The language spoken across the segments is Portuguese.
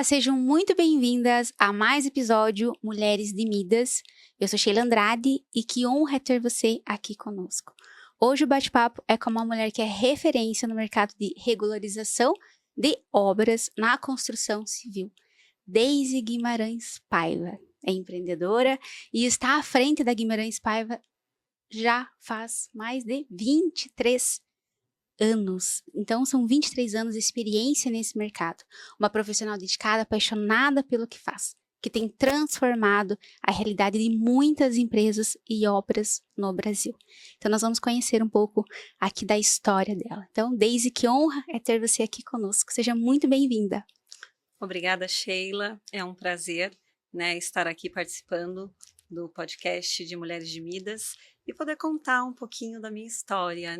Olá, sejam muito bem-vindas a mais episódio Mulheres de Midas. Eu sou Sheila Andrade e que honra é ter você aqui conosco. Hoje o bate-papo é com uma mulher que é referência no mercado de regularização de obras na construção civil. Deise Guimarães Paiva é empreendedora e está à frente da Guimarães Paiva já faz mais de 23 anos. Então, são 23 anos de experiência nesse mercado. Uma profissional dedicada, apaixonada pelo que faz, que tem transformado a realidade de muitas empresas e obras no Brasil. Então, nós vamos conhecer um pouco aqui da história dela. Então, Deise, que honra é ter você aqui conosco. Seja muito bem-vinda. Obrigada, Sheila. É um prazer, estar aqui participando do podcast de Mulheres de Midas e poder contar um pouquinho da minha história,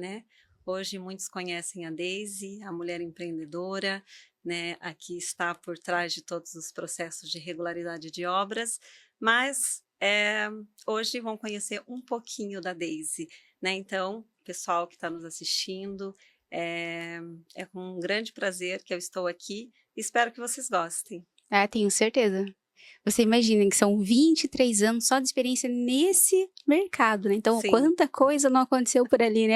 Hoje muitos conhecem a Deise, a mulher empreendedora, Aqui está por trás de todos os processos de regularidade de obras, mas hoje vão conhecer um pouquinho da Deise, Então, pessoal que está nos assistindo, é com um grande prazer que eu estou aqui. Espero que vocês gostem. Tenho certeza. Você imagina que são 23 anos só de experiência nesse mercado, Então, Sim. Quanta coisa não aconteceu por ali,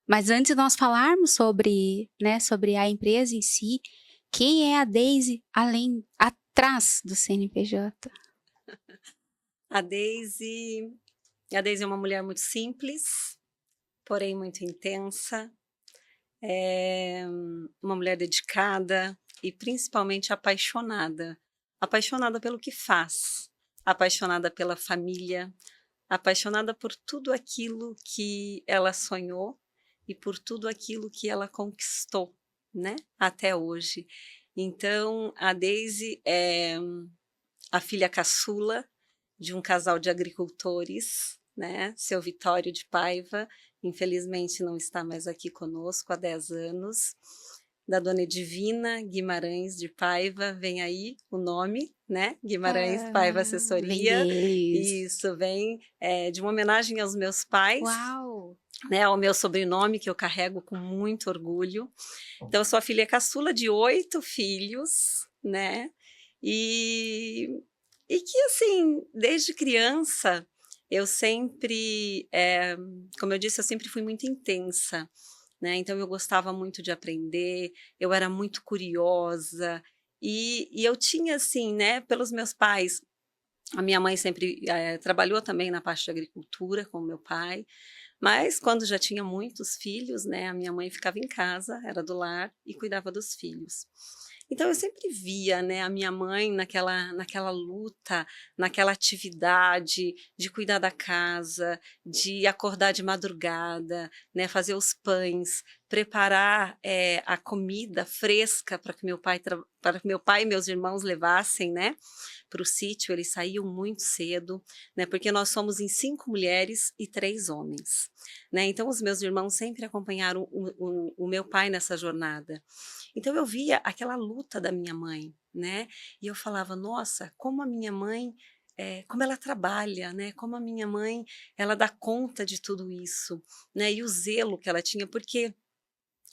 Mas antes de nós falarmos sobre a empresa em si, quem é a Deise atrás do CNPJ? A Deise é uma mulher muito simples, porém muito intensa. É uma mulher dedicada e principalmente apaixonada. Apaixonada pelo que faz, apaixonada pela família, apaixonada por tudo aquilo que ela sonhou e por tudo aquilo que ela conquistou, até hoje. Então, a Deise é a filha caçula de um casal de agricultores, Seu Vitório de Paiva, infelizmente não está mais aqui conosco há 10 anos, da dona Edivina Guimarães de Paiva, vem aí o nome, Guimarães Paiva Assessoria. Vem deles. Isso, vem de uma homenagem aos meus pais. Uau! Ao meu sobrenome, que eu carrego com muito orgulho. Então, eu sou a filha caçula de 8 filhos, E que, assim, desde criança, eu sempre, como eu disse, eu sempre fui muito intensa, Então, eu gostava muito de aprender, eu era muito curiosa, e eu tinha, assim, pelos meus pais, a minha mãe sempre trabalhou também na parte de agricultura com o meu pai, mas quando já tinha muitos filhos, a minha mãe ficava em casa, era do lar e cuidava dos filhos. Então eu sempre via, a minha mãe naquela luta, naquela atividade de cuidar da casa, de acordar de madrugada, fazer os pães, preparar a comida fresca para que meu pai e meus irmãos levassem, para o sítio. Eles saíam muito cedo, porque nós somos em 5 mulheres e 3 homens, Então os meus irmãos sempre acompanharam o meu pai nessa jornada. Então eu via aquela luta da minha mãe, E eu falava, nossa, como a minha mãe, como ela trabalha, Como a minha mãe, ela dá conta de tudo isso, E o zelo que ela tinha, porque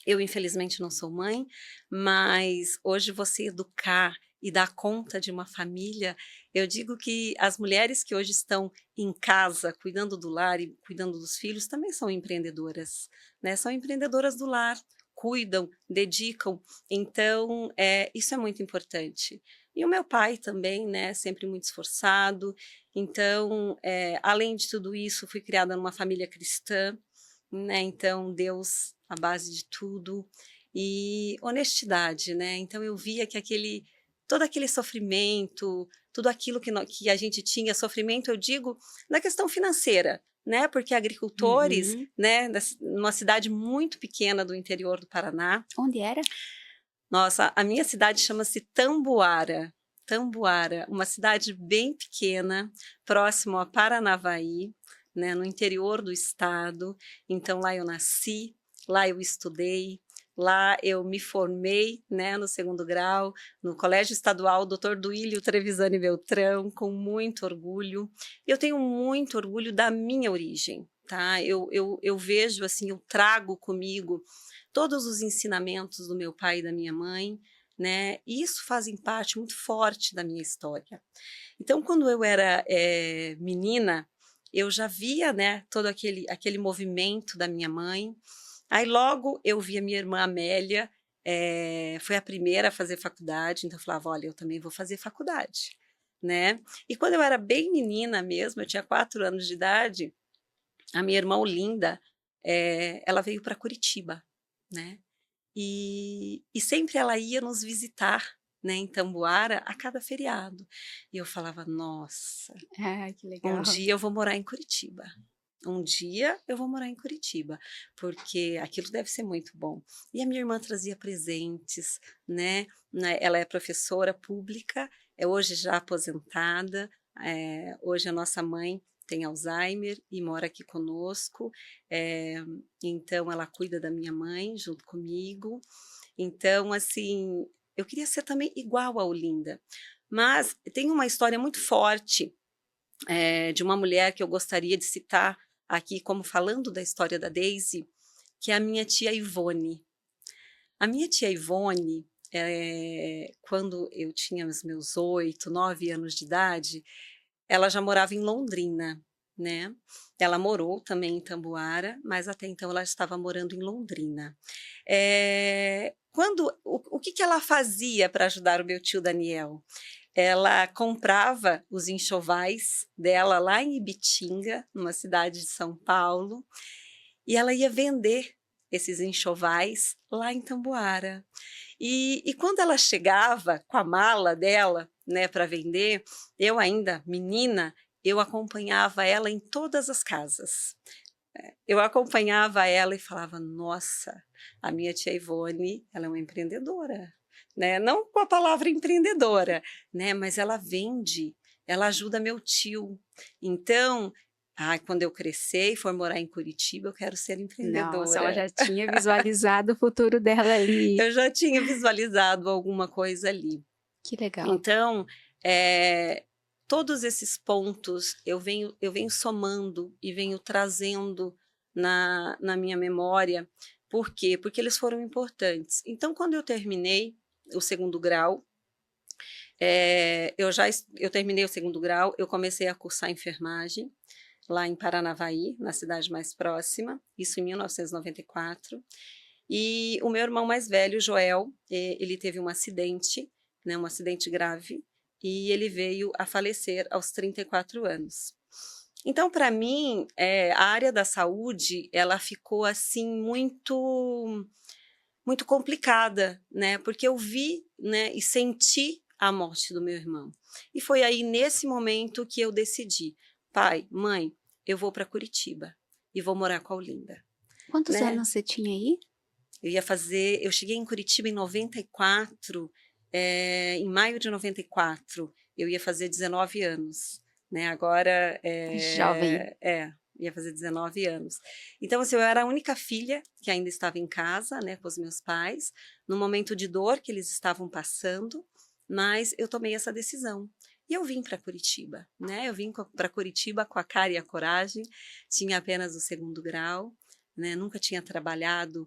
eu infelizmente não sou mãe, mas hoje você educar e dar conta de uma família, eu digo que as mulheres que hoje estão em casa, cuidando do lar e cuidando dos filhos, também são empreendedoras, São empreendedoras do lar, cuidam, dedicam, então isso é muito importante. E o meu pai também, sempre muito esforçado, então, além de tudo isso, fui criada numa família cristã, Então, Deus, a base de tudo, e honestidade, Então, eu via que todo aquele sofrimento, tudo aquilo que a gente tinha, sofrimento, eu digo, na questão financeira, Porque agricultores, numa cidade muito pequena do interior do Paraná. Onde era? Nossa, a minha cidade chama-se Tamboara. Tamboara, uma cidade bem pequena, próximo a Paranavaí, no interior do estado. Então, lá eu nasci, lá eu estudei, lá eu me formei, no 2º grau, no Colégio Estadual Dr. Duílio Trevisani Beltrão, com muito orgulho. Eu tenho muito orgulho da minha origem, tá? Eu vejo, assim, eu trago comigo todos os ensinamentos do meu pai e da minha mãe, né? E isso fazem parte muito forte da minha história. Então, quando eu era menina, eu já via, né, todo aquele movimento da minha mãe. Aí logo eu vi a minha irmã Amélia, foi a primeira a fazer faculdade, então eu falava, olha, eu também vou fazer faculdade, né? E quando eu era bem menina mesmo, eu tinha 4 anos de idade, a minha irmã Olinda, ela veio para Curitiba, né? E sempre ela ia nos visitar, né, em Tamboara, a cada feriado. E eu falava, nossa, Ah, que um legal. dia eu vou morar em Curitiba. Um dia eu vou morar em Curitiba, porque aquilo deve ser muito bom. E a minha irmã trazia presentes, né? Ela é professora pública, é hoje já aposentada. Hoje a nossa mãe tem Alzheimer e mora aqui conosco. Então ela cuida da minha mãe junto comigo. Então, assim, eu queria ser também igual a Olinda. Mas tem uma história muito forte de uma mulher que eu gostaria de citar aqui, como falando da história da Daisy, que é a minha tia Ivone. A minha tia Ivone, quando eu tinha os meus 8, 9 anos de idade, ela já morava em Londrina, né? Ela morou também em Tamboara, mas até então ela estava morando em Londrina. O que que ela fazia para ajudar o meu tio Daniel? Ela comprava os enxovais dela lá em Ibitinga, numa cidade de São Paulo, e ela ia vender esses enxovais lá em Tamboara. E quando ela chegava com a mala dela, né, para vender, eu ainda menina, eu acompanhava ela em todas as casas. Eu acompanhava ela e falava, nossa, a minha tia Ivone, ela é uma empreendedora, né? Não com a palavra empreendedora, né? Mas ela vende, ela ajuda meu tio. Então, quando eu crescer e for morar em Curitiba, eu quero ser Nossa, ela empreendedora. já tinha visualizado o futuro dela ali. Eu já tinha visualizado alguma coisa ali. Que legal. Então, todos esses pontos eu venho somando e venho trazendo na minha memória. Por quê? Porque eles foram importantes. Então, quando eu terminei o segundo grau, eu terminei o segundo grau, eu comecei a cursar enfermagem lá em Paranavaí, na cidade mais próxima, isso em 1994. E o meu irmão mais velho, Joel, ele teve um acidente, né, um acidente grave, e ele veio a falecer aos 34 anos. Então, para mim, a área da saúde, ela ficou assim muito muito complicada, né? Porque eu vi, né, e senti a morte do meu irmão. E foi aí nesse momento que eu decidi, pai, mãe, eu vou para Curitiba e vou morar com a Olinda, Quantos né? anos você tinha aí? Eu cheguei em Curitiba em 94, em maio de 94, eu ia fazer 19 anos, né? Agora, Jovem. ia fazer 19 anos. Então, assim, eu era a única filha que ainda estava em casa, né, com os meus pais, no momento de dor que eles estavam passando, mas eu tomei essa decisão. E eu vim para Curitiba, né? Eu vim para Curitiba com a cara e a coragem, tinha apenas o segundo grau, né? Nunca tinha trabalhado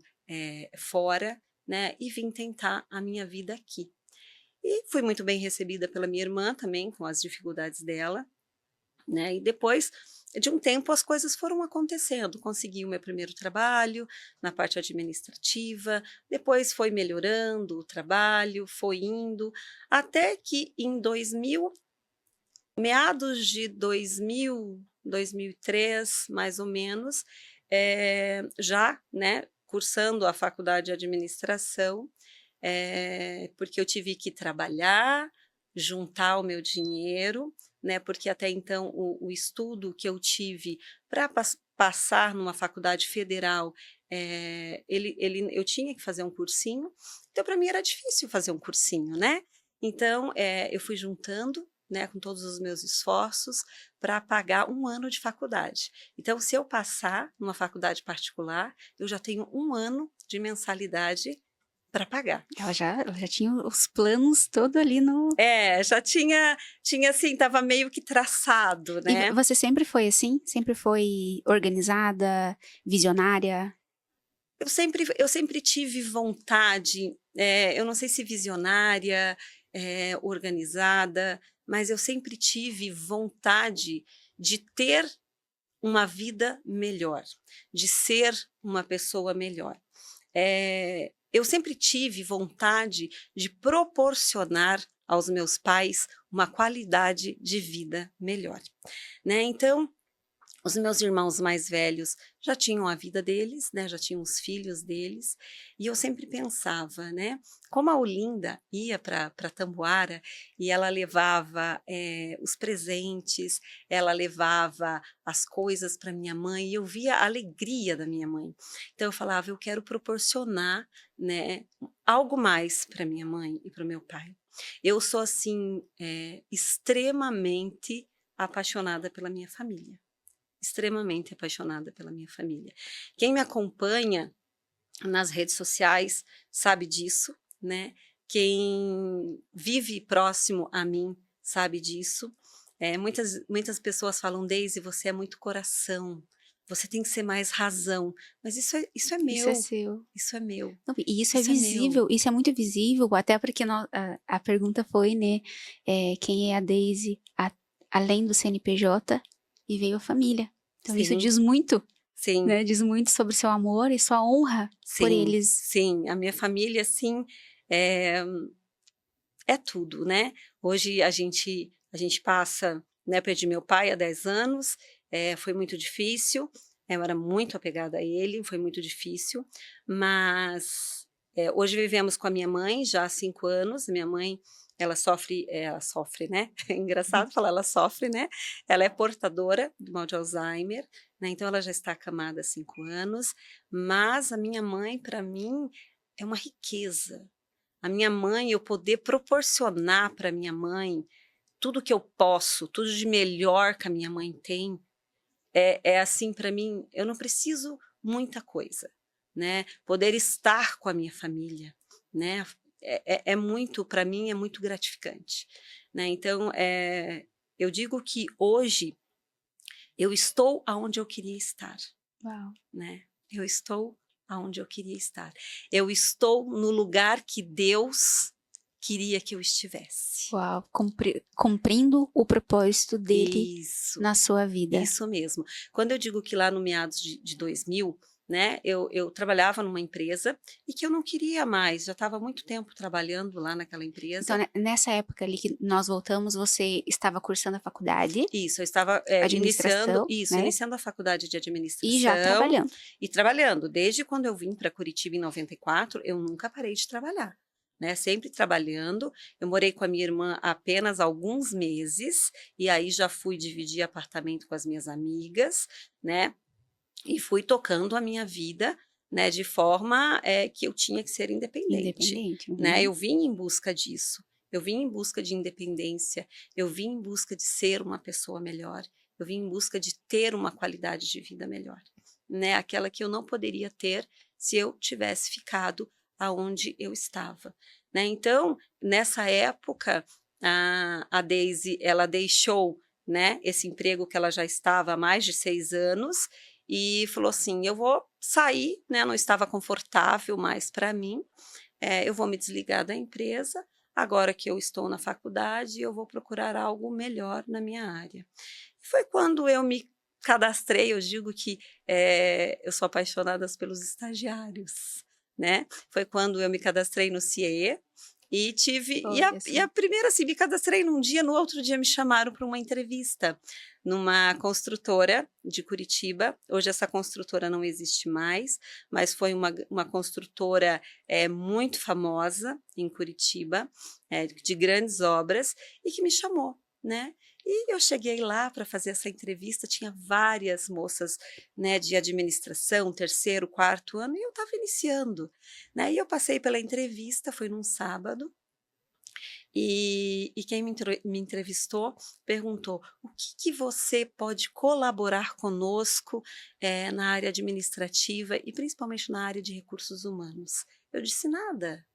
fora, né? E vim tentar a minha vida aqui. E fui muito bem recebida pela minha irmã também, com as dificuldades dela, né? E depois de um tempo as coisas foram acontecendo. Consegui o meu primeiro trabalho na parte administrativa, depois foi melhorando o trabalho, foi indo, até que em 2000, meados de 2000, 2003, mais ou menos, já, né, cursando a faculdade de administração, porque eu tive que trabalhar, juntar o meu dinheiro, né, porque até então o estudo que eu tive para passar numa faculdade federal, eu tinha que fazer um cursinho, então para mim era difícil fazer um cursinho, né? Então eu fui juntando, né, com todos os meus esforços para pagar um ano de faculdade. Então, se eu passar numa faculdade particular, eu já tenho um ano de mensalidade para pagar. Ela já tinha os planos todo ali no... Já tinha assim, estava meio que traçado, né? E você sempre foi assim? Sempre foi organizada, visionária? eu sempre tive vontade, eu não sei se visionária, organizada, mas eu sempre tive vontade de ter uma vida melhor, de ser uma pessoa melhor. Eu sempre tive vontade de proporcionar aos meus pais uma qualidade de vida melhor, né? Então, os meus irmãos mais velhos já tinham a vida deles, né, já tinham os filhos deles, e eu sempre pensava, né, como a Olinda ia para Tamboara e ela levava os presentes, ela levava as coisas para minha mãe, e eu via a alegria da minha mãe. Então eu falava, eu quero proporcionar, né, algo mais para minha mãe e para o meu pai. Eu sou assim extremamente apaixonada pela minha família. Extremamente apaixonada pela minha família. Quem me acompanha nas redes sociais sabe disso, né? Quem vive próximo a mim sabe disso. Muitas pessoas falam, Deise, você é muito coração, você tem que ser mais razão. Mas isso é Isso é meu, seu. isso é meu, Não, e isso é isso é meu. visível, isso é muito visível, até porque a pergunta foi, né, quem é a Daisy além do CNPJ e veio a família. Então isso Sim, diz muito, sim, né, diz muito sobre seu amor e sua honra por sim, eles. sim. A minha família, sim, é, é tudo, né. Hoje a gente passa, né, perdi meu pai há 10 anos, foi muito difícil, eu era muito apegada a ele, foi muito difícil, mas, hoje vivemos com a minha mãe já há 5 anos, minha mãe, ela sofre, né, é engraçado falar ela sofre, né, ela é portadora do mal de Alzheimer, né, então ela já está acamada há 5 anos, mas a minha mãe para mim é uma riqueza. A minha mãe, eu poder proporcionar para minha mãe tudo que eu posso, tudo de melhor que a minha mãe tem, é assim para mim, eu não preciso muita coisa, né? Poder estar com a minha família, né? É muito, para mim, é muito gratificante, né? Então, eu digo que hoje eu estou aonde eu queria estar, Uau. né? Eu estou aonde eu queria estar. Eu estou no lugar que Deus queria que eu estivesse. Uau, cumprindo o propósito dele Isso, na sua vida. isso mesmo. Quando eu digo que lá no meados de 2000, né, eu trabalhava numa empresa e que eu não queria mais, já estava há muito tempo trabalhando lá naquela Então, empresa. nessa época ali que nós voltamos, você estava cursando a faculdade, Isso, eu estava iniciando administração, isso, né? iniciando a faculdade de E já administração trabalhando. e trabalhando. Desde quando eu vim para Curitiba em 94, eu nunca parei de trabalhar, né? Sempre trabalhando. Eu morei com a minha irmã apenas alguns meses e aí já fui dividir apartamento com as minhas amigas, né? E fui tocando a minha vida, né? De forma que eu tinha que ser independente, Independente. né? Uhum. Eu vim em busca disso. Eu vim em busca de independência, eu vim em busca de ser uma pessoa melhor, eu vim em busca de ter uma qualidade de vida melhor, né? Aquela que eu não poderia ter se eu tivesse ficado aonde eu estava, né? Então, nessa época, a Daisy, ela deixou, né, esse emprego que ela já estava há mais de 6 anos e falou assim: eu vou sair, né? Não estava confortável mais para mim, eu vou me desligar da empresa. Agora que eu estou na faculdade, eu vou procurar algo melhor na minha área. Foi quando eu me cadastrei, eu digo que eu sou apaixonada pelos estagiários, né? Foi quando eu me cadastrei no CIE e tive Olha e só. a primeira assim, me cadastrei num dia, no outro dia me chamaram para uma entrevista numa construtora de Curitiba. Hoje essa construtora não existe mais, mas foi uma construtora muito famosa em Curitiba, de grandes obras, e que me chamou, né? E eu cheguei lá para fazer essa entrevista, tinha várias moças, né, de administração, terceiro, quarto ano, e eu estava iniciando, né? E eu passei pela entrevista, foi num sábado, e quem me entrevistou perguntou: o que você pode colaborar conosco na área administrativa e principalmente na área de recursos humanos? Eu disse: nada.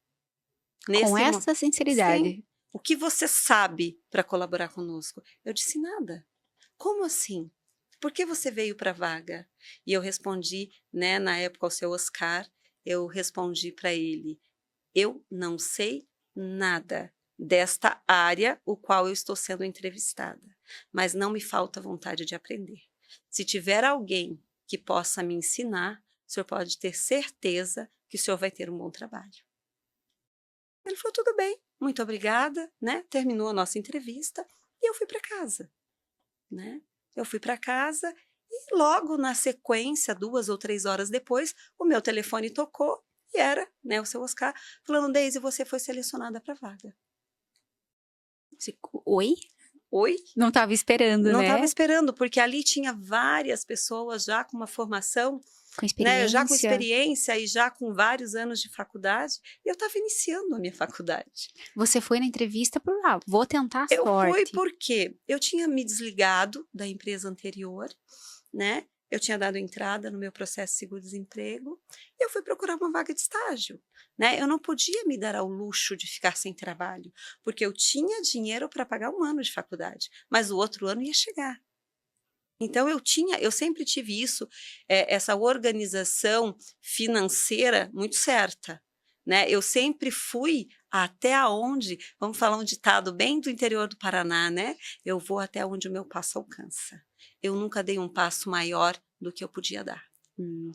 Com Nesse mo essa Sim. sinceridade. O que você sabe para colaborar conosco? Eu disse: nada. Como assim? por que você veio para a vaga? E eu respondi, né, na época ao seu Oscar, eu respondi para ele, eu não sei nada desta área o qual eu estou sendo entrevistada, mas não me falta vontade de aprender. Se tiver alguém que possa me ensinar, o senhor pode ter certeza que o senhor vai ter um bom trabalho. Ele falou, tudo bem, muito obrigada, né? Terminou a nossa entrevista e eu fui para casa, né? Eu fui para casa e logo na sequência, 2 ou 3 horas depois, o meu telefone tocou e era, né, o seu Oscar, falando, Deise, você foi selecionada para a vaga. Oi? Oi? Não estava esperando, Não né? estava esperando, porque ali tinha várias pessoas já com uma formação, Com né, já com experiência. experiência e já com vários anos de faculdade, e eu estava iniciando a minha faculdade. Você foi na entrevista por, vou tentar a Eu fui sorte. porque eu tinha me desligado da empresa anterior, né? Eu tinha dado entrada no meu processo de seguro-desemprego e eu fui procurar uma vaga de estágio, né? Eu não podia me dar ao luxo de ficar sem trabalho, porque eu tinha dinheiro para pagar 1 ano de faculdade, mas o outro ano ia chegar. Então eu sempre tive isso, essa organização financeira muito certa, né? Eu sempre fui até onde, vamos falar um ditado bem do interior do Paraná, né? Eu vou até onde o meu passo alcança. Eu nunca dei um passo maior do que eu podia dar.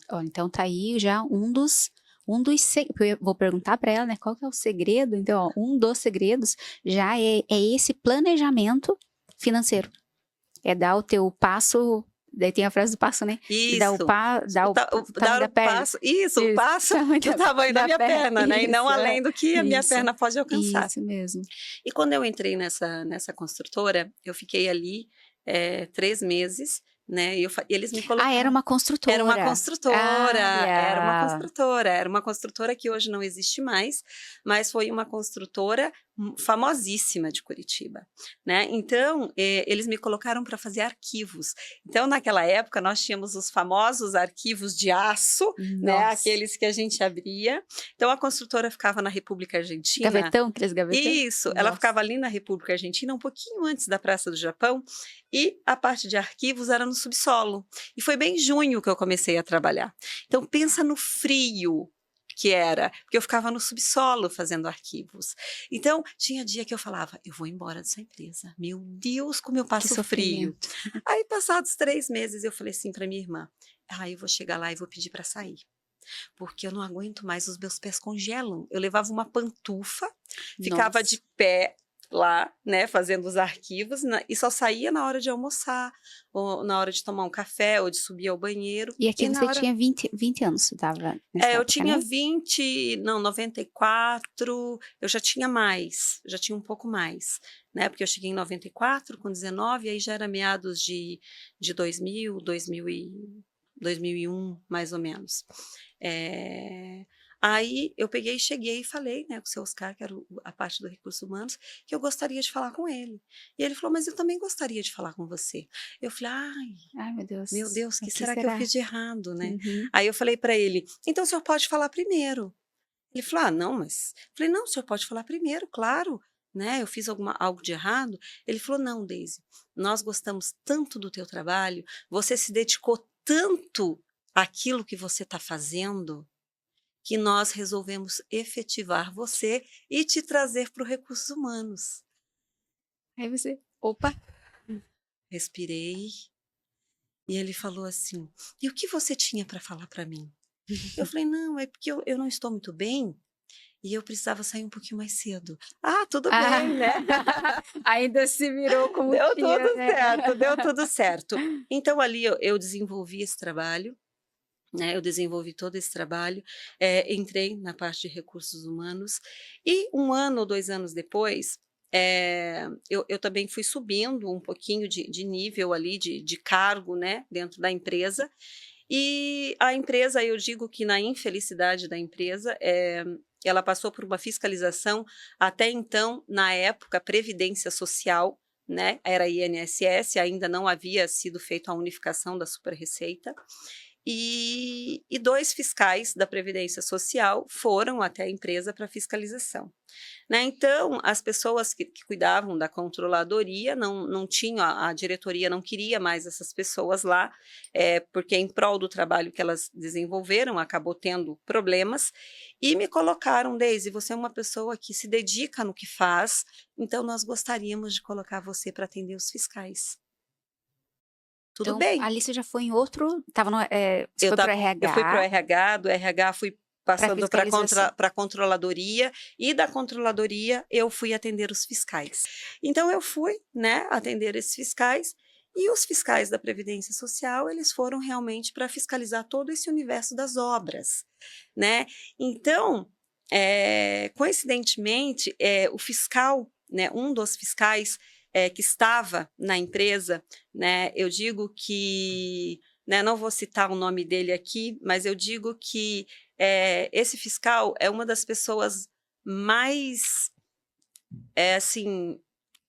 Ó, então tá aí já eu vou perguntar para ela, né, qual que é o segredo? Então, ó, um dos segredos já é esse planejamento financeiro. É dar o teu passo, daí tem a frase do passo, né? Isso. Dar o tamanho dar da o perna. passo, isso, o passo do tamanho da minha perna, né? E não além do que a minha perna pode alcançar. Isso mesmo. E quando eu entrei nessa construtora, eu fiquei ali 3 meses, né? E eles me colocaram. Era uma construtora. Era uma construtora, era uma Olha. construtora, era uma construtora que hoje não existe mais, mas foi uma construtora famosíssima de Curitiba, né? Então, eles me colocaram para fazer arquivos. Então, naquela época, nós tínhamos os famosos arquivos de aço, né? Aqueles que a gente abria. Então, a construtora ficava na República Argentina. Gavetão, aqueles gavetão? Isso, ela ficava ali na República Argentina, um pouquinho antes da Praça do Japão, e a parte de arquivos era no subsolo. E foi bem em junho que eu comecei a trabalhar. Então, pensa no frio que era, porque eu ficava no subsolo fazendo arquivos. Então, tinha dia que eu falava, eu vou embora dessa empresa. Meu Deus, como eu passo frio. Aí, passados 3 meses, eu falei assim para minha irmã, eu vou chegar lá e vou pedir para sair. Porque eu não aguento mais, os meus pés congelam. Eu levava uma pantufa, ficava de pé lá, né, fazendo os arquivos, e só saía na hora de almoçar, ou na hora de tomar um café, ou de subir ao banheiro. E aqui você tinha 20 anos, você estava nessa época, eu tinha, né? 94, eu já tinha mais, já tinha um pouco mais, né, porque eu cheguei em 94, com 19, aí já era meados de 2001, mais ou menos. Aí eu cheguei e falei, né, com o seu Oscar, que era a parte do Recursos Humanos, que eu gostaria de falar com ele. E ele falou, mas eu também gostaria de falar com você. Eu falei, ai meu Deus, o que será que eu fiz de errado, né? Uhum. Aí eu falei para ele, então o senhor pode falar primeiro. Ele falou, não, mas... Eu falei, não, o senhor pode falar primeiro, claro, né? Eu fiz algo de errado. Ele falou, não, Deise, nós gostamos tanto do teu trabalho, você se dedicou tanto àquilo que você está fazendo, que nós resolvemos efetivar você e te trazer para o Recursos Humanos. Aí você, opa. Respirei e ele falou assim, e o que você tinha para falar para mim? Eu falei, não, é porque eu não estou muito bem e eu precisava sair um pouquinho mais cedo. Tudo bem, né? Ainda se virou como deu tinha, tudo né? certo, deu tudo certo. Então ali eu desenvolvi esse trabalho, né, eu desenvolvi todo esse trabalho, entrei na parte de recursos humanos e 1 ano ou 2 anos depois, eu também fui subindo um pouquinho de nível ali, de cargo, né, dentro da empresa. E a empresa, eu digo que na infelicidade da empresa, ela passou por uma fiscalização, até então, na época, Previdência Social, né, era INSS, ainda não havia sido feita a unificação da Super Receita. e 2 fiscais da Previdência Social foram até a empresa para fiscalização. Né, então, as pessoas que cuidavam da controladoria não tinham, a diretoria não queria mais essas pessoas lá, porque em prol do trabalho que elas desenvolveram, acabou tendo problemas, e me colocaram: "Deise, você é uma pessoa que se dedica no que faz, então nós gostaríamos de colocar você para atender os fiscais". Tudo Então, bem. ali você já foi em outro estava no você Eu foi para o estava eu fui para o RH, RH, do RH fui para passando para fiscalização. a controladoria, e da controladoria eu fui atender os fiscais. Então eu fui, né, atender esses fiscais, e os fiscais da Previdência Social, eles foram realmente para fiscalizar todo esse universo das obras, né. Então, coincidentemente, o fiscal, né, um dos fiscais, que estava na empresa, né, eu digo que, né, não vou citar o nome dele aqui, mas eu digo que, esse fiscal é uma das pessoas mais, assim,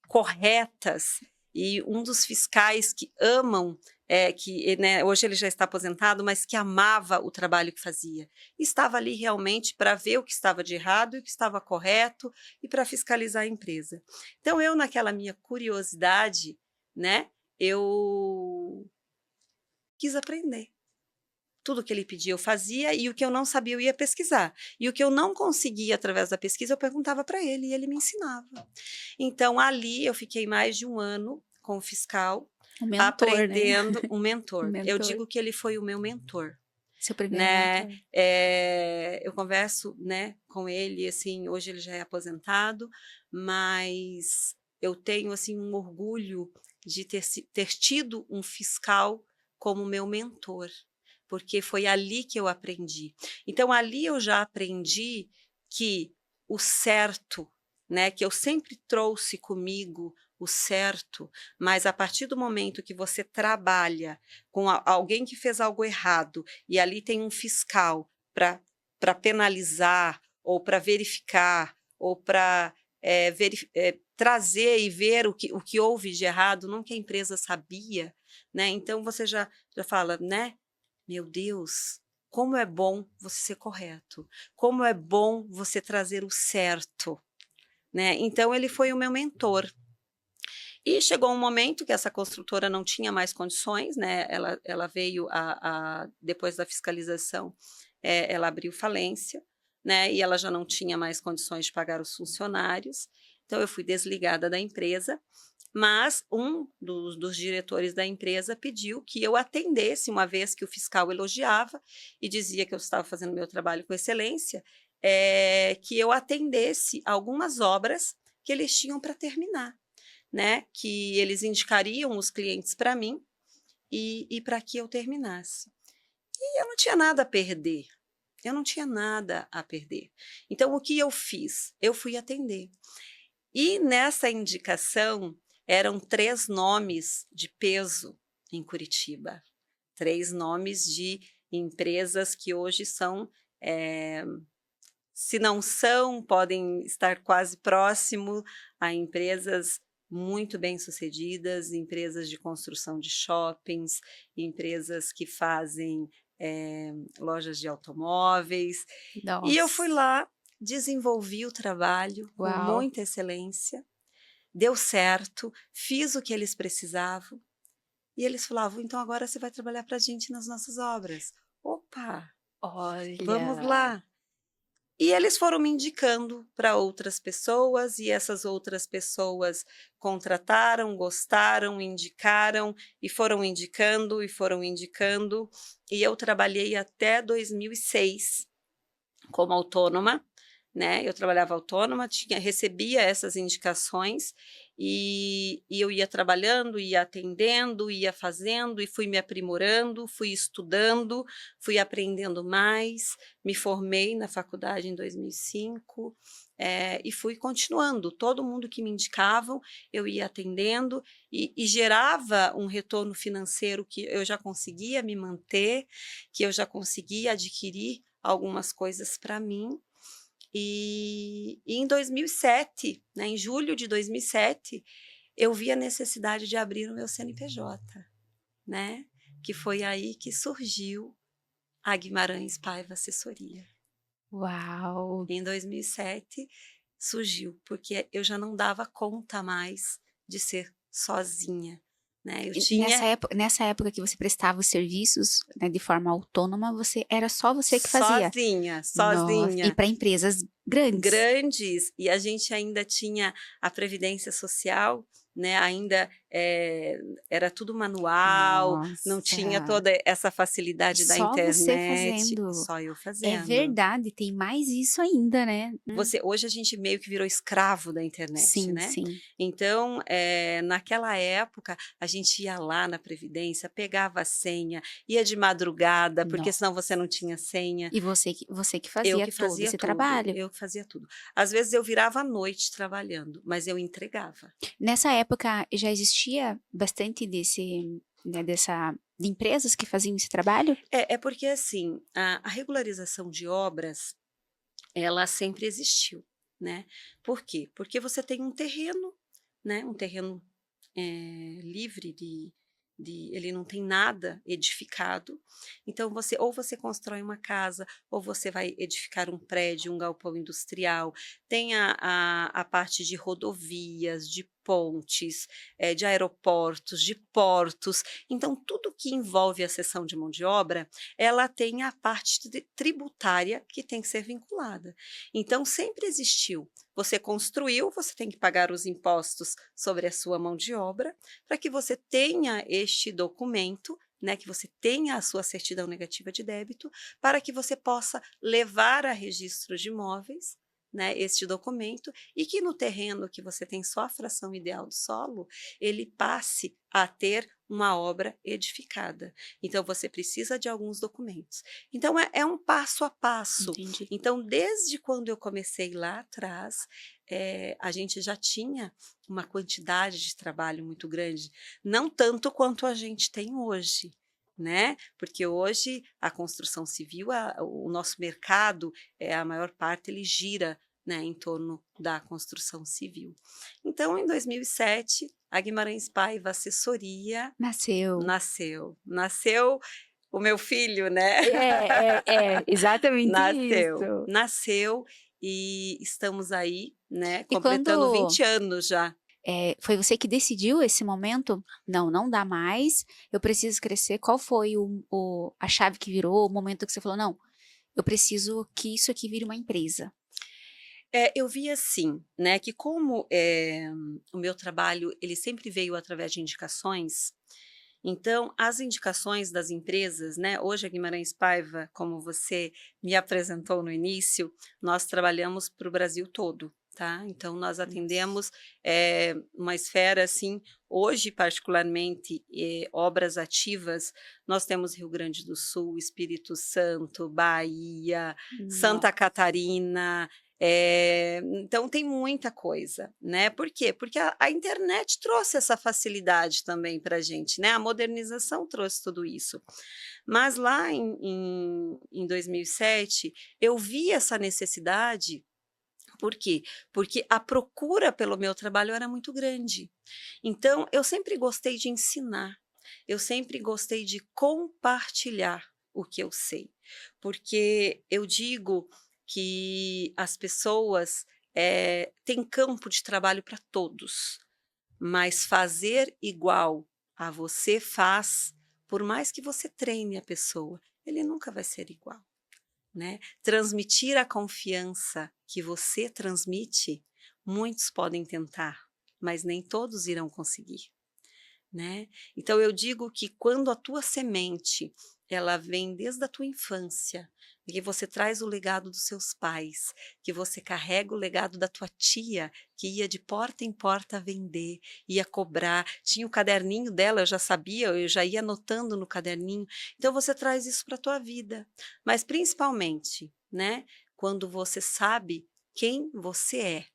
corretas, e um dos fiscais que amam, né, hoje ele já está aposentado, mas que amava o trabalho que fazia. Estava ali realmente para ver o que estava de errado e o que estava correto, e para fiscalizar a empresa. Então eu, naquela minha curiosidade, né, eu quis aprender. Tudo que ele pedia eu fazia, e o que eu não sabia eu ia pesquisar. E o que eu não conseguia através da pesquisa eu perguntava para ele e ele me ensinava. Então ali eu fiquei mais de 1 ano com o fiscal, O mentor, né, aprendendo, um o mentor. Eu mentor, digo que ele foi o meu mentor, seu primeiro né. mentor. Eu converso, né, com ele, assim, hoje ele já é aposentado, mas eu tenho, assim, um orgulho de ter tido um fiscal como meu mentor, porque foi ali que eu aprendi. Então ali eu já aprendi que o certo, né, que eu sempre trouxe comigo o certo, mas a partir do momento que você trabalha com alguém que fez algo errado, e ali tem um fiscal para penalizar, ou para verificar, ou para trazer e ver o que houve de errado, não que a empresa sabia, né? Então você já fala, né? Meu Deus, como é bom você ser correto, como é bom você trazer o certo, né? Então ele foi o meu mentor. E chegou um momento que essa construtora não tinha mais condições, né? Ela veio depois da fiscalização, ela abriu falência, né? E ela já não tinha mais condições de pagar os funcionários. Então eu fui desligada da empresa, mas um dos diretores da empresa pediu que eu atendesse, uma vez que o fiscal elogiava e dizia que eu estava fazendo meu trabalho com excelência, que eu atendesse algumas obras que eles tinham para terminar, né, que eles indicariam os clientes para mim, e para que eu terminasse. E eu não tinha nada a perder, eu não tinha nada a perder. Então o que eu fiz? Eu fui atender. E nessa indicação eram 3 nomes de peso em Curitiba, 3 nomes de empresas que hoje são, se não são, podem estar quase próximo a empresas muito bem-sucedidas, empresas de construção de shoppings, empresas que fazem, lojas de automóveis. E eu fui Nossa, lá, desenvolvi o trabalho com uau. muita excelência, deu certo, fiz o que eles precisavam, e eles falavam: "Então agora você vai trabalhar para a gente nas nossas obras". Opa, vamos Olha, lá. E eles foram me indicando para outras pessoas, e essas outras pessoas contrataram, gostaram, indicaram, e foram indicando, e eu trabalhei até 2006 como autônoma, né, eu trabalhava autônoma, recebia essas indicações, e eu ia trabalhando, ia atendendo, ia fazendo, e fui me aprimorando, fui estudando, fui aprendendo mais, me formei na faculdade em 2005, e fui continuando. Todo mundo que me indicavam, eu ia atendendo, e gerava um retorno financeiro que eu já conseguia me manter, que eu já conseguia adquirir algumas coisas para mim. E em 2007, né, em julho de 2007, eu vi a necessidade de abrir o meu CNPJ, né, que foi aí que surgiu a Guimarães Paiva Assessoria. Uau! Em 2007 surgiu, porque eu já não dava conta mais de ser sozinha, né? Eu tinha Nessa época que você prestava os serviços, né, de forma autônoma, era só você que fazia? sozinha, Nossa, e sozinha. para empresas grandes? Grandes, e a gente ainda tinha a previdência social, né, ainda, era tudo manual, não tinha Nossa! toda essa facilidade da Só você internet, fazendo. só eu É fazendo. verdade, tem mais isso ainda, né? Hoje a gente meio que virou escravo da internet, Sim, né. sim. Então, naquela época, a gente ia lá na previdência, pegava a senha, ia de madrugada, porque senão você não tinha senha. E você que Eu fazia que todo fazia esse tudo, trabalho. eu que fazia tudo. Às vezes eu virava à noite trabalhando, mas eu entregava. Nessa época já existia bastante né, de empresas que faziam esse trabalho? É porque assim, a regularização de obras, ela sempre existiu, né. Por quê? Porque você tem um terreno, né, um terreno, livre ele não tem nada edificado, então você constrói uma casa, ou você vai edificar um prédio, um galpão industrial, tem a parte de rodovias, de pontes, de aeroportos, de portos, então tudo que envolve a cessão de mão de obra, ela tem a parte tributária que tem que ser vinculada. Então sempre existiu. Você construiu, você tem que pagar os impostos sobre a sua mão de obra, para que você tenha este documento, né, que você tenha a sua certidão negativa de débito, para que você possa levar a registro de imóveis, né, este documento, e que no terreno que você tem só a fração ideal do solo, ele passe a ter uma obra edificada. Então, você precisa de alguns documentos. Então, é um passo a passo. Entendi. Então, desde quando eu comecei lá atrás, a gente já tinha uma quantidade de trabalho muito grande, não tanto quanto a gente tem hoje, né? Porque hoje a construção civil, o nosso mercado, a maior parte ele gira, né, em torno da construção civil. Então, em 2007, a Guimarães Paiva Assessoria Nasceu. nasceu o meu filho, né? Exatamente isso. Nasceu e estamos aí, né, E completando 20 anos já. foi você que decidiu esse momento? Não, não dá mais, eu preciso crescer. Qual foi a chave que virou, o momento que você falou, não, eu preciso que isso aqui vire uma empresa? Eu vi assim, né, que como, o meu trabalho ele sempre veio através de indicações, então as indicações das empresas, né, hoje a Guimarães Paiva, como você me apresentou no início, nós trabalhamos para o Brasil todo, tá. Então nós Nossa. atendemos, uma esfera assim, hoje particularmente, obras ativas, nós temos Rio Grande do Sul, Espírito Santo, Bahia, No Santa Catarina, então tem muita coisa, né. Por quê? Porque a internet trouxe essa facilidade também pra gente, né, a modernização trouxe tudo isso. Mas lá em 2007, eu vi essa necessidade, por quê? Porque a procura pelo meu trabalho era muito grande. Então eu sempre gostei de ensinar, eu sempre gostei de compartilhar o que eu sei, porque eu digo que as pessoas, têm campo de trabalho para todos, mas fazer igual a você faz, por mais que você treine a pessoa, ele nunca vai ser igual, né. Transmitir a confiança que você transmite, muitos podem tentar, mas nem todos irão conseguir, né. Então eu digo que quando a tua semente, ela vem desde a tua infância, que você traz o legado dos seus pais, que você carrega o legado da tua tia, que ia de porta em porta vender, ia cobrar, tinha o caderninho dela, eu já sabia, eu já ia anotando no caderninho, então você traz isso para a tua vida. Mas principalmente, né, quando você sabe quem você é,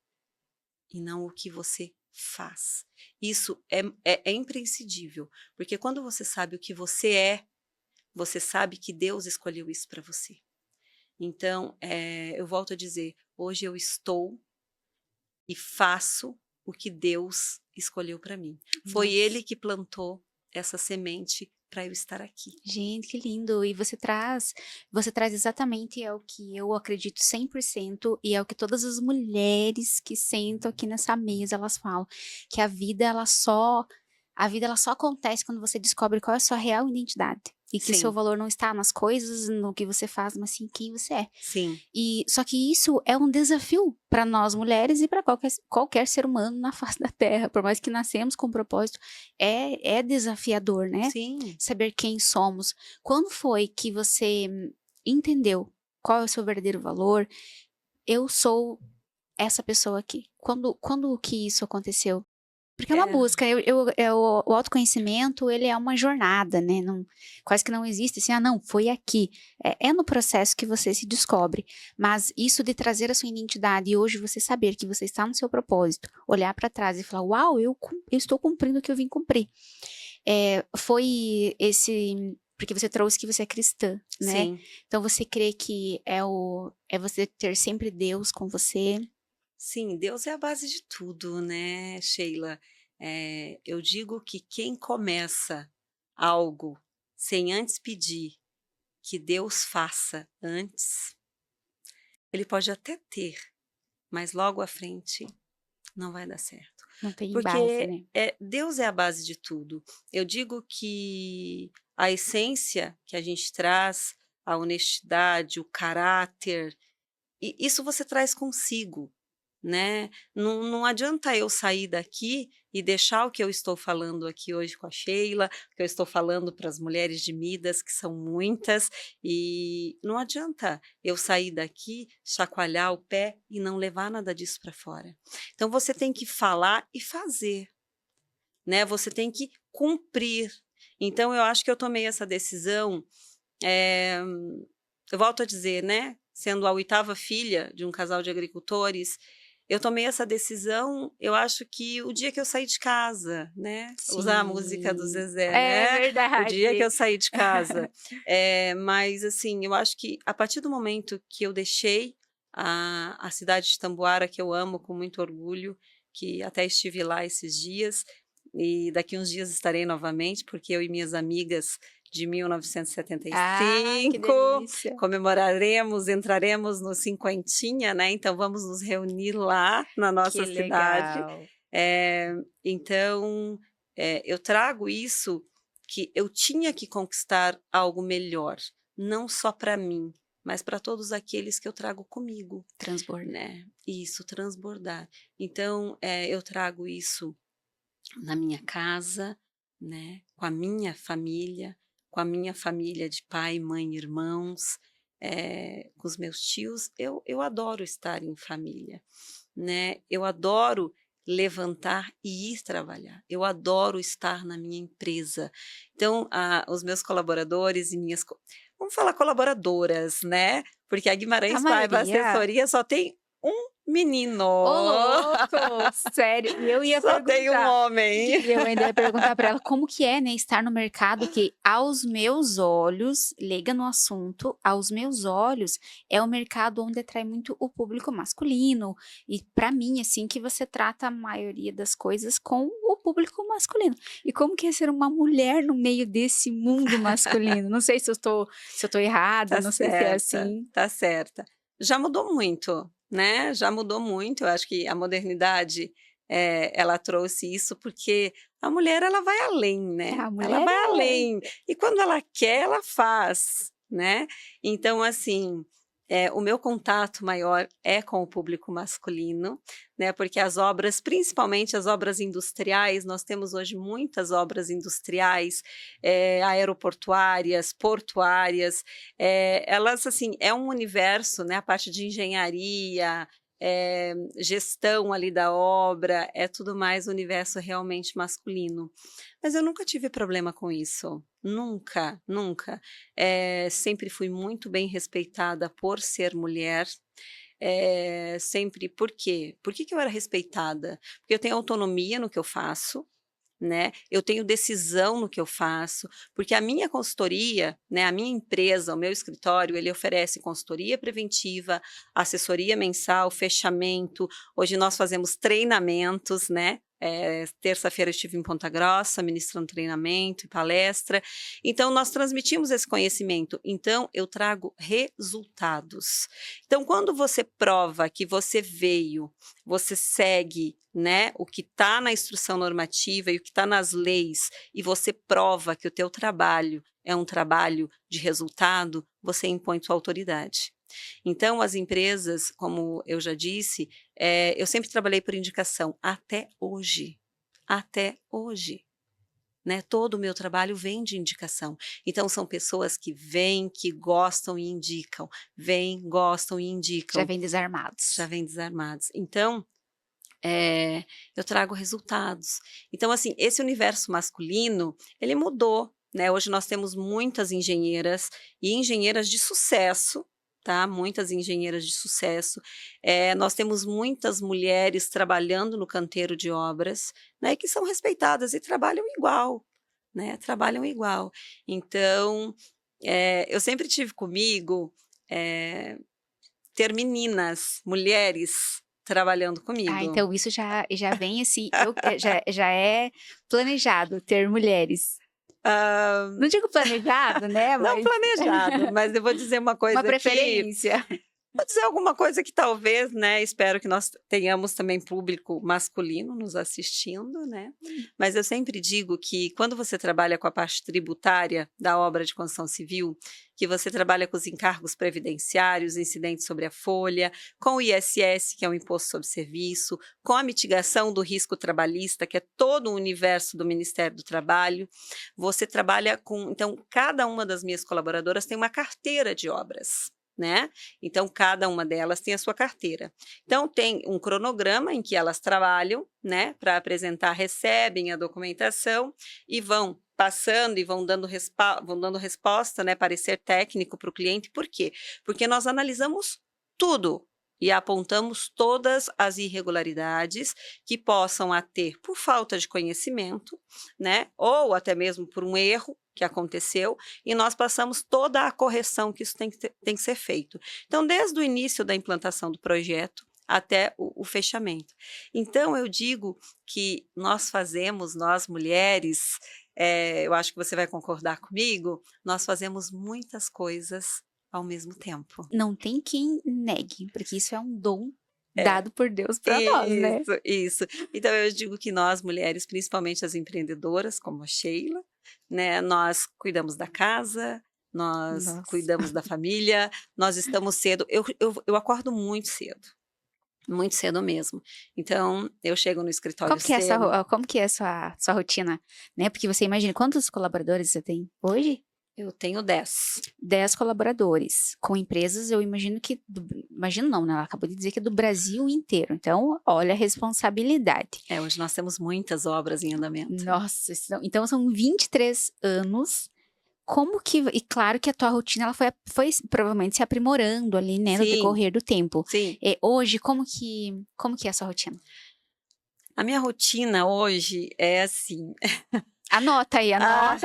e não o que você faz. Isso é imprescindível, porque quando você sabe o que você é, você sabe que Deus escolheu isso para você. Então, eu volto a dizer, hoje eu estou e faço o que Deus escolheu para mim. Foi Nossa. Ele que plantou essa semente para eu estar aqui. Gente, que lindo. E você traz exatamente é o que eu acredito 100% e é o que todas as mulheres que sentam aqui nessa mesa, elas falam, que a vida ela só acontece quando você descobre qual é a sua real identidade. E que o seu Sim, valor não está nas coisas, no que você faz, mas sim quem você é. sim, E só que isso é um desafio para nós mulheres e para qualquer ser humano na face da Terra. Por mais que nascemos com propósito, é desafiador, né? sim. Saber quem somos. Quando foi que você entendeu qual é o seu verdadeiro valor? Eu sou essa pessoa aqui. Quando que isso aconteceu? Porque é uma É, busca, o autoconhecimento, ele é uma jornada, né? Quase que não existe assim, não, foi aqui. É no processo que você se descobre. Mas isso de trazer a sua identidade e hoje você saber que você está no seu propósito, olhar para trás e falar, uau, eu estou cumprindo o que eu vim cumprir. Foi esse. Porque você trouxe que você é cristã, né? sim, Então você crê que é você ter sempre Deus com você. sim. Deus é a base de tudo, né, Sheila? Eu digo que quem começa algo sem antes pedir que Deus faça antes, ele pode até ter, mas logo à frente não vai dar certo. Não tem base, Porque né? Deus é a base de tudo. Eu digo que a essência que a gente traz, a honestidade, o caráter, isso você traz consigo, né? Não adianta eu sair daqui e deixar o que eu estou falando aqui hoje com a Sheila, o que eu estou falando para as mulheres de Midas, que são muitas, e não adianta eu sair daqui, chacoalhar o pé e não levar nada disso para fora. Então você tem que falar e fazer, né? Você tem que cumprir. Então eu acho que eu tomei essa decisão, eh, eu volto a dizer, né, sendo a 8ª filha de um casal de agricultores, eu tomei essa decisão, eu acho que o dia que eu saí de casa, né, usar a música do Sim, Zezé, é né, o dia que verdade. eu saí de casa. Mas assim, eu acho que a partir do momento que eu deixei a cidade de Tamboara, que eu amo com muito orgulho, que até estive lá esses dias, e daqui uns dias estarei novamente, porque eu e minhas amigas de Ah, que 1975, delícia. comemoraremos, entraremos no cinquentinha, né, então vamos nos reunir lá na nossa Que cidade. legal. Então, eu trago isso, que eu tinha que conquistar algo melhor, não só para mim, mas para todos aqueles que eu trago comigo, Transborda. né. Isso, transbordar. Então, eu trago isso na minha casa, né, com a minha família de pai, mãe, irmãos, com os meus tios. Eu adoro estar em família, né, eu adoro levantar e ir trabalhar, eu adoro estar na minha empresa. Então, os meus colaboradores e vamos falar colaboradoras, né, porque a A Guimarães Paiva maioria Assessoria só tem um menino. ô louco, sério. E eu ia Só tem um perguntar, homem. e eu ainda ia perguntar para ela como que é, né, estar no mercado que aos meus olhos, leiga no assunto, aos meus olhos, é o mercado onde atrai muito o público masculino. E para mim, assim, que você trata a maioria das coisas com o público masculino. E como que é ser uma mulher no meio desse mundo masculino? Não sei se eu tô errada, Tá não sei se é certa, assim. tá certa. Já mudou muito, né, já mudou muito. Eu acho que a modernidade, ela trouxe isso, porque a mulher ela vai além, né, A ela mulher vai é além. E quando ela quer, ela faz, né. Então assim, o meu contato maior é com o público masculino, né, porque as obras, principalmente as obras industriais, nós temos hoje muitas obras industriais, aeroportuárias, portuárias, elas, assim, é um universo, né, a parte de engenharia, gestão ali da obra, é tudo mais universo realmente masculino. Mas eu nunca tive problema com isso, nunca, nunca. Sempre fui muito bem respeitada por ser mulher, sempre. Por quê? Por que que eu era respeitada? Porque eu tenho autonomia no que eu faço, né, eu tenho decisão no que eu faço, porque a minha consultoria, né, a minha empresa, o meu escritório, ele oferece consultoria preventiva, assessoria mensal, fechamento. Hoje nós fazemos treinamentos, né, Terça-feira eu estive em Ponta Grossa, ministrando treinamento e palestra. Então, nós transmitimos esse conhecimento. Então, eu trago resultados. Então, quando você prova que você veio, você segue, né, o que está na instrução normativa e o que está nas leis, e você prova que o teu trabalho é um trabalho de resultado, você impõe sua autoridade. Então, as empresas, como eu já disse, eu sempre trabalhei por indicação, até hoje, né? Todo o meu trabalho vem de indicação. Então, são pessoas que vêm, que gostam e indicam, vêm, gostam e indicam. Já vem desarmados. Já vêm desarmados. Então, eu trago resultados. Então, assim, esse universo masculino, ele mudou, né? Hoje nós temos muitas engenheiras e engenheiras de sucesso, tá? Muitas engenheiras de sucesso. Nós temos muitas mulheres trabalhando no canteiro de obras, né? Que são respeitadas e trabalham igual, né? Trabalham igual. Então, eu sempre tive comigo ter meninas, mulheres trabalhando comigo. Então isso já vem assim, já é planejado ter mulheres. Não digo planejado, né? Não planejado, mas eu vou dizer uma coisa uma preferência. Vou dizer alguma coisa que talvez, né, espero que nós tenhamos também público masculino nos assistindo, né? Mas eu sempre digo que quando você trabalha com a parte tributária da obra de construção civil, que você trabalha com os encargos previdenciários, incidentes sobre a folha, com o ISS, que é o Imposto sobre Serviço, com a mitigação do risco trabalhista, que é todo o universo do Ministério do Trabalho, você trabalha com... Então, cada uma das minhas colaboradoras tem uma carteira de obras, né? Então, cada uma delas tem a sua carteira. Então, tem um cronograma em que elas trabalham, né, para apresentar, recebem a documentação e vão passando e vão dando resposta, né, parecer técnico para o cliente. Por quê? Porque nós analisamos tudo e apontamos todas as irregularidades que possam ter por falta de conhecimento, né, ou até mesmo por um erro que aconteceu, e nós passamos toda a correção que isso tem que ser feito. Então, desde o início da implantação do projeto até o fechamento. Então, eu digo que nós mulheres, eu acho que você vai concordar comigo, nós fazemos muitas coisas ao mesmo tempo. Não tem quem negue, porque isso é um dom dado por Deus para nós, né? Isso. Então, eu digo que nós, mulheres, principalmente as empreendedoras, como a Sheila, né, nós cuidamos da casa, nós cuidamos da família, nós estamos cedo. Eu acordo muito cedo mesmo. Então, eu chego no escritório cedo. Como que é a sua rotina? Né? Porque você imagina, quantos colaboradores você tem hoje? Eu tenho 10. 10 colaboradores. Com empresas, eu imagino que... Imagino não, né? Ela acabou de dizer que é do Brasil inteiro. Então, olha a responsabilidade. Hoje nós temos muitas obras em andamento. Nossa, então são 23 anos. Como que... E claro que a tua rotina, ela foi provavelmente se aprimorando ali, né? No decorrer do tempo. Sim. Hoje, como que é a sua rotina? A minha rotina hoje é assim... Anota aí,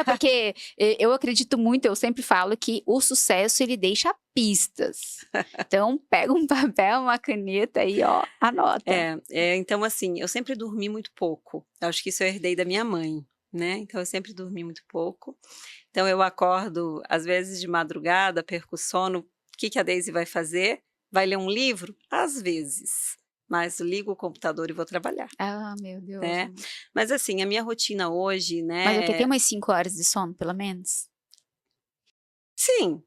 porque eu acredito muito, eu sempre falo que o sucesso, ele deixa pistas. Então, pega um papel, uma caneta e, anota. Então, assim, eu sempre dormi muito pouco. Eu acho que isso eu herdei da minha mãe, né? Então, eu sempre dormi muito pouco. Então, eu acordo, às vezes, de madrugada, perco o sono. O que a Daisy vai fazer? Vai ler um livro? Às vezes. Mas ligo o computador e vou trabalhar. Ah, meu Deus. Né? Mas assim, a minha rotina hoje, né? Mas tem umas 5 horas de sono, pelo menos? Sim.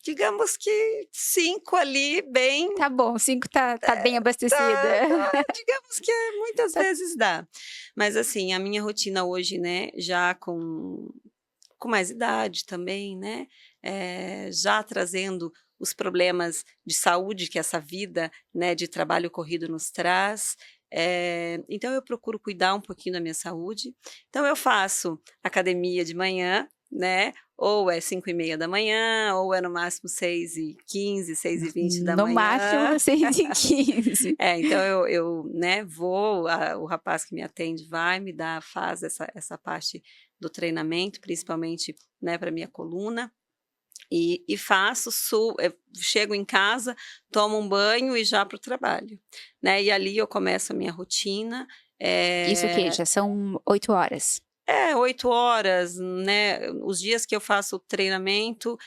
Digamos que 5 ali, bem... Tá bom, 5 tá bem abastecida. Digamos que muitas vezes dá. Mas assim, a minha rotina hoje, né? Já com mais idade também, né? Já trazendo os problemas de saúde que essa vida, né, de trabalho corrido nos traz. Então, eu procuro cuidar um pouquinho da minha saúde. Então, eu faço academia de manhã, né? Ou 5h30 da manhã, ou no máximo 6h15, 6h20 da manhã. No máximo 6h15. Então, eu né, vou, o rapaz que me atende faz essa parte do treinamento, principalmente, né, para minha coluna. E chego em casa, tomo um banho e já para o trabalho, né? E ali eu começo a minha rotina, Isso o quê? Já são 8 horas? 8 horas, né, os dias que eu faço treinamento,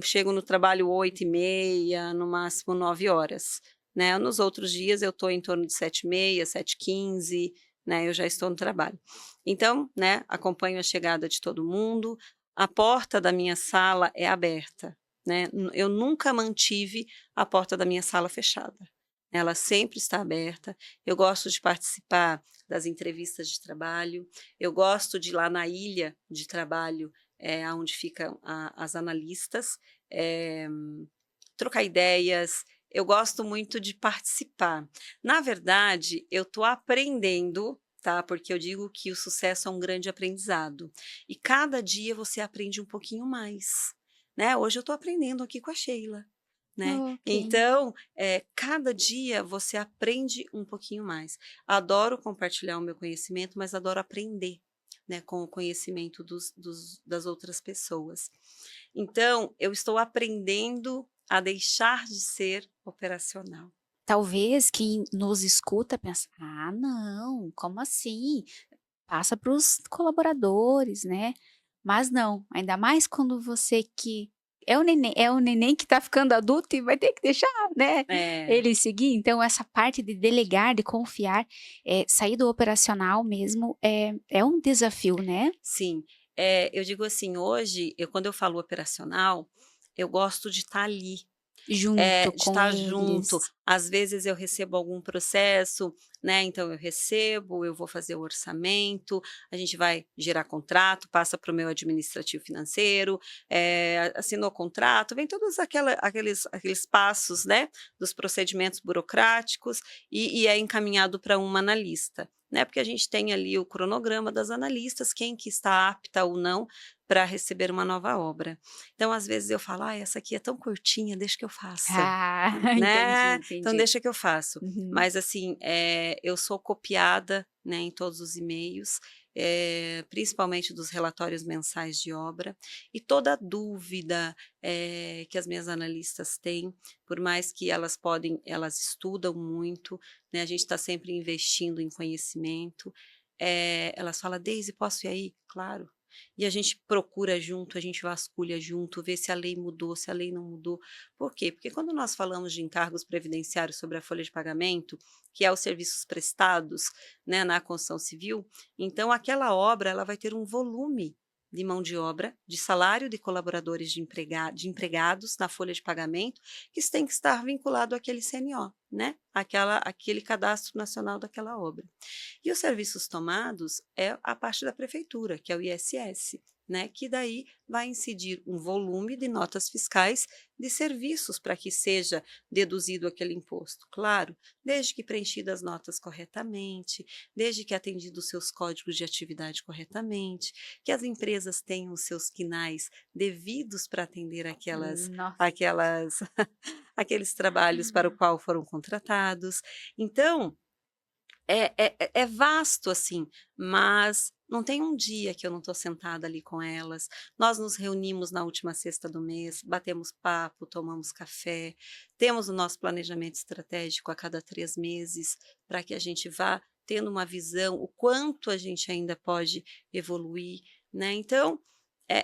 chego no trabalho 8h30, no máximo 9 horas, né. Nos outros dias eu estou em torno de 7h30, 7h15, né, eu já estou no trabalho. Então, né, acompanho a chegada de todo mundo, a porta da minha sala é aberta, né, eu nunca mantive a porta da minha sala fechada, ela sempre está aberta, eu gosto de participar das entrevistas de trabalho, eu gosto de ir lá na ilha de trabalho, aonde ficam as analistas, eh, trocar ideias, eu gosto muito de participar. Na verdade, eu estou aprendendo, tá, porque eu digo que o sucesso é um grande aprendizado, e cada dia você aprende um pouquinho mais, né. Hoje eu estou aprendendo aqui com a Sheila, né. Ok. Então, cada dia você aprende um pouquinho mais. Adoro compartilhar o meu conhecimento, mas adoro aprender, né, com o conhecimento das outras pessoas. Então, eu estou aprendendo a deixar de ser operacional. Talvez quem nos escuta pensa: "Ah, não, como assim? Passa para os colaboradores, né". Mas não, ainda mais quando você que é o neném que tá ficando adulto e vai ter que deixar, né, É, ele seguir. Então essa parte de delegar, de confiar, sair do operacional mesmo é um desafio, né. sim. Eu digo assim, hoje, quando eu falo operacional, eu gosto de estar ali. Junto De com estar junto. eles. Às vezes eu recebo algum processo, né, então eu recebo, eu vou fazer o orçamento, a gente vai gerar contrato, passa para o meu administrativo financeiro, assinou o contrato, vem todos aqueles passos, né, dos procedimentos burocráticos e é encaminhado para uma analista, né, porque a gente tem ali o cronograma das analistas, quem que está apta ou não para receber uma nova obra. Então, às vezes eu falo: "Ai, essa aqui é tão curtinha, deixa que eu faça", Ah, entendi, né, então entendi. deixa que eu faço. Uhum. Mas assim, eu sou copiada, né, em todos os e-mails, principalmente dos relatórios mensais de obra, e toda dúvida, que as minhas analistas têm, por mais que elas estudam muito, né, a gente está sempre investindo em conhecimento, elas falam: "Deise, posso ir aí?", "Claro". E a gente procura junto, a gente vasculha junto, vê se a lei mudou, se a lei não mudou. Por quê? Porque quando nós falamos de encargos previdenciários sobre a folha de pagamento, que é os serviços prestados, né, na construção civil, então aquela obra ela vai ter um volume de mão de obra, de salário de colaboradores de empregados na folha de pagamento, que isso tem que estar vinculado àquele CNO, né? Aquele cadastro nacional daquela obra. E os serviços tomados é a parte da prefeitura, que é o ISS, né, que daí vai incidir um volume de notas fiscais de serviços para que seja deduzido aquele imposto. Claro, desde que preenchidas as notas corretamente, desde que atendidos os seus códigos de atividade corretamente, que as empresas tenham os seus quinais devidos para atender Nossa. aquelas aqueles trabalhos para o qual foram contratados. Então, é vasto, assim, mas não tem um dia que eu não estou sentada ali com elas. Nós nos reunimos na última sexta do mês, batemos papo, tomamos café, temos o nosso planejamento estratégico a cada 3 meses, para que a gente vá tendo uma visão, o quanto a gente ainda pode evoluir, né. Então,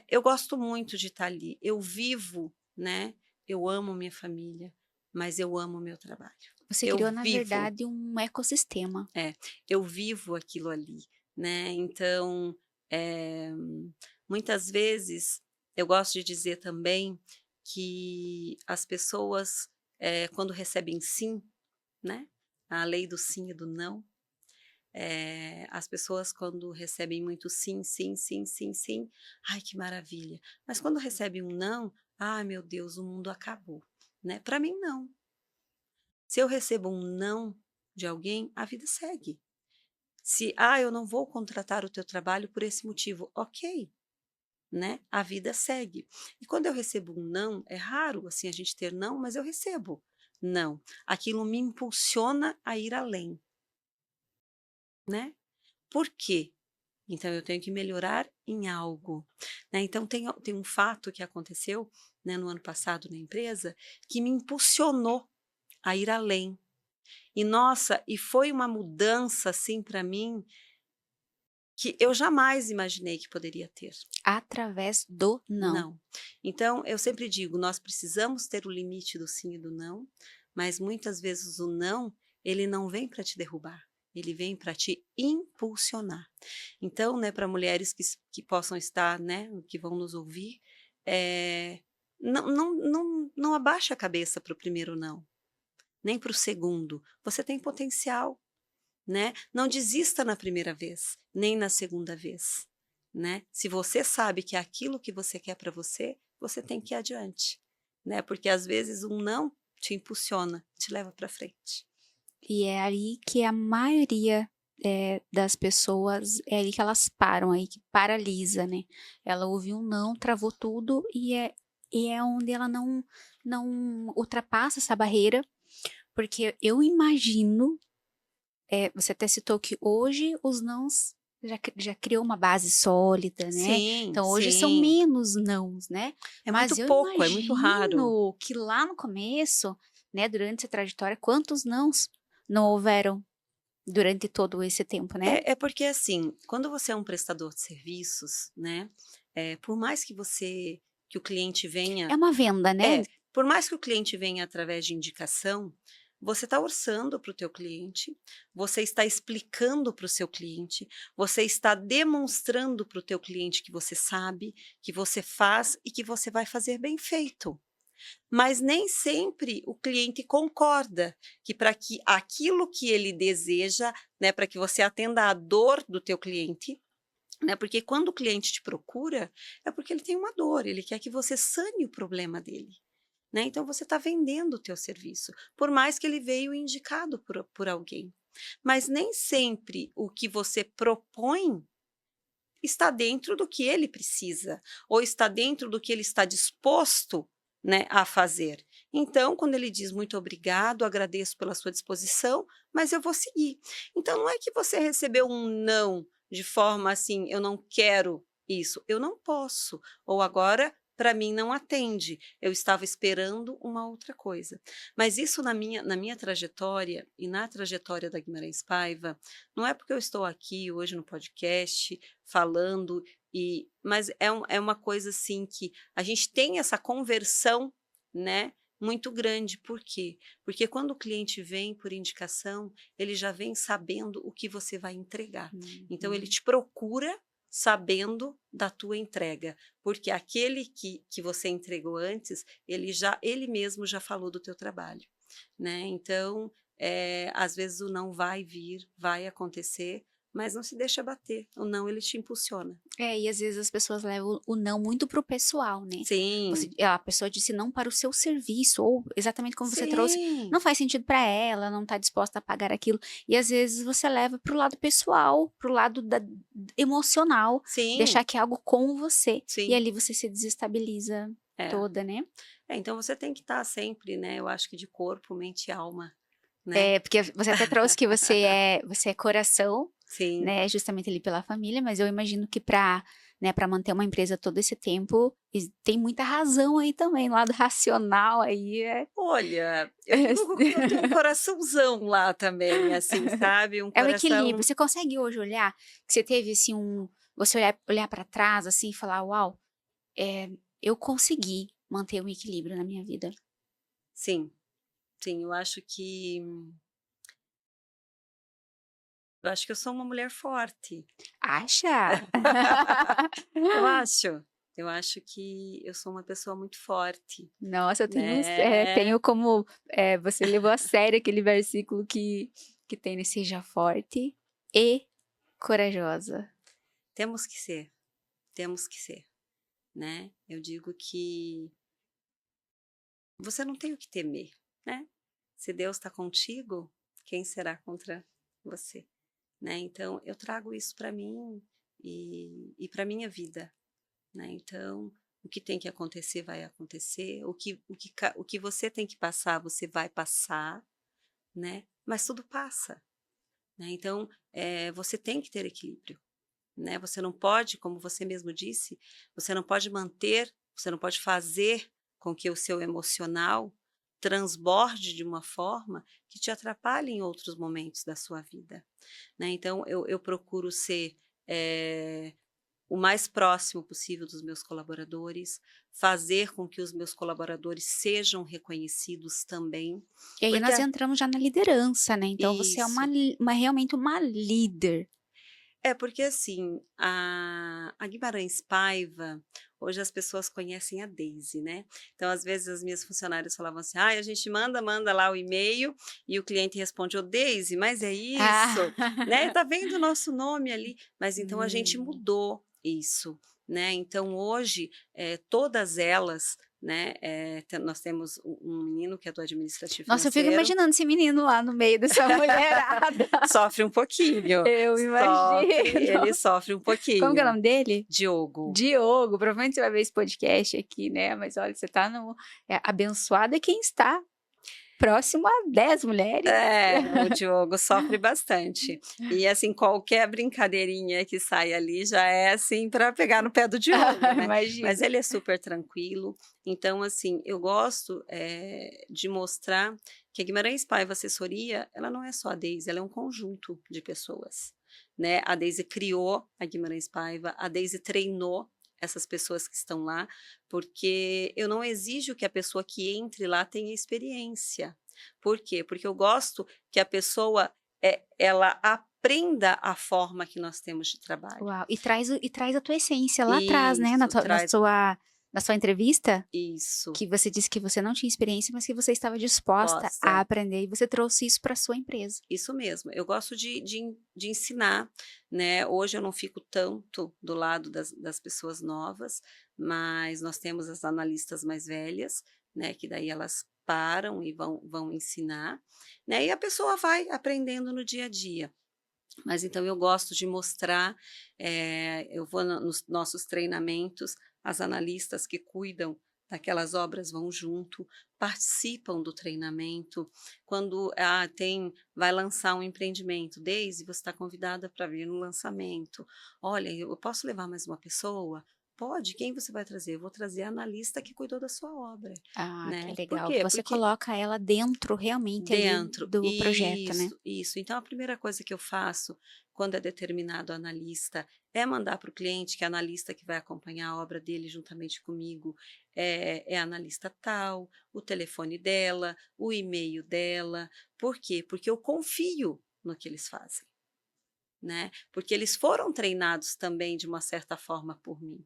eu gosto muito de estar ali, eu vivo, né, eu amo minha família, mas eu amo o meu trabalho. Você Eu criou, na vivo. verdade, um ecossistema. É, eu vivo aquilo ali, né, então, eh, muitas vezes eu gosto de dizer também que as pessoas, quando recebem "sim", né, a lei do sim e do não, as pessoas quando recebem muito "sim, sim, sim, sim, sim", "Ai, que maravilha", mas quando recebem um "não", "Ai, meu Deus, o mundo acabou", né, para mim não. Se eu recebo um "não" de alguém, a vida segue. Se, eu não vou contratar o teu trabalho por esse motivo, ok, né? A vida segue. E quando eu recebo um não, é raro assim a gente ter não, mas eu recebo não. Aquilo me impulsiona a ir além, né? Por quê? Então eu tenho que melhorar em algo, né? Então tem um fato que aconteceu, né, no ano passado na empresa que me impulsionou a ir além. E nossa, e foi uma mudança, assim, para mim, que eu jamais imaginei que poderia ter. Através do não. Não. Então, eu sempre digo, nós precisamos ter o limite do sim e do não, mas muitas vezes o não, ele não vem para te derrubar, ele vem para te impulsionar. Então, né, para mulheres que possam estar, né, que vão nos ouvir, não abaixe a cabeça para o primeiro não, nem para o segundo. Você tem potencial, né? Não desista na primeira vez, nem na segunda vez, né? Se você sabe que é aquilo que você quer para você, você tem que ir adiante, né? Porque às vezes um não te impulsiona, te leva para frente. E é aí que a maioria das pessoas, é aí que elas param, aí que paralisa, né? Ela ouviu um não, travou tudo e é onde ela não ultrapassa essa barreira, porque eu imagino, você até citou que hoje os nãos já criou uma base sólida, né? Sim, Então hoje são sim. menos nãos, né? É muito Mas eu pouco, é muito raro. imagino que lá no começo, né, durante essa trajetória, quantos nãos não houveram durante todo esse tempo, né? É porque assim, quando você é um prestador de serviços, né? Por mais que o cliente venha. É uma venda, né? Por mais que o cliente venha através de indicação, você está orçando para o teu cliente, você está explicando para o seu cliente, você está demonstrando para o teu cliente que você sabe, que você faz e que você vai fazer bem feito. Mas nem sempre o cliente concorda que para que aquilo que ele deseja, né, para que você atenda à dor do teu cliente, né, porque quando o cliente te procura, é porque ele tem uma dor, ele quer que você sane o problema dele. Né? Então você está vendendo o teu serviço, por mais que ele veio indicado por alguém. Mas nem sempre o que você propõe está dentro do que ele precisa, ou está dentro do que ele está disposto, né, a fazer. Então, quando ele diz muito obrigado, agradeço pela sua disposição, mas eu vou seguir. Então, não é que você recebeu um não de forma assim, eu não quero isso, eu não posso, ou agora para mim não atende, eu estava esperando uma outra coisa. Mas isso na minha trajetória e na trajetória da Guimarães Paiva, não é porque eu estou aqui hoje no podcast falando, mas é uma coisa assim que a gente tem essa conversão, né, muito grande. Por quê? Porque quando o cliente vem por indicação, ele já vem sabendo o que você vai entregar. Então ele te procura sabendo da tua entrega, porque aquele que você entregou antes, ele mesmo já falou do teu trabalho, né? Então, às vezes o não vai vir, vai acontecer, mas não se deixa bater. O não, ele te impulsiona. E às vezes as pessoas levam o não muito pro pessoal, né? Sim, A pessoa disse não para o seu serviço, ou exatamente como você trouxe, sim, não faz sentido para ela, não tá disposta a pagar aquilo. E às vezes você leva pro lado pessoal, pro lado emocional, sim, deixar que é algo com você. E sim. ali você se desestabiliza É. toda, né? Então você tem que estar sempre, né? Eu acho que de corpo, mente e alma, né? É, porque você até trouxe que você é coração, Sim. né, justamente ali pela família, mas eu imagino que para manter uma empresa todo esse tempo, tem muita razão aí também, lado racional aí Olha, eu digo que eu tenho um coraçãozão lá também, assim, sabe? Um é o equilíbrio. coração. Você consegue hoje olhar que você teve assim você olhar para trás assim e falar, uau, eu consegui manter um equilíbrio na minha vida. Sim, sim, eu acho que eu sou uma mulher forte. Acha? Eu acho. Eu acho que eu sou uma pessoa muito forte, Nossa, né? tenho como você levou a sério aquele versículo que tem, né? Seja forte e corajosa. Temos temos que ser, né? Eu digo que você não tem o que temer, né? Se Deus está contigo, quem será contra você, né? Então eu trago isso para mim e para minha vida, né? Então o que tem que acontecer vai acontecer, o que você tem que passar você vai passar, né? Mas tudo passa, né? Então você tem que ter equilíbrio, né? Você não pode, como você mesmo disse, você não pode fazer com que o seu emocional transborde de uma forma que te atrapalhe em outros momentos da sua vida, né. Então eu procuro ser, o mais próximo possível dos meus colaboradores, fazer com que os meus colaboradores sejam reconhecidos também, E aí porque nós entramos já na liderança, né, então você é isso. realmente uma líder. É, porque assim, a Guimarães Paiva, hoje as pessoas conhecem a Daisy, né. Então, às vezes, as minhas funcionárias falavam assim: "Ai, a gente manda lá o e-mail e o cliente responde: 'Ô Daisy, mas é isso?', né, Ah. "Tá vendo o nosso nome ali?". Mas então a gente Hum. mudou isso, né. Então hoje, todas elas, né, nós temos um menino que é do administrativo Nossa, eu fico financeiro, imaginando esse menino lá no meio dessa mulherada. sofre um pouquinho, Eu ele imagino. sofre um Como que é o pouquinho. nome dele? Diogo. Diogo, provavelmente você vai ver esse podcast aqui, né, mas olha, você tá no abençoado é quem está próximo a 10 mulheres. É, o Diogo sofre bastante. E, assim, qualquer brincadeirinha que sai ali já é, assim, para pegar no pé do Diogo, né. Mas Imagino. ele é super tranquilo, então, assim, eu gosto, de mostrar que a Guimarães Paiva Assessoria, ela não é só a Deise, ela é um conjunto de pessoas, né. A Deise criou a Guimarães Paiva, a Deise treinou essas pessoas que estão lá, porque eu não exijo que a pessoa que entre lá tenha experiência. Por quê? Porque eu gosto que a pessoa, ela aprenda a forma que nós temos de trabalho. Uau, e traz a tua essência lá atrás, né, na Isso, tua na traz sua na sua entrevista, isso, que você disse que você não tinha experiência, mas que você estava disposta a possa. aprender e você trouxe isso para sua empresa. Isso mesmo, eu gosto de ensinar, né, hoje eu não fico tanto do lado das pessoas novas, mas nós temos as analistas mais velhas, né, que daí elas param e vão ensinar, né, e a pessoa vai aprendendo no dia a dia. Mas então eu gosto de mostrar, eu vou nos nossos treinamentos, as analistas que cuidam daquelas obras vão junto, participam do treinamento. Quando vai lançar um empreendimento, Deise, você está convidada para vir no lançamento. Olha, eu posso levar mais uma pessoa? Pode, quem você vai trazer? Eu vou trazer a analista que cuidou da sua obra, Ah, que né? Por legal. quê? Você Porque coloca ela dentro realmente ali dentro, do projeto, né. isso. Então a primeira coisa que eu faço, quando é determinado analista, é mandar para o cliente que a analista que vai acompanhar a obra dele juntamente comigo, é a analista tal, o telefone dela, o e-mail dela. Por quê? Porque eu confio no que eles fazem, né, porque eles foram treinados também de uma certa forma por mim,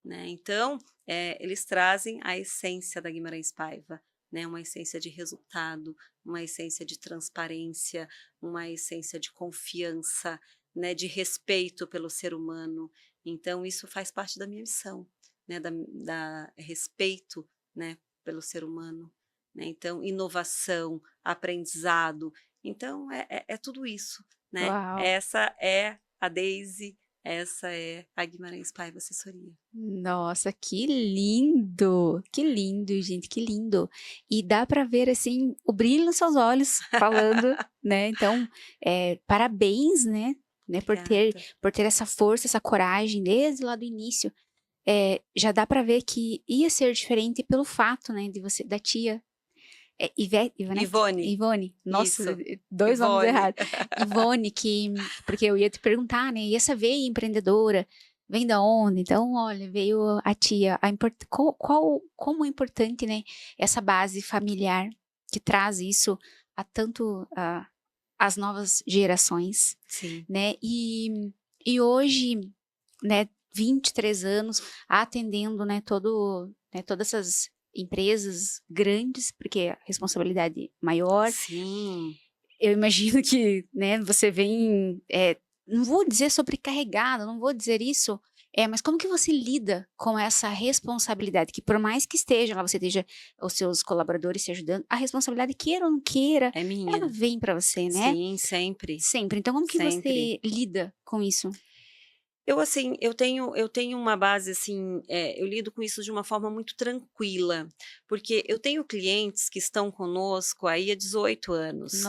né. Então, eles trazem a essência da Guimarães Paiva, né, uma essência de resultado, uma essência de transparência, uma essência de confiança, né, de respeito pelo ser humano. Então isso faz parte da minha missão, né, da respeito, né, pelo ser humano, né. Então inovação, aprendizado, então é tudo isso, né. Uau! Essa é a Daisy, essa é a Guimarães Paiva Assessoria. Nossa, que lindo, gente, que lindo. E dá para ver, assim, o brilho nos seus olhos falando, né, então, parabéns, né, Obrigada. por ter essa força, essa coragem desde lá do início. Já dá para ver que ia ser diferente pelo fato, né, de você da tia, Ivonete? Ivone, Ivone, nossa, isso, 2 nomes Ivone. errados. Ivone que porque eu ia te perguntar, né, e essa veia empreendedora vem da onde? Então, olha, veio a tia, como é importante, né, essa base familiar que traz isso a tanto a as novas gerações, Sim, né. E hoje, né, 23 anos atendendo, né, todas essas empresas grandes, porque a responsabilidade maior. sim. Eu imagino que, né, você vem, não vou dizer sobrecarregada, não vou dizer isso, mas como que você lida com essa responsabilidade? Que por mais que esteja lá, você esteja os seus colaboradores te ajudando, a responsabilidade, queira ou não queira, É ela minha. vem para você, né, Sim, sempre, sempre. Então como que sempre. você lida com isso? Eu, assim, eu tenho uma base, assim, eu lido com isso de uma forma muito tranquila, porque eu tenho clientes que estão conosco aí há 18 anos,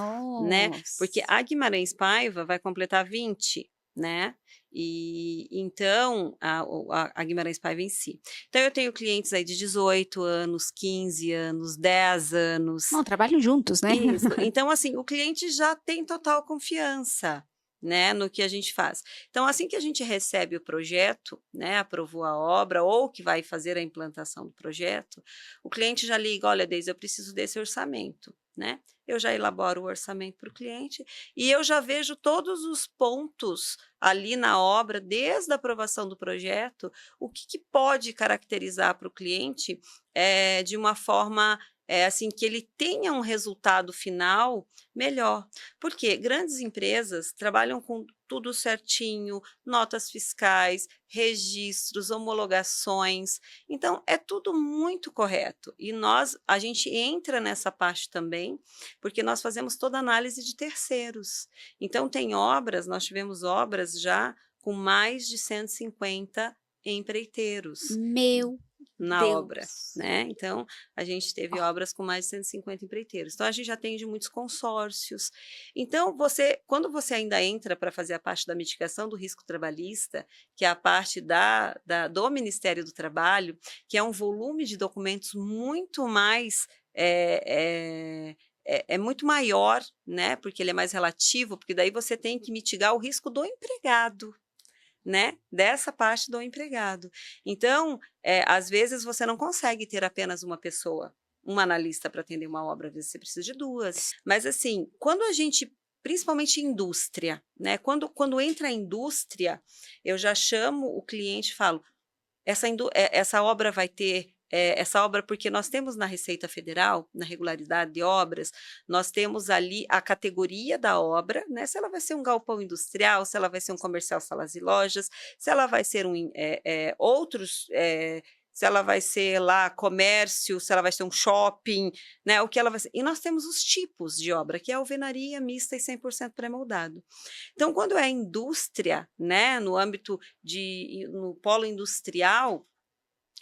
né, porque Nossa. a Guimarães Paiva vai completar 20, né, E então a Guimarães Paiva em si. Então eu tenho clientes aí de 18 anos, 15 anos, 10 anos. Não, trabalham juntos, né? Isso. Então, assim, o cliente já tem total confiança, né, no que a gente faz. Então, assim que a gente recebe o projeto, né, aprovou a obra ou que vai fazer a implantação do projeto, o cliente já liga: olha, Deise, eu preciso desse orçamento, né? Eu já elaboro o orçamento para o cliente e eu já vejo todos os pontos ali na obra, desde a aprovação do projeto, o que pode caracterizar para o cliente de uma forma assim, que ele tenha um resultado final melhor. Porque grandes empresas trabalham com tudo certinho, notas fiscais, registros, homologações. Então, é tudo muito correto. E a gente entra nessa parte também, porque nós fazemos toda a análise de terceiros. Então, tem obras, nós tivemos obras já com mais de 150 empreiteiros Meu na obra, Deus. né. Então, a gente teve Ó, obras com mais de 150 empreiteiros. Então, a gente atende muitos consórcios. Então, quando você ainda entra para fazer a parte da mitigação do risco trabalhista, que é a parte do Ministério do Trabalho, que é um volume de documentos muito mais, é muito maior, né, porque ele é mais relativo, porque daí você tem que mitigar o risco do empregado, né, dessa parte do empregado. Então, às vezes você não consegue ter apenas uma pessoa, uma analista para atender uma obra, às vezes você precisa de 2. Mas assim, quando a gente principalmente indústria, né, quando entra a indústria, eu já chamo o cliente e falo: essa obra vai ter, essa obra porque nós temos na Receita Federal, na regularidade de obras, nós temos ali a categoria da obra, né, se ela vai ser um galpão industrial, se ela vai ser um comercial, salas e lojas, se ela vai ser se ela vai ser lá comércio, se ela vai ser um shopping, né, o que ela vai ser. E nós temos os tipos de obra, que é alvenaria mista e 100% pré-moldado. Então, quando é indústria, né, no polo industrial,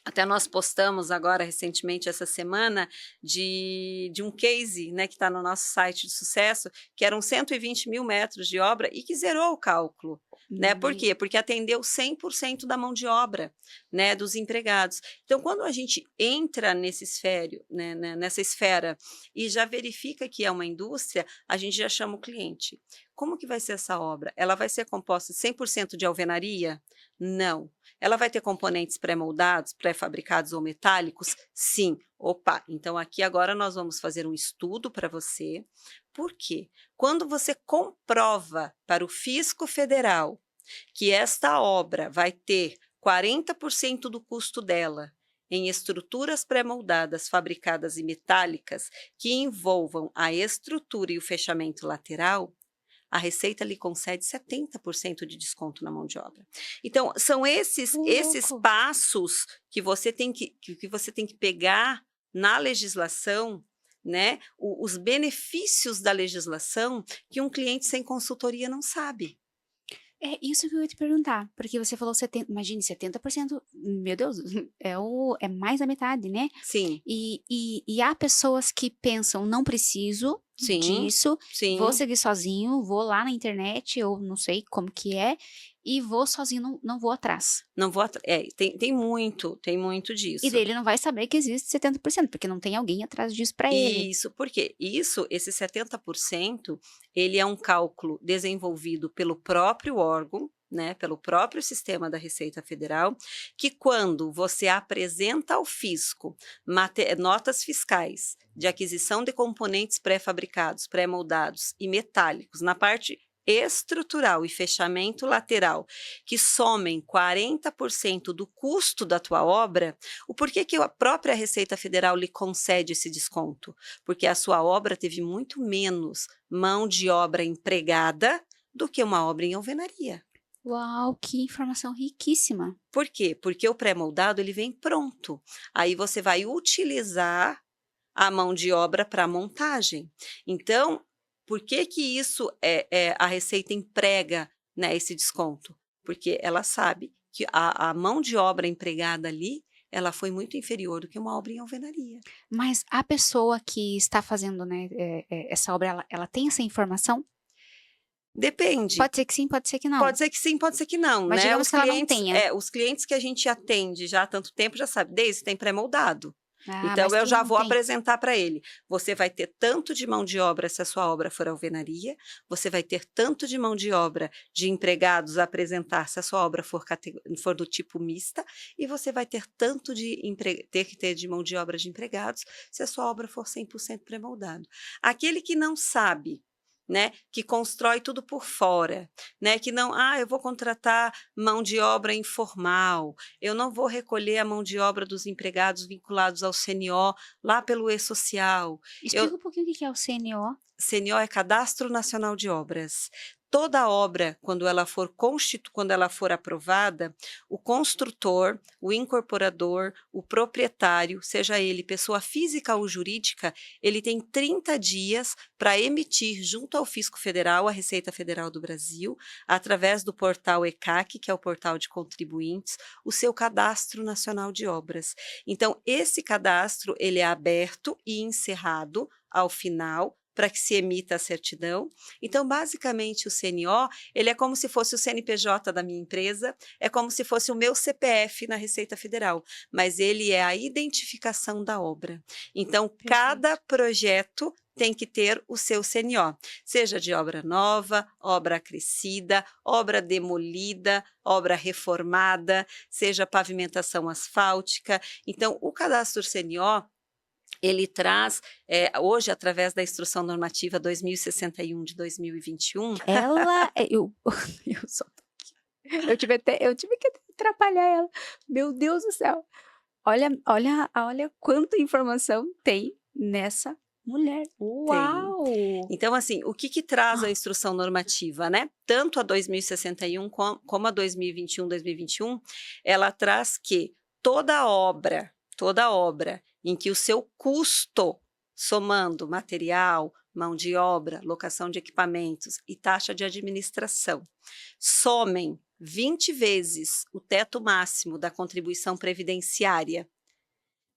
até nós postamos agora recentemente essa semana de um case, né, que está no nosso site de sucesso, que eram 120 mil metros de obra e que zerou o cálculo. Né? Por quê? Porque atendeu 100% da mão de obra, né, dos empregados. Então, quando a gente entra nessa esfera e já verifica que é uma indústria, a gente já chama o cliente. Como que vai ser essa obra? Ela vai ser composta 100% de alvenaria? Não. Ela vai ter componentes pré-moldados, pré-fabricados ou metálicos? Sim. Opa, então aqui agora nós vamos fazer um estudo para você. Por quê? Quando você comprova para o Fisco Federal que esta obra vai ter 40% do custo dela em estruturas pré-moldadas, fabricadas e metálicas que envolvam a estrutura e o fechamento lateral, a Receita lhe concede 70% de desconto na mão de obra. Então, são esses louco. passos que você tem que pegar na legislação, né? Os benefícios da legislação que um cliente sem consultoria não sabe. É isso que eu ia te perguntar, porque você falou 70, imagine 70%, meu Deus, é mais da metade, né? Sim, E há pessoas que pensam, não preciso sim, disso, vou sim. seguir sozinho, vou lá na internet, ou não sei como que é, e vou sozinho, não vou atrás. Não vou tem muito E disso. daí ele não vai saber que existe 70%, porque não tem alguém atrás disso para ele. Isso, porque esse 70%, ele é um cálculo desenvolvido pelo próprio órgão, né, pelo próprio sistema da Receita Federal, que quando você apresenta ao fisco notas fiscais de aquisição de componentes pré-fabricados, pré-moldados e metálicos na parte estrutural e fechamento lateral, que somem 40% do custo da tua obra, o porquê que a própria Receita Federal lhe concede esse desconto? Porque a sua obra teve muito menos mão de obra empregada do que uma obra em alvenaria. Uau, que informação riquíssima. Por quê? Porque o pré-moldado ele vem pronto. Aí você vai utilizar a mão de obra para montagem. Então, por que que isso a Receita emprega, né, esse desconto? Porque ela sabe que a mão de obra empregada ali, ela foi muito inferior do que uma obra em alvenaria. Mas a pessoa que está fazendo, né, essa obra, ela tem essa informação? Depende. Pode ser que sim, pode ser que não. Pode ser que sim, pode ser que não, Mas né? digamos que ela não tenha. Os clientes que a gente atende já há tanto tempo já sabem, Deise, tem pré-moldado. Ah, Então, mas eu quem já não vou tem? apresentar para ele. Você vai ter tanto de mão de obra se a sua obra for alvenaria, você vai ter tanto de mão de obra de empregados a apresentar se a sua obra for do tipo mista, e você vai ter tanto ter que ter de mão de obra de empregados se a sua obra for 100% pré-moldado. Aquele que não sabe, né, que constrói tudo por fora, né, que não, eu vou contratar mão de obra informal, eu não vou recolher a mão de obra dos empregados vinculados ao CNO lá pelo E-Social. Explica um pouquinho o que é o CNO. CNO é Cadastro Nacional de Obras. Toda obra, quando ela for aprovada, o construtor, o incorporador, o proprietário, seja ele pessoa física ou jurídica, ele tem 30 dias para emitir junto ao Fisco Federal, a Receita Federal do Brasil, através do portal ECAC, que é o portal de contribuintes, o seu Cadastro Nacional de Obras. Então, esse cadastro ele é aberto e encerrado ao final, para que se emita a certidão. Então, basicamente, o CNO, ele é como se fosse o CNPJ da minha empresa, é como se fosse o meu CPF na Receita Federal, mas ele é a identificação da obra. Então, cada projeto tem que ter o seu CNO, seja de obra nova, obra acrescida, obra demolida, obra reformada, seja pavimentação asfáltica. Então, o cadastro CNO, ele traz, hoje, através da Instrução Normativa 2061 de 2021. Eu só tô aqui. Eu tive que atrapalhar ela. Meu Deus do céu. Olha quanta informação tem nessa mulher. Uau! Então, assim, o que traz a Instrução Normativa, né? Tanto a 2061 como a 2021, 2021, ela traz que toda obra em que o seu custo, somando material, mão de obra, locação de equipamentos e taxa de administração, somem 20 vezes o teto máximo da contribuição previdenciária,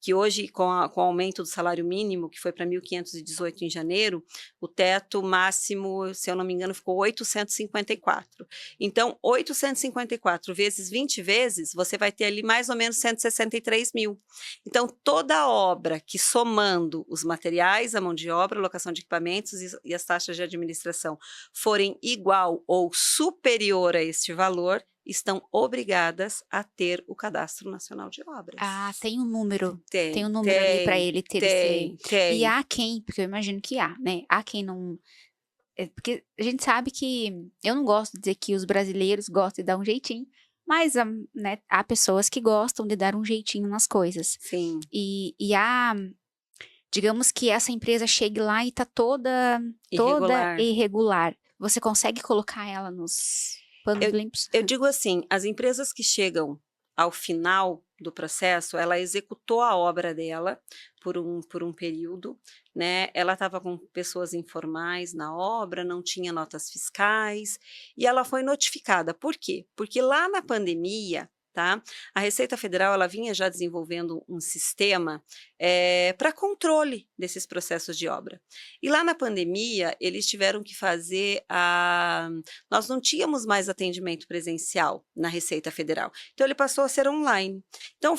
que hoje, com o aumento do salário mínimo, que foi para 1.518 em janeiro, o teto máximo, se eu não me engano, ficou 854. Então, 854 vezes 20 vezes, você vai ter ali mais ou menos 163 mil. Então, toda obra que, somando os materiais, a mão de obra, a locação de equipamentos e as taxas de administração, forem igual ou superior a este valor, estão obrigadas a ter o Cadastro Nacional de Obras. Ah, tem um número. Tem um Tem, número ali para ele ter esse. tem. E há quem, porque eu imagino que há, né? Há quem não. Porque a gente sabe que. Eu não gosto de dizer que os brasileiros gostam de dar um jeitinho, mas né, há pessoas que gostam de dar um jeitinho nas coisas. Sim. E há. Digamos que essa empresa chegue lá e tá toda irregular. Você consegue colocar ela nos panos limpos? Eu digo assim, as empresas que chegam ao final do processo, ela executou a obra dela por um período, né? Ela estava com pessoas informais na obra, não tinha notas fiscais, e ela foi notificada. Por quê? Porque lá na pandemia, tá? A Receita Federal, ela vinha já desenvolvendo um sistema para controle desses processos de obra. E lá na pandemia, eles tiveram que fazer nós não tínhamos mais atendimento presencial na Receita Federal, então ele passou a ser online. Então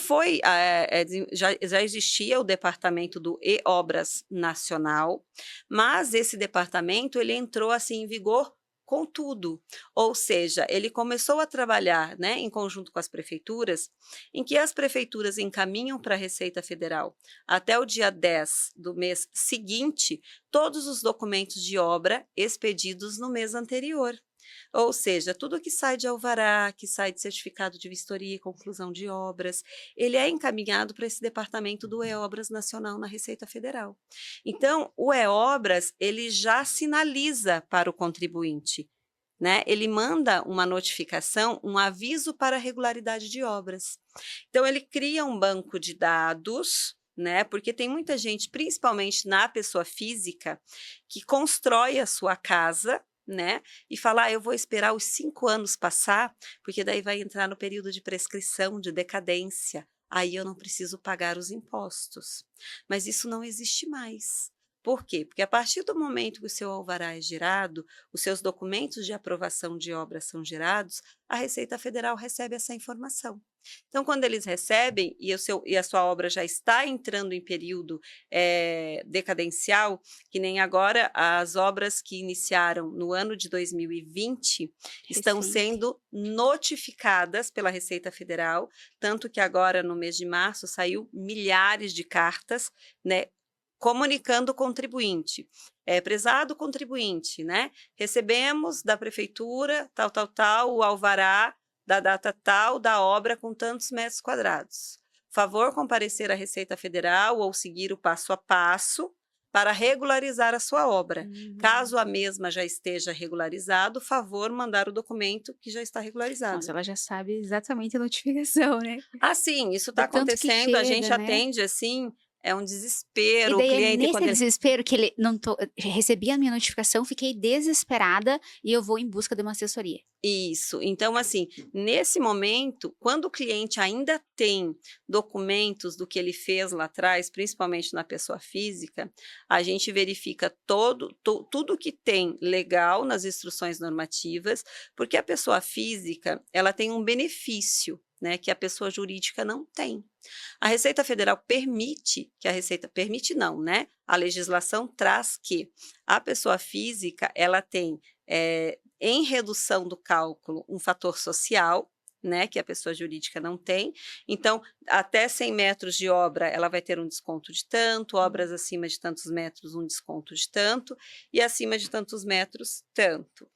já existia o departamento do E-Obras Nacional, mas esse departamento, ele entrou assim em vigor com tudo, ou seja, ele começou a trabalhar, né, em conjunto com as prefeituras, em que as prefeituras encaminham para a Receita Federal, até o dia 10 do mês seguinte, todos os documentos de obra expedidos no mês anterior. Ou seja, tudo que sai de alvará, que sai de certificado de vistoria e conclusão de obras, ele é encaminhado para esse departamento do E-Obras Nacional na Receita Federal. Então, o E-Obras, ele já sinaliza para o contribuinte, né? Ele manda uma notificação, um aviso para regularidade de obras. Então, ele cria um banco de dados, né? Porque tem muita gente, principalmente na pessoa física, que constrói a sua casa, né? E falar, eu vou esperar os 5 anos passar, porque daí vai entrar no período de prescrição, de decadência. Aí eu não preciso pagar os impostos. Mas isso não existe mais. Por quê? Porque a partir do momento que o seu alvará é gerado, os seus documentos de aprovação de obra são gerados, a Receita Federal recebe essa informação. Então, quando eles recebem e a sua obra já está entrando em período decadencial, que nem agora as obras que iniciaram no ano de 2020 estão Recente. sendo notificadas pela Receita Federal, tanto que agora no mês de março saiu milhares de cartas, né, comunicando o contribuinte. Prezado contribuinte, né? Recebemos da prefeitura, tal, o alvará da data tal da obra com tantos metros quadrados. Favor comparecer à Receita Federal ou seguir o passo a passo para regularizar a sua obra. Caso a mesma já esteja regularizado, favor mandar o documento que já está regularizado. Nossa, ela já sabe exatamente a notificação, né? Ah, sim, isso está Do tanto que acontecendo, a gente chega, né? atende assim, é um E desespero, o daí é cliente nesse quando ele... desespero que ele não tô, recebi a minha notificação, fiquei desesperada e eu vou em busca de uma assessoria. Isso, então assim, nesse momento, quando o cliente ainda tem documentos do que ele fez lá atrás, principalmente na pessoa física, a gente verifica tudo que tem legal nas instruções normativas, porque a pessoa física, ela tem um benefício, né, que a pessoa jurídica não tem. A Receita Federal permite não, né? A legislação traz que a pessoa física, ela tem em redução do cálculo um fator social, né, que a pessoa jurídica não tem. Então, até 100 metros de obra, ela vai ter um desconto de tanto, obras acima de tantos metros, um desconto de tanto, e acima de tantos metros, tanto.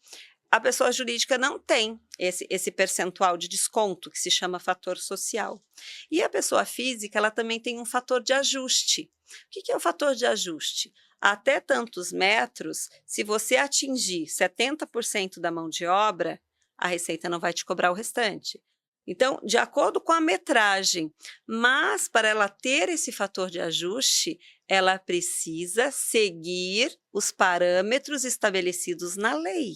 A pessoa jurídica não tem esse percentual de desconto, que se chama fator social. E a pessoa física, ela também tem um fator de ajuste. O que é o fator de ajuste? Até tantos metros, se você atingir 70% da mão de obra, a Receita não vai te cobrar o restante. Então, de acordo com a metragem, mas para ela ter esse fator de ajuste, ela precisa seguir os parâmetros estabelecidos na lei.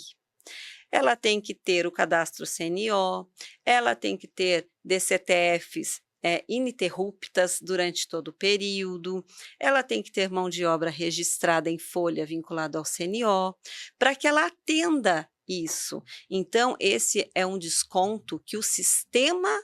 Ela tem que ter o cadastro CNO, ela tem que ter DCTFs ininterruptas durante todo o período, ela tem que ter mão de obra registrada em folha vinculada ao CNO, para que ela atenda isso. Então, esse é um desconto que o sistema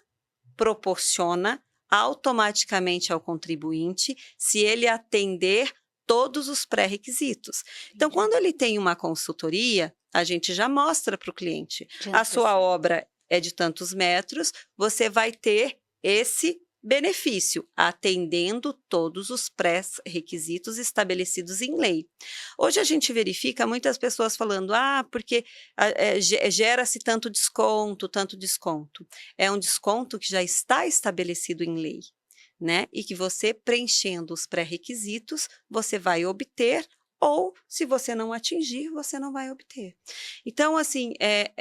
proporciona automaticamente ao contribuinte se ele atender todos os pré-requisitos. Então, quando ele tem uma consultoria, a gente já mostra para o cliente, a sua obra é de tantos metros, você vai ter esse benefício, atendendo todos os pré-requisitos estabelecidos em lei. Hoje a gente verifica muitas pessoas falando, porque gera-se tanto desconto. É um desconto que já está estabelecido em lei, né? E que você, preenchendo os pré-requisitos, você vai obter, ou se você não atingir, você não vai obter. Então, assim,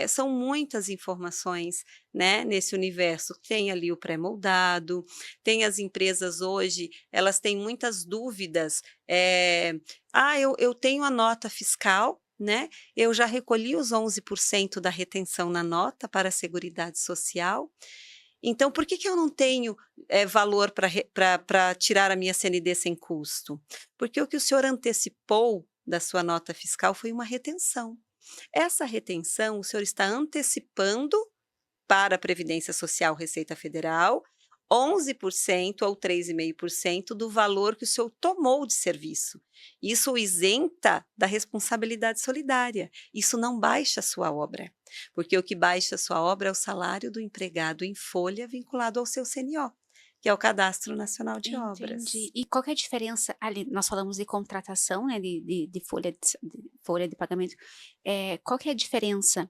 são muitas informações, né, nesse universo. Tem ali o pré-moldado, tem as empresas hoje, elas têm muitas dúvidas. Eu tenho a nota fiscal, né? Eu já recolhi os 11% da retenção na nota para a Seguridade Social. Então, por que eu não tenho valor para tirar a minha CND sem custo? Porque o que o senhor antecipou da sua nota fiscal foi uma retenção. Essa retenção, o senhor está antecipando para a Previdência Social, Receita Federal, 11% ou 3,5% do valor que o senhor tomou de serviço. Isso o isenta da responsabilidade solidária. Isso não baixa a sua obra, porque o que baixa a sua obra é o salário do empregado em folha vinculado ao seu CNO, que é o Cadastro Nacional de Obras. Entendi. E qual que é a diferença ali? Nós falamos de contratação, né, de folha de pagamento. Qual que é a diferença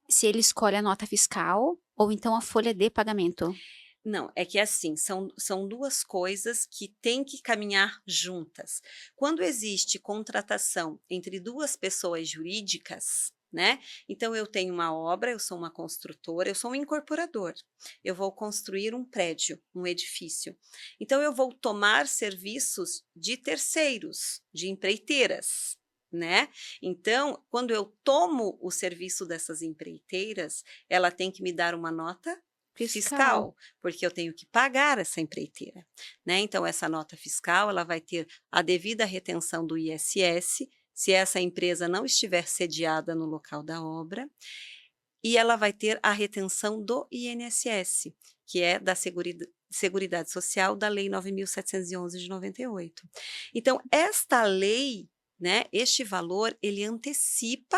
se ele escolhe a nota fiscal ou então a folha de pagamento? Não, é que assim, são duas coisas que têm que caminhar juntas. Quando existe contratação entre duas pessoas jurídicas, né? Então, eu tenho uma obra, eu sou uma construtora, eu sou um incorporador. Eu vou construir um prédio, um edifício. Então, eu vou tomar serviços de terceiros, de empreiteiras, né? Então, quando eu tomo o serviço dessas empreiteiras, ela tem que me dar uma nota fiscal, porque eu tenho que pagar essa empreiteira, né? Então, essa nota fiscal, ela vai ter a devida retenção do ISS, se essa empresa não estiver sediada no local da obra, e ela vai ter a retenção do INSS, que é da Seguridade Social da Lei 9.711 de 98. Então, esta lei, né, este valor, ele antecipa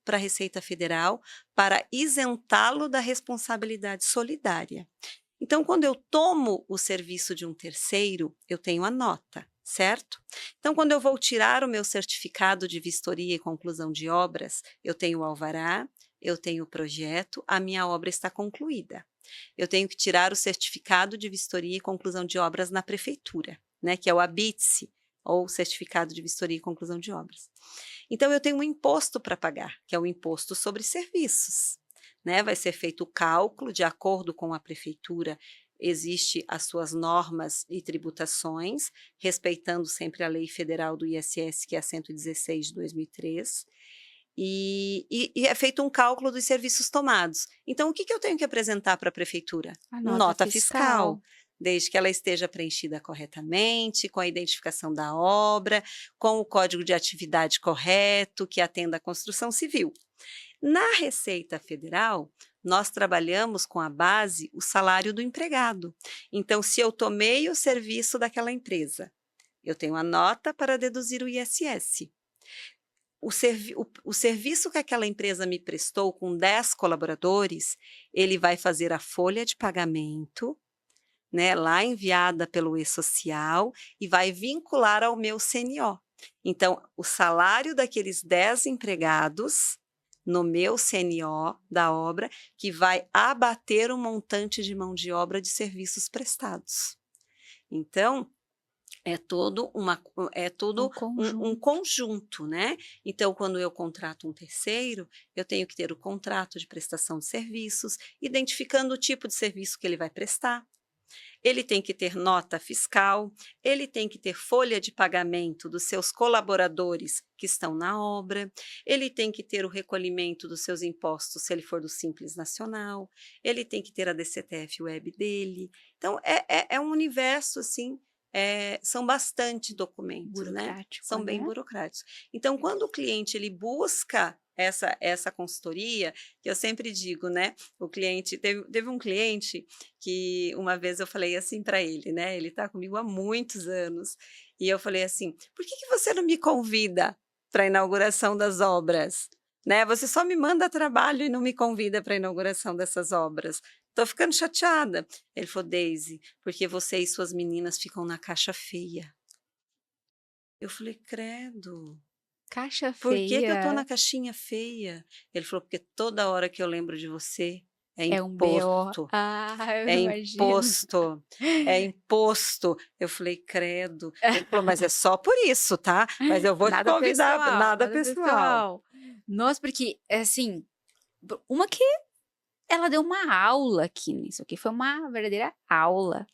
para a Receita Federal para isentá-lo da responsabilidade solidária. Então, quando eu tomo o serviço de um terceiro, eu tenho a nota, certo? Então, quando eu vou tirar o meu certificado de vistoria e conclusão de obras, eu tenho o alvará, eu tenho o projeto, a minha obra está concluída. Eu tenho que tirar o certificado de vistoria e conclusão de obras na prefeitura, né, que é o ABITSE, ou Certificado de Vistoria e Conclusão de Obras. Então, eu tenho um imposto para pagar, que é o Imposto sobre Serviços, né? Vai ser feito o cálculo, de acordo com a prefeitura, existe as suas normas e tributações, respeitando sempre a lei federal do ISS, que é a 116 de 2003, e é feito um cálculo dos serviços tomados. Então, o que eu tenho que apresentar para a prefeitura? A Nota fiscal. Desde que ela esteja preenchida corretamente, com a identificação da obra, com o código de atividade correto, que atenda à construção civil. Na Receita Federal, nós trabalhamos com a base o salário do empregado. Então, se eu tomei o serviço daquela empresa, eu tenho a nota para deduzir o ISS. O serviço que aquela empresa me prestou com 10 colaboradores, ele vai fazer a folha de pagamento, né, lá enviada pelo E-Social, e vai vincular ao meu CNO. Então, o salário daqueles 10 empregados no meu CNO da obra, que vai abater o montante de mão de obra de serviços prestados. Então, é todo um conjunto, né? Então, quando eu contrato um terceiro, eu tenho que ter o contrato de prestação de serviços, identificando o tipo de serviço que ele vai prestar. Ele tem que ter nota fiscal, ele tem que ter folha de pagamento dos seus colaboradores que estão na obra, ele tem que ter o recolhimento dos seus impostos, se ele for do Simples Nacional, ele tem que ter a DCTF web dele. Então, é um universo, assim, são bastante documentos, né? São bem burocráticos. Então, quando o cliente ele busca essa consultoria, que eu sempre digo, né? O cliente, teve um cliente que uma vez eu falei assim para ele, né? Ele está comigo há muitos anos, e eu falei assim: por que você não me convida para a inauguração das obras? Né? Você só me manda trabalho e não me convida para a inauguração dessas obras. Estou ficando chateada. Ele falou: Deise, porque você e suas meninas ficam na caixa feia. Eu falei: credo. Caixa feia? Por que eu estou na caixinha feia? Ele falou: porque toda hora que eu lembro de você é imposto. Um BO. Eu imagino. Imposto. É imposto. Eu falei: credo. Ele falou: mas é só por isso, tá? Mas eu vou te convidar. Nada pessoal. Nossa, porque, assim, uma que ela deu uma aula aqui nisso aqui, foi uma verdadeira aula.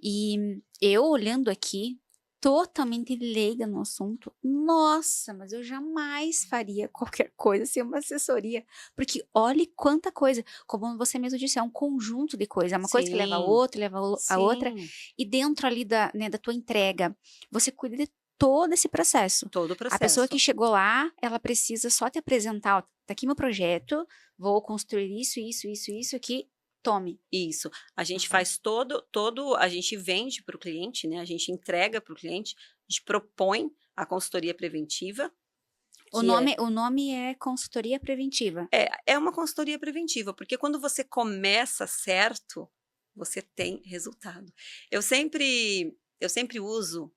E eu olhando aqui, totalmente leiga no assunto, nossa, mas eu jamais faria qualquer coisa sem uma assessoria, porque olhe quanta coisa, como você mesmo disse, é um conjunto de coisas, é uma coisa que leva a outra, e dentro ali da tua entrega, você cuida de todo esse processo. Todo o processo. A pessoa que chegou lá, ela precisa só te apresentar: ó, tá aqui meu projeto, vou construir isso aqui, tome. Isso. A gente faz a gente vende para o cliente, né? A gente entrega para o cliente, a gente propõe a consultoria preventiva. O nome é consultoria preventiva. É uma consultoria preventiva, porque quando você começa certo, você tem resultado. Eu sempre uso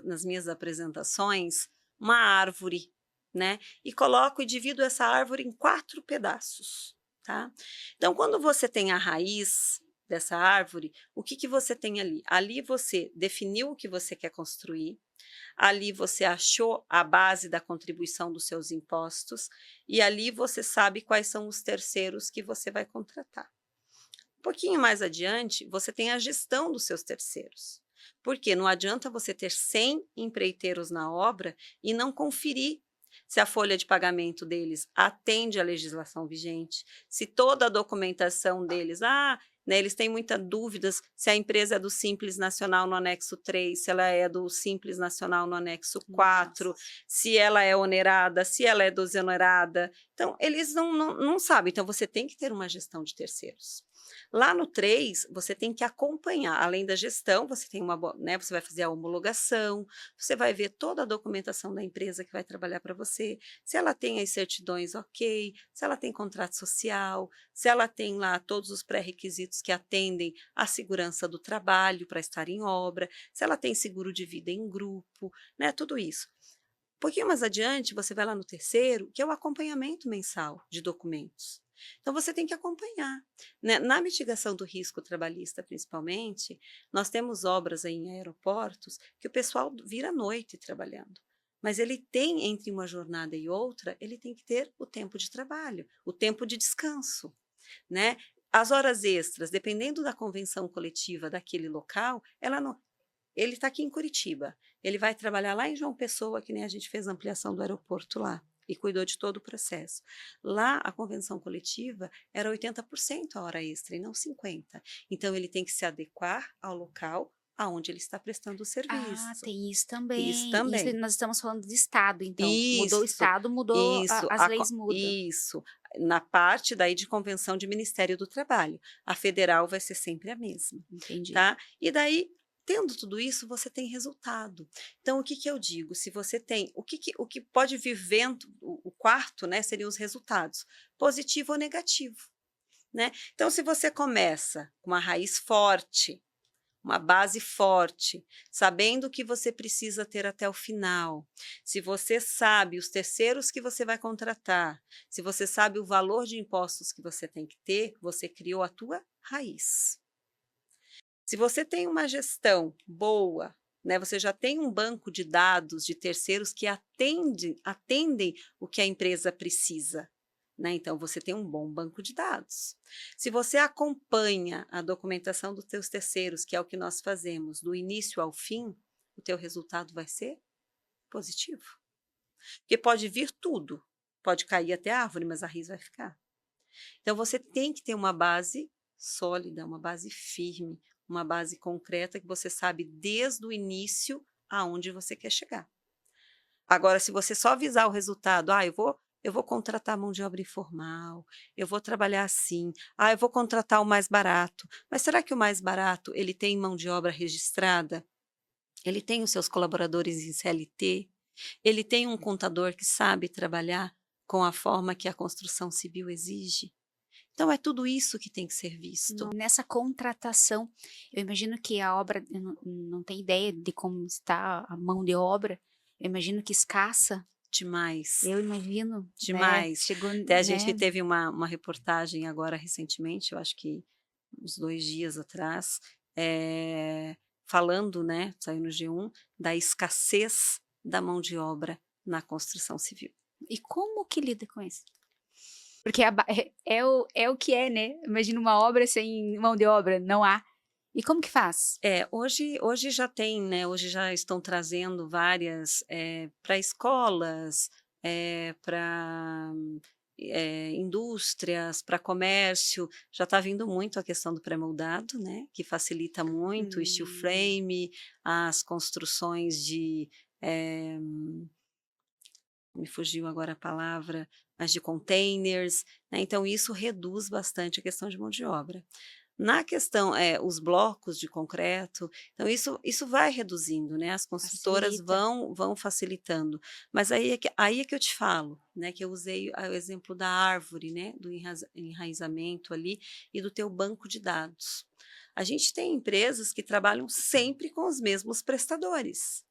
nas minhas apresentações uma árvore, né? E coloco e divido essa árvore em 4 pedaços. Tá? Então, quando você tem a raiz dessa árvore, o que você tem ali? Ali você definiu o que você quer construir, ali você achou a base da contribuição dos seus impostos e ali você sabe quais são os terceiros que você vai contratar. Um pouquinho mais adiante, você tem a gestão dos seus terceiros. Porque não adianta você ter 100 empreiteiros na obra e não conferir se a folha de pagamento deles atende à legislação vigente, se toda a documentação deles, né, eles têm muitas dúvidas se a empresa é do Simples Nacional no anexo 3, se ela é do Simples Nacional no anexo 4, Nossa. se ela é onerada, se ela é desonerada. Então, eles não sabem. Então, você tem que ter uma gestão de terceiros. Lá no 3, você tem que acompanhar, além da gestão, você tem né, você vai fazer a homologação, você vai ver toda a documentação da empresa que vai trabalhar para você, se ela tem as certidões ok, se ela tem contrato social, se ela tem lá todos os pré-requisitos que atendem à segurança do trabalho para estar em obra, se ela tem seguro de vida em grupo, né, tudo isso. Um pouquinho mais adiante, você vai lá no terceiro, que é o acompanhamento mensal de documentos. Então, você tem que acompanhar, né? Na mitigação do risco trabalhista, principalmente, nós temos obras aí em aeroportos que o pessoal vira à noite trabalhando. Mas ele tem, entre uma jornada e outra, ele tem que ter o tempo de trabalho, o tempo de descanso, né? As horas extras, dependendo da convenção coletiva daquele local, ela não, ele está aqui em Curitiba, ele vai trabalhar lá em João Pessoa, que nem a gente fez a ampliação do aeroporto lá, e cuidou de todo o processo. Lá, a convenção coletiva era 80% a hora extra e não 50%. Então, ele tem que se adequar ao local aonde ele está prestando o Ah, serviço. tem isso Isso também. Isso também. nós estamos falando de estado, então. Mudou o Isso, estado, mudou isso, as leis mudam. isso. Na parte daí de convenção de Ministério do Trabalho. A federal vai ser sempre a mesma, Entendi. tá? E daí, tendo tudo isso, você tem resultado. Então, o que que eu digo? Se você tem, o que pode vir vendo, o quarto, né, seriam os resultados, positivo ou negativo, né? Então, se você começa com uma raiz forte, uma base forte, sabendo o que você precisa ter até o final, se você sabe os terceiros que você vai contratar, se você sabe o valor de impostos que você tem que ter, você criou a tua raiz. Se você tem uma gestão boa, né, você já tem um banco de dados de terceiros que atendem o que a empresa precisa. Né? Então, você tem um bom banco de dados. Se você acompanha a documentação dos teus terceiros, que é o que nós fazemos, do início ao fim, o teu resultado vai ser positivo. Porque pode vir tudo, pode cair até a árvore, mas a raiz vai ficar. Então, você tem que ter uma base sólida, uma base firme, uma base concreta que você sabe desde o início aonde você quer chegar. Agora, se você só visar o resultado, eu vou contratar mão de obra informal, eu vou trabalhar assim, eu vou contratar o mais barato. Mas será que o mais barato, ele tem mão de obra registrada? Ele tem os seus colaboradores em CLT? Ele tem um contador que sabe trabalhar com a forma que a construção civil exige? Então, é tudo isso que tem que ser visto. Nessa contratação, eu imagino que a obra, eu não tenho ideia de como está a mão de obra, eu imagino que escassa, Demais, eu imagino, né, demais. chegou, Até a gente né, teve uma reportagem agora recentemente, eu acho que uns 2 dias atrás, falando, né, saiu no G1, da escassez da mão de obra na construção civil. e como que lida com isso? Porque é o que é, né, imagina uma obra sem mão de obra, não há. E como que faz? Hoje já tem, né, hoje já estão trazendo várias, para escolas, para indústrias, para comércio, já está vindo muito a questão do pré-moldado, né, que facilita muito o steel Hum. frame, as construções de, me fugiu agora a palavra, mas de containers, né, então isso reduz bastante a questão de mão de obra. Na questão, os blocos de concreto, então isso vai reduzindo, né, as construtoras Facilita. vão facilitando, mas aí é que eu te falo, né, que eu usei o exemplo da árvore, né, do enraizamento ali e do teu banco de dados. A gente tem empresas que trabalham sempre com os mesmos prestadores.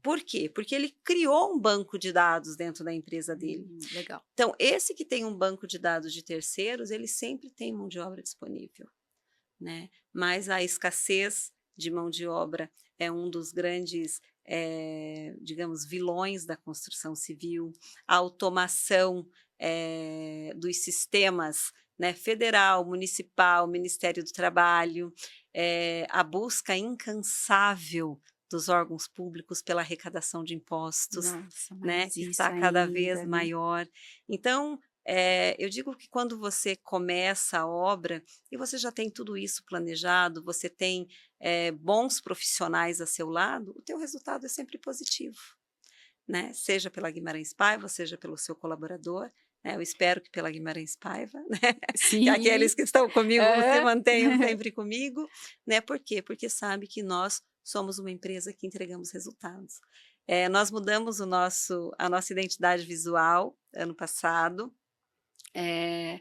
Por quê? Porque ele criou um banco de dados dentro da empresa dele. Legal. Então, esse que tem um banco de dados de terceiros, ele sempre tem mão de obra disponível, né? Mas a escassez de mão de obra é um dos grandes, digamos, vilões da construção civil. A automação dos sistemas, né, federal, municipal, Ministério do Trabalho, a busca incansável dos órgãos públicos pela arrecadação de impostos, Nossa, né, mais que isso está cada vez ainda, né? maior. Então, eu digo que quando você começa a obra e você já tem tudo isso planejado, você tem bons profissionais a seu lado, o teu resultado é sempre positivo, né? Seja pela Guimarães Paiva, seja pelo seu colaborador, né? Eu espero que pela Guimarães Paiva, né? Que Sim. aqueles que estão comigo se Aham. mantenham sempre comigo, né? Por quê? Porque sabe que nós somos uma empresa que entregamos resultados. Nós mudamos a nossa identidade visual ano passado, é,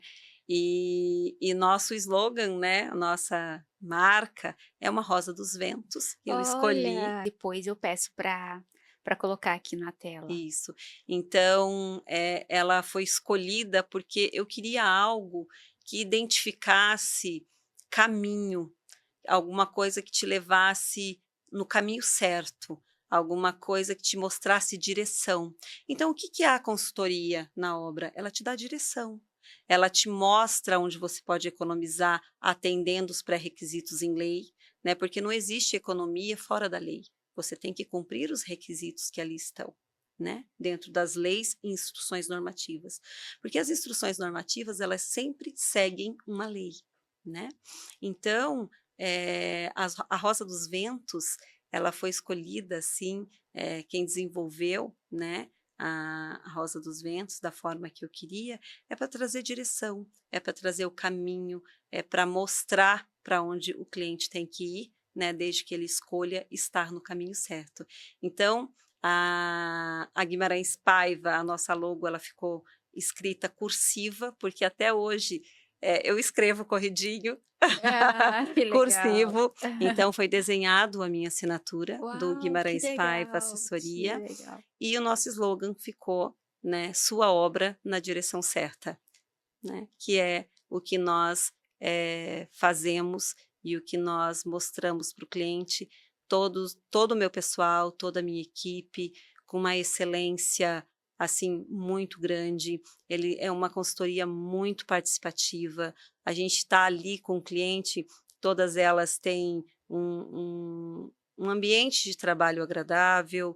e nosso slogan, né? A nossa marca é uma rosa dos ventos, que eu escolhi. Olha, depois eu peço para colocar aqui na tela. Isso. Então, ela foi escolhida porque eu queria algo que identificasse caminho, alguma coisa que te levasse no caminho certo, alguma coisa que te mostrasse direção. Então, o que que é a consultoria na obra? Ela te dá direção. Ela te mostra onde você pode economizar atendendo os pré-requisitos em lei, né? Porque não existe economia fora da lei. Você tem que cumprir os requisitos que ali estão, né? Dentro das leis e instruções normativas. Porque as instruções normativas, elas sempre seguem uma lei, né? Então, a Rosa dos Ventos, ela foi escolhida, assim, quem desenvolveu, né, a Rosa dos Ventos da forma que eu queria, é para trazer direção, é para trazer o caminho, é para mostrar para onde o cliente tem que ir, né, desde que ele escolha estar no caminho certo. Então, a Guimarães Paiva, a nossa logo, ela ficou escrita cursiva, porque até hoje eu escrevo corridinho, Ah, que legal. cursivo, então foi desenhado a minha assinatura do Uau, que Guimarães Paiva legal, que Assessoria, legal. e o nosso slogan ficou, né, sua obra na direção certa, né, que é o que nós fazemos e o que nós mostramos para o cliente, todo o meu pessoal, toda a minha equipe, com uma excelência assim muito grande. Ele é uma consultoria muito participativa. A gente está ali com o cliente, todas elas têm um ambiente de trabalho agradável,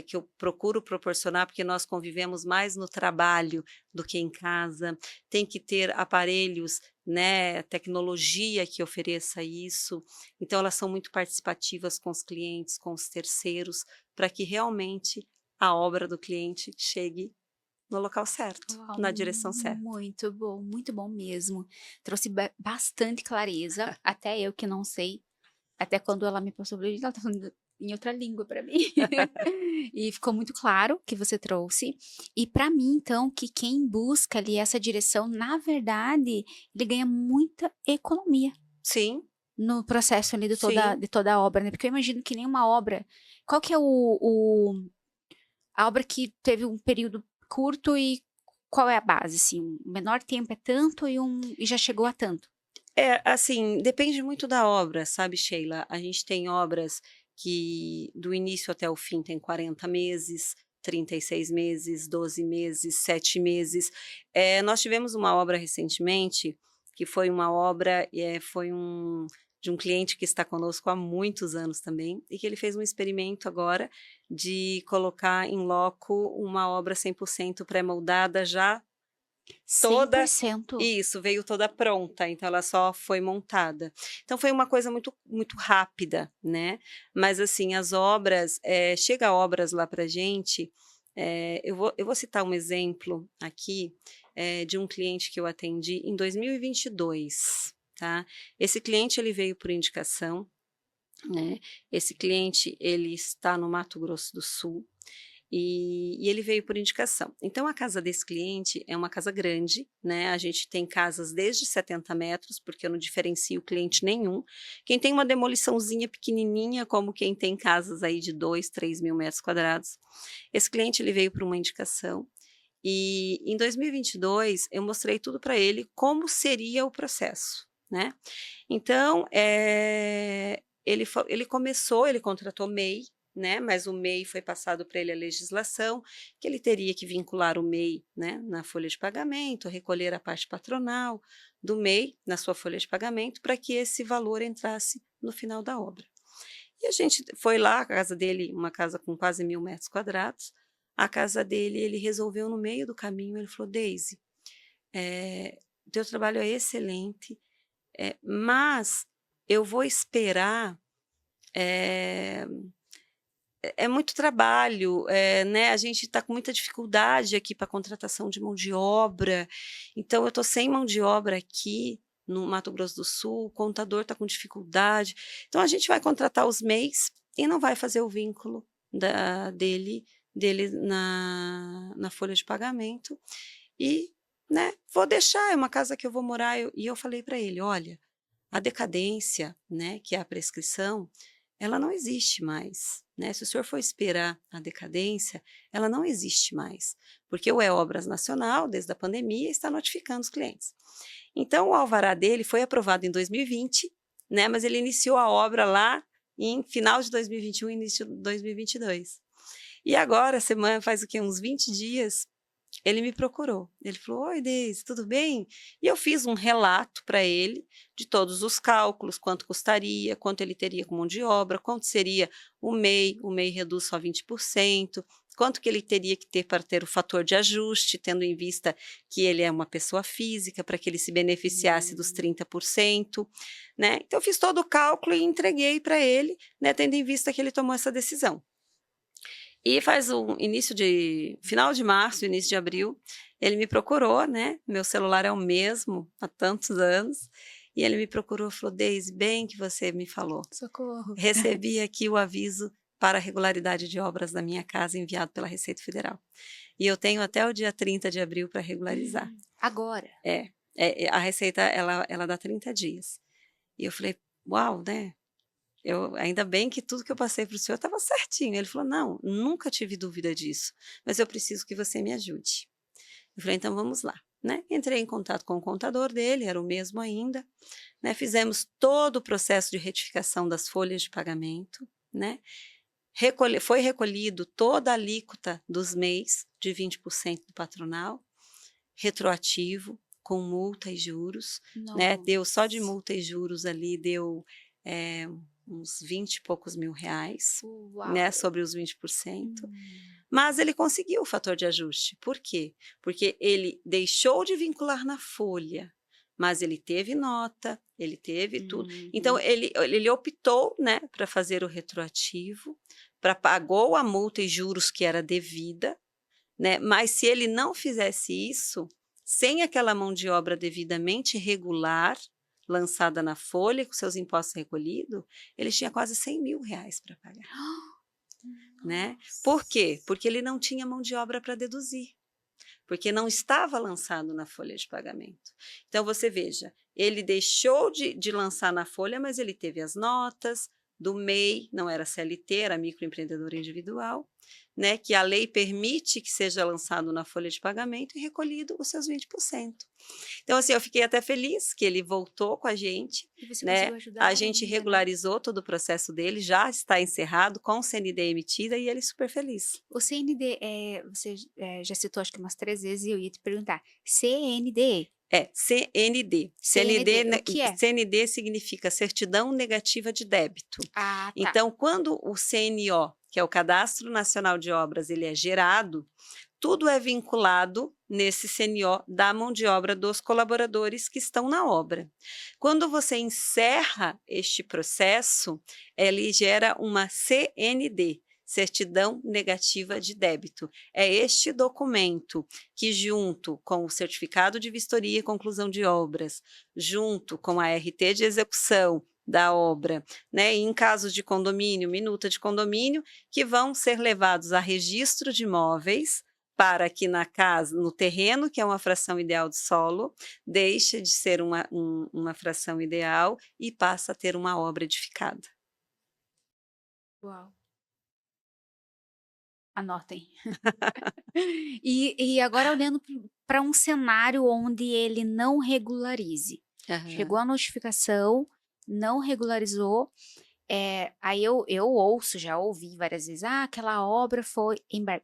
que eu procuro proporcionar, porque nós convivemos mais no trabalho do que em casa. Tem que ter aparelhos, né, tecnologia que ofereça isso. Então, elas são muito participativas com os clientes, com os terceiros, para que realmente a obra do cliente chegue no local certo, Uau, na direção certa. muito bom mesmo. Trouxe bastante clareza, até eu que não sei, até quando ela me passou, eu falei, ela tá falando em outra língua para mim. E ficou muito claro que você trouxe. E para mim, então, que quem busca ali essa direção, na verdade, ele ganha muita economia Sim, no processo ali sim. de toda a obra, né? Porque eu imagino que nenhuma obra. Qual que é a obra que teve um período curto e qual é a base? Assim, o menor tempo é tanto e já chegou a tanto. Assim, depende muito da obra, sabe, Sheila? A gente tem obras que do início até o fim tem 40 meses, 36 meses, 12 meses, 7 meses. Nós tivemos uma obra recentemente, que foi uma obra, foi de um cliente que está conosco há muitos anos também, e que ele fez um experimento agora de colocar em loco uma obra 100% pré-moldada já toda. 100%. Isso, veio toda pronta, então ela só foi montada. Então foi uma coisa muito muito rápida, né, mas assim, as obras, chega obras lá pra gente, eu vou citar um exemplo aqui, de um cliente que eu atendi em 2022, tá. Esse cliente ele veio por indicação, né, esse cliente ele está no Mato Grosso do Sul, e ele veio por indicação. Então, a casa desse cliente é uma casa grande, né? A gente tem casas desde 70 metros, porque eu não diferencio cliente nenhum. Quem tem uma demoliçãozinha pequenininha, como quem tem casas aí de 2, 3 mil metros quadrados. Esse cliente ele veio por uma indicação. E em 2022, eu mostrei tudo para ele como seria o processo, né? Então, ele começou, ele contratou MEI, né, mas o MEI foi passado para ele a legislação, que ele teria que vincular o MEI, né, na folha de pagamento, recolher a parte patronal do MEI na sua folha de pagamento, para que esse valor entrasse no final da obra. E a gente foi lá, a casa dele, uma casa com quase 1.000 metros quadrados, a casa dele, ele resolveu no meio do caminho, ele falou, Deise, o teu trabalho é excelente, mas eu vou esperar, é, é muito trabalho, né? A gente está com muita dificuldade aqui para contratação de mão de obra, então eu estou sem mão de obra aqui no Mato Grosso do Sul, o contador está com dificuldade, então a gente vai contratar os MEIs e não vai fazer o vínculo dele na folha de pagamento e, né, vou deixar, é uma casa que eu vou morar, e eu falei para ele, olha, a decadência, né, que é a prescrição, ela não existe mais, né? Se o senhor for esperar a decadência, ela não existe mais, porque o E-Obras Nacional, desde a pandemia, está notificando os clientes. Então, o alvará dele foi aprovado em 2020, né? Mas ele iniciou a obra lá em final de 2021, início de 2022. E agora, semana faz o quê? Uns 20 dias, ele me procurou. Ele falou, oi, Deise, tudo bem? E eu fiz um relato para ele de todos os cálculos, quanto custaria, quanto ele teria com mão de obra, quanto seria o MEI reduz só 20%, quanto que ele teria que ter para ter o fator de ajuste, tendo em vista que ele é uma pessoa física, para que ele se beneficiasse dos 30%, né? Então, eu fiz todo o cálculo e entreguei para ele, né, tendo em vista que ele tomou essa decisão. E faz final de março, início de abril, ele me procurou, né? Meu celular é o mesmo há tantos anos. E ele me procurou e falou, Deise, bem que você me falou. Socorro. Recebi aqui o aviso para regularidade de obras da minha casa enviado pela Receita Federal. E eu tenho até o dia 30 de abril para regularizar. Agora? A Receita, ela dá 30 dias. E eu falei, uau, né? Ainda bem que tudo que eu passei para o senhor estava certinho. Ele falou, não, nunca tive dúvida disso, mas eu preciso que você me ajude. Eu falei, então vamos lá, né? Entrei em contato com o contador dele, era o mesmo ainda, né? Fizemos todo o processo de retificação das folhas de pagamento, né? Foi recolhido toda a alíquota dos MEIs de 20% do patronal, retroativo, com multa e juros, né? Deu só de multa e juros ali, deu uns 20 e poucos mil reais, né, sobre os 20%. Mas ele conseguiu o fator de ajuste. Por quê? Porque ele deixou de vincular na folha, mas ele teve nota, ele teve tudo. Então, ele optou, né, para fazer o retroativo, pagou a multa e juros que era devida, né, mas se ele não fizesse isso, sem aquela mão de obra devidamente regular, lançada na folha, com seus impostos recolhidos, ele tinha quase 100 mil reais para pagar. Né? Por quê? Porque ele não tinha mão de obra para deduzir, porque não estava lançado na folha de pagamento. Então, você veja, ele deixou de lançar na folha, mas ele teve as notas do MEI, não era CLT, era microempreendedor individual, né, que a lei permite que seja lançado na folha de pagamento e recolhido os seus 20%. Então, assim, eu fiquei até feliz que ele voltou com a gente, né? A gente regularizou todo o processo dele, já está encerrado, com o CND emitida, e ele super feliz. O CND, você já citou acho que umas 3 vezes, e eu ia te perguntar, CND? CND. CND, o que é? CND significa Certidão Negativa de Débito. Ah, tá. Então, quando o CNO, que é o Cadastro Nacional de Obras, ele é gerado, tudo é vinculado nesse CNO da mão de obra dos colaboradores que estão na obra. Quando você encerra este processo, ele gera uma CND, Certidão Negativa de Débito. É este documento que, junto com o certificado de vistoria e conclusão de obras, junto com a RT de execução da obra, né, e em casos de condomínio, minuta de condomínio, que vão ser levados a registro de imóveis, para que na casa, no terreno, que é uma fração ideal de solo, deixe de ser uma fração ideal e passa a ter uma obra edificada. Uau. Anotem. E agora olhando para um cenário onde ele não regularize. Chegou a notificação, não regularizou, aí eu ouço, já ouvi várias vezes, aquela obra foi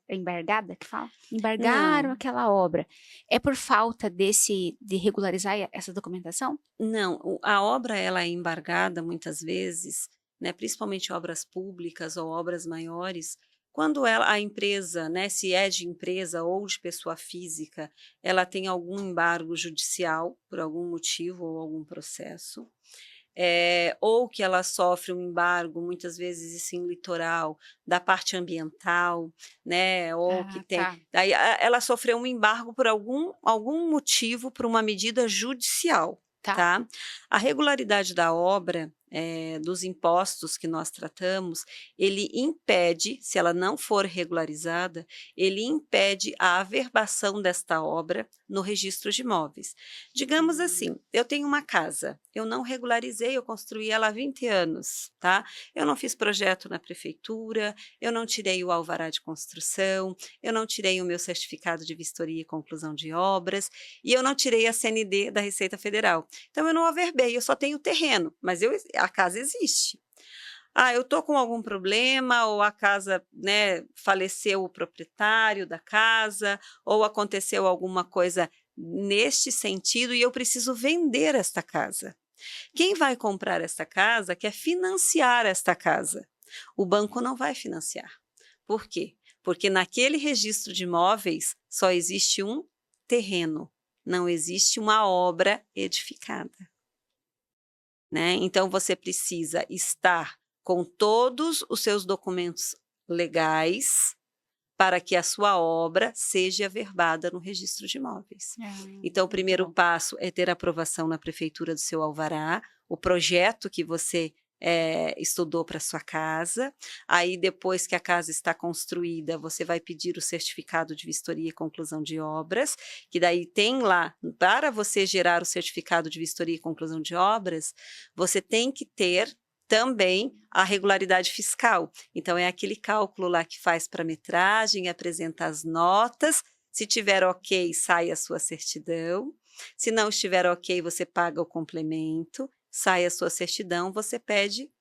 embargada, que fala? Embargaram aquela obra. É por falta de regularizar essa documentação? Não, a obra ela é embargada muitas vezes né, principalmente obras públicas ou obras maiores, quando a empresa, né, se é de empresa ou de pessoa física, ela tem algum embargo judicial por algum motivo ou algum processo, ou que ela sofre um embargo, muitas vezes isso em litoral, da parte ambiental, né, ou que Ah, tem, tá. daí ela sofreu um embargo por algum motivo, por uma medida judicial, Tá. tá? A regularidade da obra, dos impostos que nós tratamos, ele impede, se ela não for regularizada, ele impede a averbação desta obra no registro de imóveis. Digamos assim, eu tenho uma casa, eu não regularizei, eu construí ela há 20 anos, tá? Eu não fiz projeto na prefeitura, eu não tirei o alvará de construção, eu não tirei o meu certificado de vistoria e conclusão de obras, e eu não tirei a CND da Receita Federal. Então eu não averbei, eu só tenho terreno, mas a casa existe. Ah, eu estou com algum problema, ou a casa, né, faleceu o proprietário da casa, ou aconteceu alguma coisa neste sentido e eu preciso vender esta casa. Quem vai comprar esta casa quer financiar esta casa. O banco não vai financiar. Por quê? Porque naquele registro de imóveis só existe um terreno, não existe uma obra edificada, né? Então você precisa estar com todos os seus documentos legais para que a sua obra seja averbada no registro de imóveis. Então, o Muito primeiro bom. passo é ter aprovação na prefeitura do seu alvará, o projeto que você estudou para sua casa. Aí, depois que a casa está construída, você vai pedir o certificado de vistoria e conclusão de obras, que daí tem lá, para você gerar o certificado de vistoria e conclusão de obras, você tem que ter também a regularidade fiscal. Então, é aquele cálculo lá que faz para metragem, apresenta as notas. Se tiver ok, sai a sua certidão. Se não estiver ok, você paga o complemento, sai a sua certidão, você pede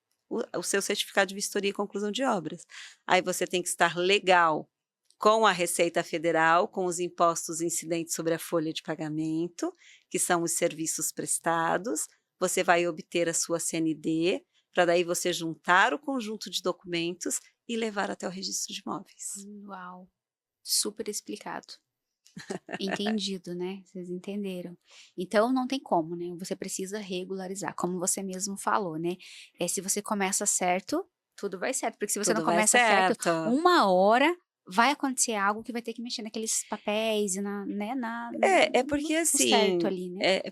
o seu certificado de vistoria e conclusão de obras. Aí você tem que estar legal com a Receita Federal, com os impostos incidentes sobre a folha de pagamento, que são os serviços prestados. Você vai obter a sua CND, para daí você juntar o conjunto de documentos e levar até o registro de imóveis. Uau, super explicado. Entendido, né? Vocês entenderam. Então não tem como, né? Você precisa regularizar, como você mesmo falou, né? Se você começa certo, tudo vai certo. Porque se você não Tudo vai começa certo, certo. uma hora vai acontecer algo que vai ter que mexer naqueles papéis e É no porque certo assim, ali, né?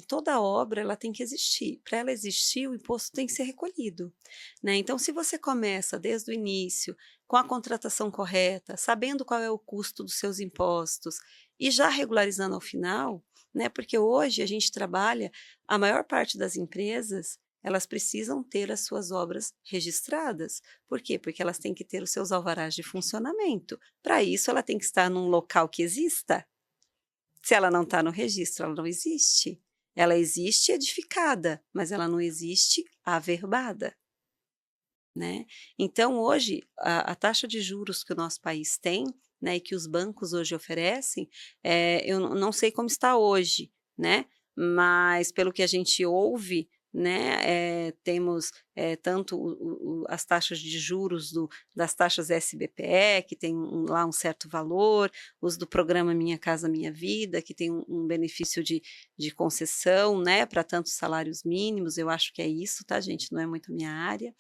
toda obra ela tem que existir. Para ela existir, o imposto tem que ser recolhido, né? Então, se você começa desde o início, com a contratação correta, sabendo qual é o custo dos seus impostos e já regularizando ao final, né? Porque hoje a gente trabalha, a maior parte das empresas, elas precisam ter as suas obras registradas. Por quê? Porque elas têm que ter os seus alvarás de funcionamento. Para isso, ela tem que estar num local que exista. Se ela não está no registro, ela não existe. Ela existe edificada, mas ela não existe averbada, né? Então, hoje, a taxa de juros que o nosso país tem, né, e que os bancos hoje oferecem, eu não sei como está hoje, né? Mas pelo que a gente ouve, né, temos tanto as taxas de juros das taxas SBPE, que tem lá um certo valor, os do programa Minha Casa Minha Vida, que tem um benefício de concessão, né, para tantos salários mínimos. Eu acho que é isso, tá, gente? Não é muito minha área.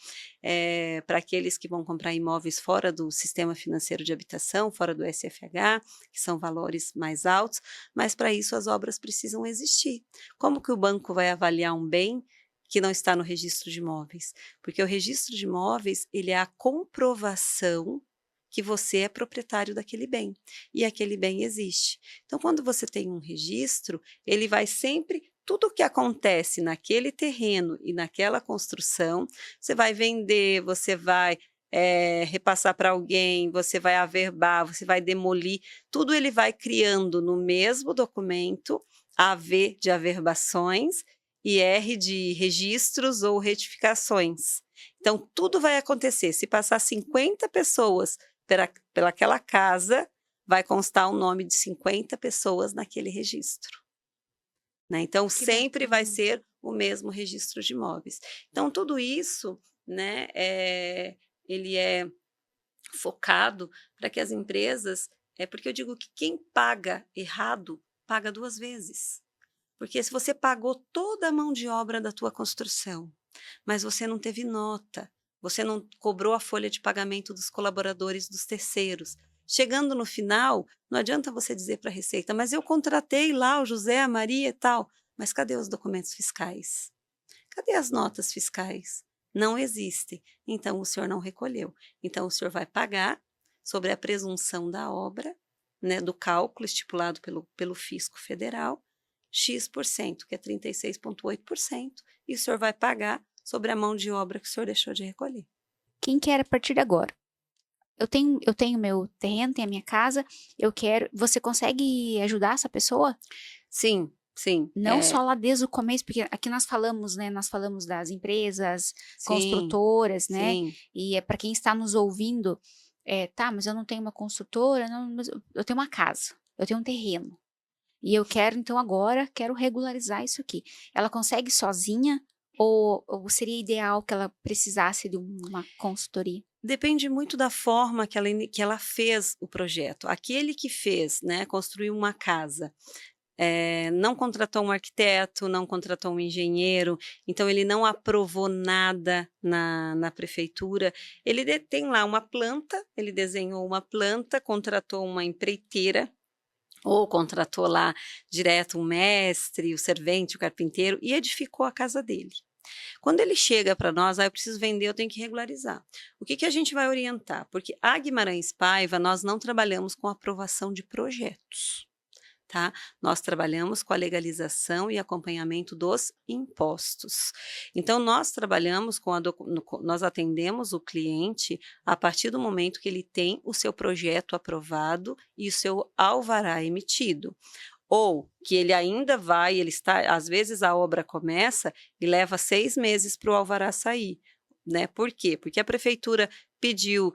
Para aqueles que vão comprar imóveis fora do sistema financeiro de habitação, fora do SFH, que são valores mais altos, mas para isso as obras precisam existir. Como que o banco vai avaliar um bem que não está no registro de imóveis? Porque o registro de imóveis, ele é a comprovação que você é proprietário daquele bem, e aquele bem existe. Então, quando você tem um registro, ele vai sempre, tudo o que acontece naquele terreno e naquela construção, você vai vender, você vai repassar para alguém, você vai averbar, você vai demolir, tudo ele vai criando no mesmo documento, AV de averbações e R de registros ou retificações. Então, tudo vai acontecer. Se passar 50 pessoas pelaquela casa, vai constar o nome de 50 pessoas naquele registro, né? Então, Que sempre vai bacana. ser o mesmo registro de imóveis. Então, tudo isso né, ele é focado para que as empresas, porque eu digo que quem paga errado, paga 2 vezes. Porque se você pagou toda a mão de obra da tua construção, mas você não teve nota, você não cobrou a folha de pagamento dos colaboradores dos terceiros. Chegando no final, não adianta você dizer para a Receita, mas eu contratei lá o José, a Maria e tal, mas cadê os documentos fiscais? Cadê as notas fiscais? Não existem. Então o senhor não recolheu. Então o senhor vai pagar sobre a presunção da obra, né, do cálculo estipulado pelo Fisco Federal, X%, que é 36,8%, e o senhor vai pagar sobre a mão de obra que o senhor deixou de recolher. Quem quer a partir de agora? Eu tenho meu terreno, tenho a minha casa, eu quero. Você consegue ajudar essa pessoa? Sim, sim, Não só lá desde o começo, porque aqui nós falamos, né? Nós falamos das empresas, sim, construtoras, né? sim. E é para quem está nos ouvindo, tá, mas eu não tenho uma construtora, não, mas eu tenho uma casa, eu tenho um terreno. E eu quero, então, agora, quero regularizar isso aqui. Ela consegue sozinha ou seria ideal que ela precisasse de uma consultoria? Depende muito da forma que ela fez o projeto. Aquele que fez, né, construiu uma casa, não contratou um arquiteto, não contratou um engenheiro, então ele não aprovou nada na prefeitura. Ele tem lá uma planta, ele desenhou uma planta, contratou uma empreiteira, ou contratou lá direto um mestre, o servente, o carpinteiro, e edificou a casa dele. Quando ele chega para nós, eu preciso vender, eu tenho que regularizar. O que a gente vai orientar? Porque a Guimarães Paiva, nós não trabalhamos com aprovação de projetos. Tá? Nós trabalhamos com a legalização e acompanhamento dos impostos. Então, nós trabalhamos nós atendemos o cliente a partir do momento que ele tem o seu projeto aprovado e o seu alvará emitido. Ou que ele ainda vai, às vezes a obra começa e leva 6 meses para o alvará sair. Né? Por quê? Porque a prefeitura pediu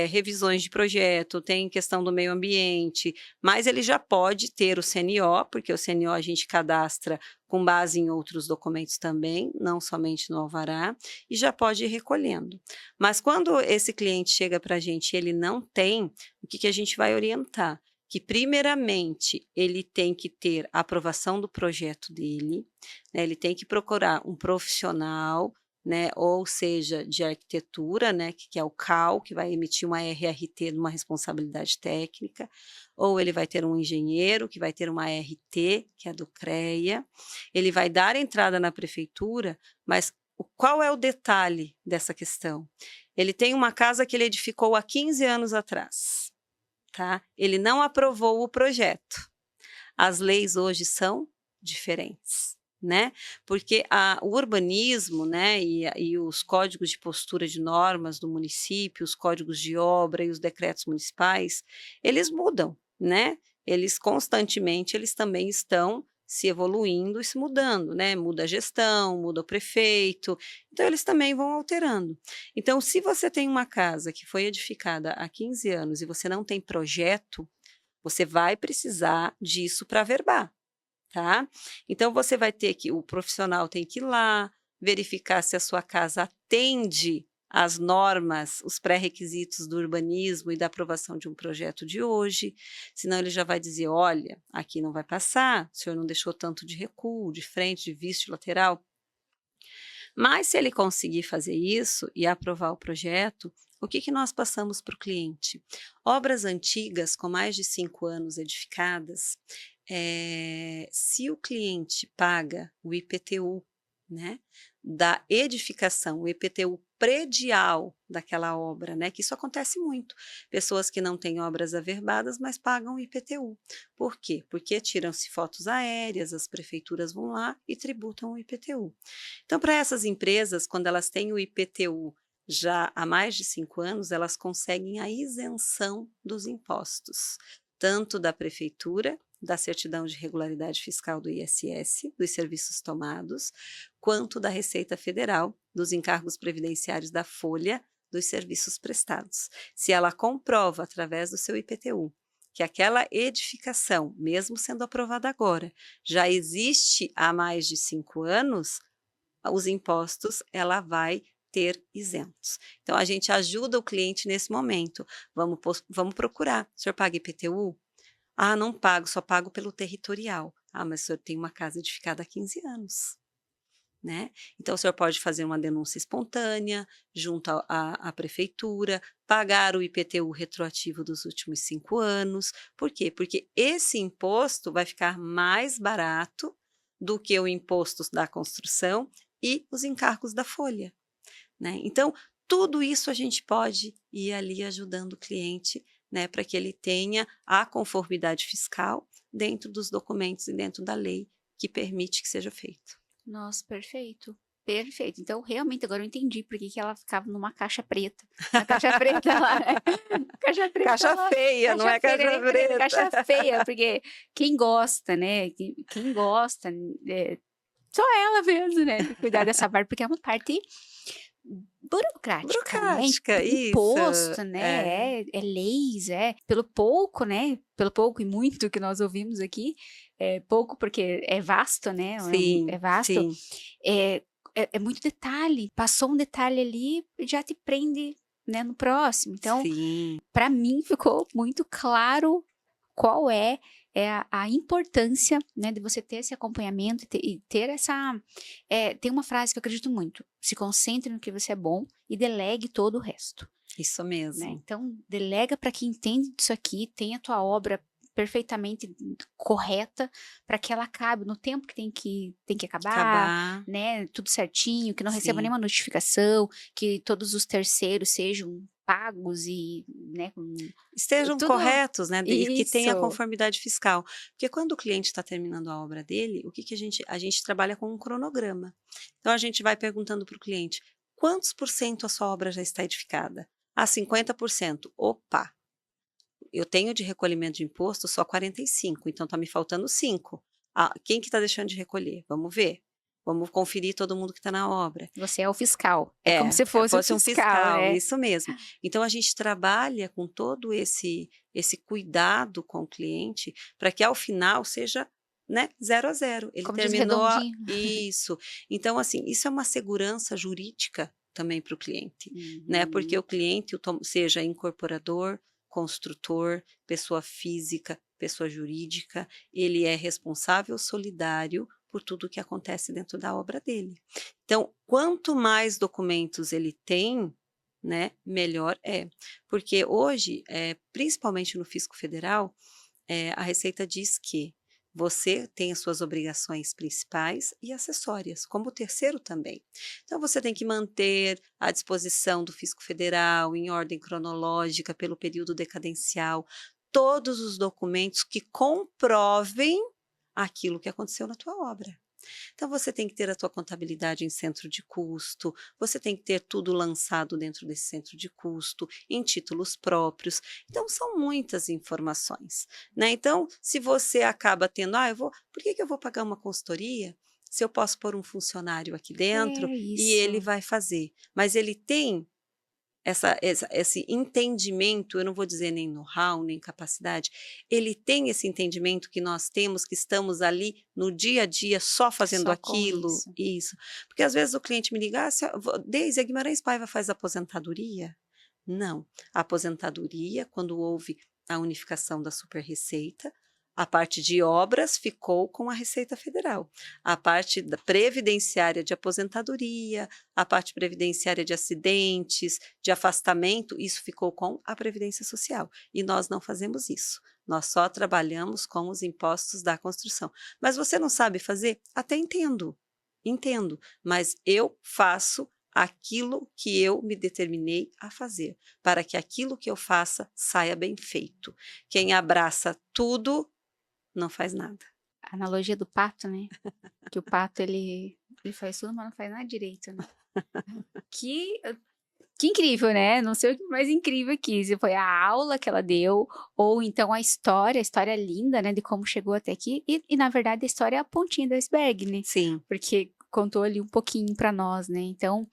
revisões de projeto, tem questão do meio ambiente, mas ele já pode ter o CNO, porque o CNO a gente cadastra com base em outros documentos também, não somente no alvará, e já pode ir recolhendo. Mas quando esse cliente chega para a gente e ele não tem, o que a gente vai orientar? Que primeiramente ele tem que ter a aprovação do projeto dele, né? Ele tem que procurar um profissional, né, ou seja, de arquitetura, né, que é o CAL, que vai emitir uma RRT de uma responsabilidade técnica, ou ele vai ter um engenheiro, que vai ter uma RT, que é do CREA, ele vai dar entrada na prefeitura, mas qual é o detalhe dessa questão? Ele tem uma casa que ele edificou há 15 anos atrás, tá? Ele não aprovou o projeto. As leis hoje são diferentes. Né? Porque o urbanismo, né, e os códigos de postura de normas do município, os códigos de obra e os decretos municipais, eles mudam, né? Eles constantemente, eles também estão se evoluindo e se mudando, né? Muda a gestão, muda o prefeito, então eles também vão alterando. Então, se você tem uma casa que foi edificada há 15 anos e você não tem projeto, você vai precisar disso para averbar. Tá? Então você vai ter o profissional tem que ir lá, verificar se a sua casa atende às normas, os pré-requisitos do urbanismo e da aprovação de um projeto de hoje, senão ele já vai dizer, olha, aqui não vai passar, o senhor não deixou tanto de recuo, de frente, de vista, de lateral. Mas se ele conseguir fazer isso e aprovar o projeto, o que nós passamos para o cliente? Obras antigas com mais de 5 anos edificadas, se o cliente paga o IPTU, né, da edificação, o IPTU predial daquela obra, né, que isso acontece muito. Pessoas que não têm obras averbadas, mas pagam o IPTU. Por quê? Porque tiram-se fotos aéreas, as prefeituras vão lá e tributam o IPTU. Então, para essas empresas, quando elas têm o IPTU já há mais de 5 anos, elas conseguem a isenção dos impostos, tanto da prefeitura, da certidão de regularidade fiscal do ISS, dos serviços tomados, quanto da Receita Federal, dos encargos previdenciários da folha, dos serviços prestados. Se ela comprova, através do seu IPTU, que aquela edificação, mesmo sendo aprovada agora, já existe há mais de 5 anos, os impostos ela vai ter isentos. Então, a gente ajuda o cliente nesse momento. Vamos procurar. O senhor paga IPTU? Ah, não pago, só pago pelo territorial. Ah, mas o senhor tem uma casa edificada há 15 anos. Né? Então, o senhor pode fazer uma denúncia espontânea junto à prefeitura, pagar o IPTU retroativo dos últimos 5 anos. Por quê? Porque esse imposto vai ficar mais barato do que o imposto da construção e os encargos da folha. Né? Então, tudo isso a gente pode ir ali ajudando o cliente, né, para que ele tenha a conformidade fiscal dentro dos documentos e dentro da lei que permite que seja feito. Nossa, perfeito. Perfeito. Então, realmente, agora eu entendi por que ela ficava numa caixa preta. Na caixa preta lá, né? Caixa preta Caixa lá. feia, não é caixa preta. Caixa feia, porque quem gosta, né? Quem gosta, só ela mesmo, né? De cuidar dessa parte, porque é uma parte burocrática, né? Burocrática, Imposto, isso. né? É leis, pelo pouco, né? Pelo pouco e muito que nós ouvimos aqui, pouco porque é vasto, né? Sim, É vasto. sim. É muito detalhe. Passou um detalhe ali, já te prende, né, no próximo. Então, para mim ficou muito claro qual é a importância, né, de você ter esse acompanhamento e ter essa... tem uma frase que eu acredito muito: se concentre no que você é bom e delegue todo o resto. Isso mesmo. Né? Então, delega para quem entende disso aqui, tem a tua obra perfeitamente correta para que ela acabe no tempo que tem que acabar, né? Tudo certinho, que não receba nenhuma notificação, que todos os terceiros sejam pagos e, né, estejam corretos, né? Que tenha conformidade fiscal. Porque quando o cliente está terminando a obra dele, o que a gente trabalha com um cronograma. Então, a gente vai perguntando para o cliente: quantos por cento a sua obra já está edificada? Ah, 50%. Opa! Eu tenho de recolhimento de imposto só 45, então está me faltando 5. Ah, quem que está deixando de recolher? Vamos ver. Vamos conferir todo mundo que está na obra. Você é o fiscal. É como se fosse um fiscal, né? Isso mesmo. Então, a gente trabalha com todo esse cuidado com o cliente para que ao final seja, né, 0 a 0. Ele como terminou diz, isso. Então, assim, isso é uma segurança jurídica também para o cliente, né? Porque o cliente, seja incorporador, construtor, pessoa física, pessoa jurídica, ele é responsável solidário por tudo que acontece dentro da obra dele. Então, quanto mais documentos ele tem, né, melhor é. Porque hoje, principalmente no Fisco Federal, a Receita diz que você tem as suas obrigações principais e acessórias, como o terceiro também. Então, você tem que manter à disposição do Fisco Federal, em ordem cronológica, pelo período decadencial, todos os documentos que comprovem aquilo que aconteceu na tua obra. Então, você tem que ter a tua contabilidade em centro de custo, você tem que ter tudo lançado dentro desse centro de custo, em títulos próprios. Então, são muitas informações, né? Então, se você acaba tendo, por que eu vou pagar uma consultoria se eu posso pôr um funcionário aqui dentro e ele vai fazer? Mas ele tem esse entendimento, eu não vou dizer nem know-how, nem capacidade, ele tem esse entendimento que nós temos, que estamos ali no dia a dia só fazendo Só aquilo, isso. Porque às vezes o cliente me liga: Deise, a Guimarães Paiva faz aposentadoria? Não, a aposentadoria, quando houve a unificação da Super-Receita, a parte de obras ficou com a Receita Federal. A parte da previdenciária de aposentadoria, a parte previdenciária de acidentes, de afastamento, isso ficou com a Previdência Social. E nós não fazemos isso. Nós só trabalhamos com os impostos da construção. Mas você não sabe fazer? Até entendo. Entendo. Mas eu faço aquilo que eu me determinei a fazer, para que aquilo que eu faça saia bem feito. Quem abraça tudo não faz nada. A analogia do pato, né? Que o pato, ele faz tudo, mas não faz nada direito, né? Que incrível, né? Não sei o que mais incrível aqui. Se foi a aula que ela deu, ou então a história linda, né? De como chegou até aqui. E na verdade, a história é a pontinha do iceberg, né? Sim. Porque contou ali um pouquinho para nós, né? Então,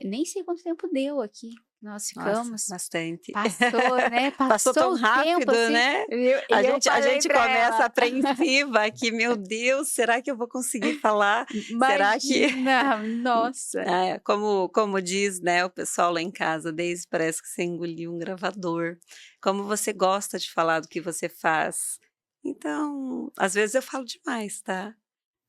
nem sei quanto tempo deu aqui. Nós Nossa, ficamos. bastante. Passou, né? Passou tão Passou o tempo rápido, assim. né? E eu A falei gente para começa ela. apreensiva que, meu Deus, será que eu vou conseguir falar? Será que... Imagina, nossa. Como diz, né, o pessoal lá em casa, desde parece que você engoliu um gravador. Como você gosta de falar do que você faz. Então, às vezes eu falo demais, tá?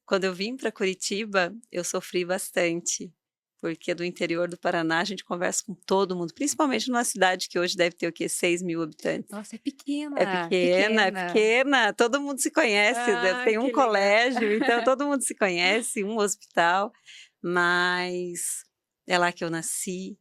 Quando eu vim para Curitiba, eu sofri bastante, porque do interior do Paraná a gente conversa com todo mundo, principalmente numa cidade que hoje deve ter o quê? 6.000 habitantes. Nossa, é É pequena, pequena, é pequena. pequena, todo mundo se conhece, né, Ah, tem um que legal. colégio, então todo mundo se conhece, um hospital, mas é lá que eu nasci,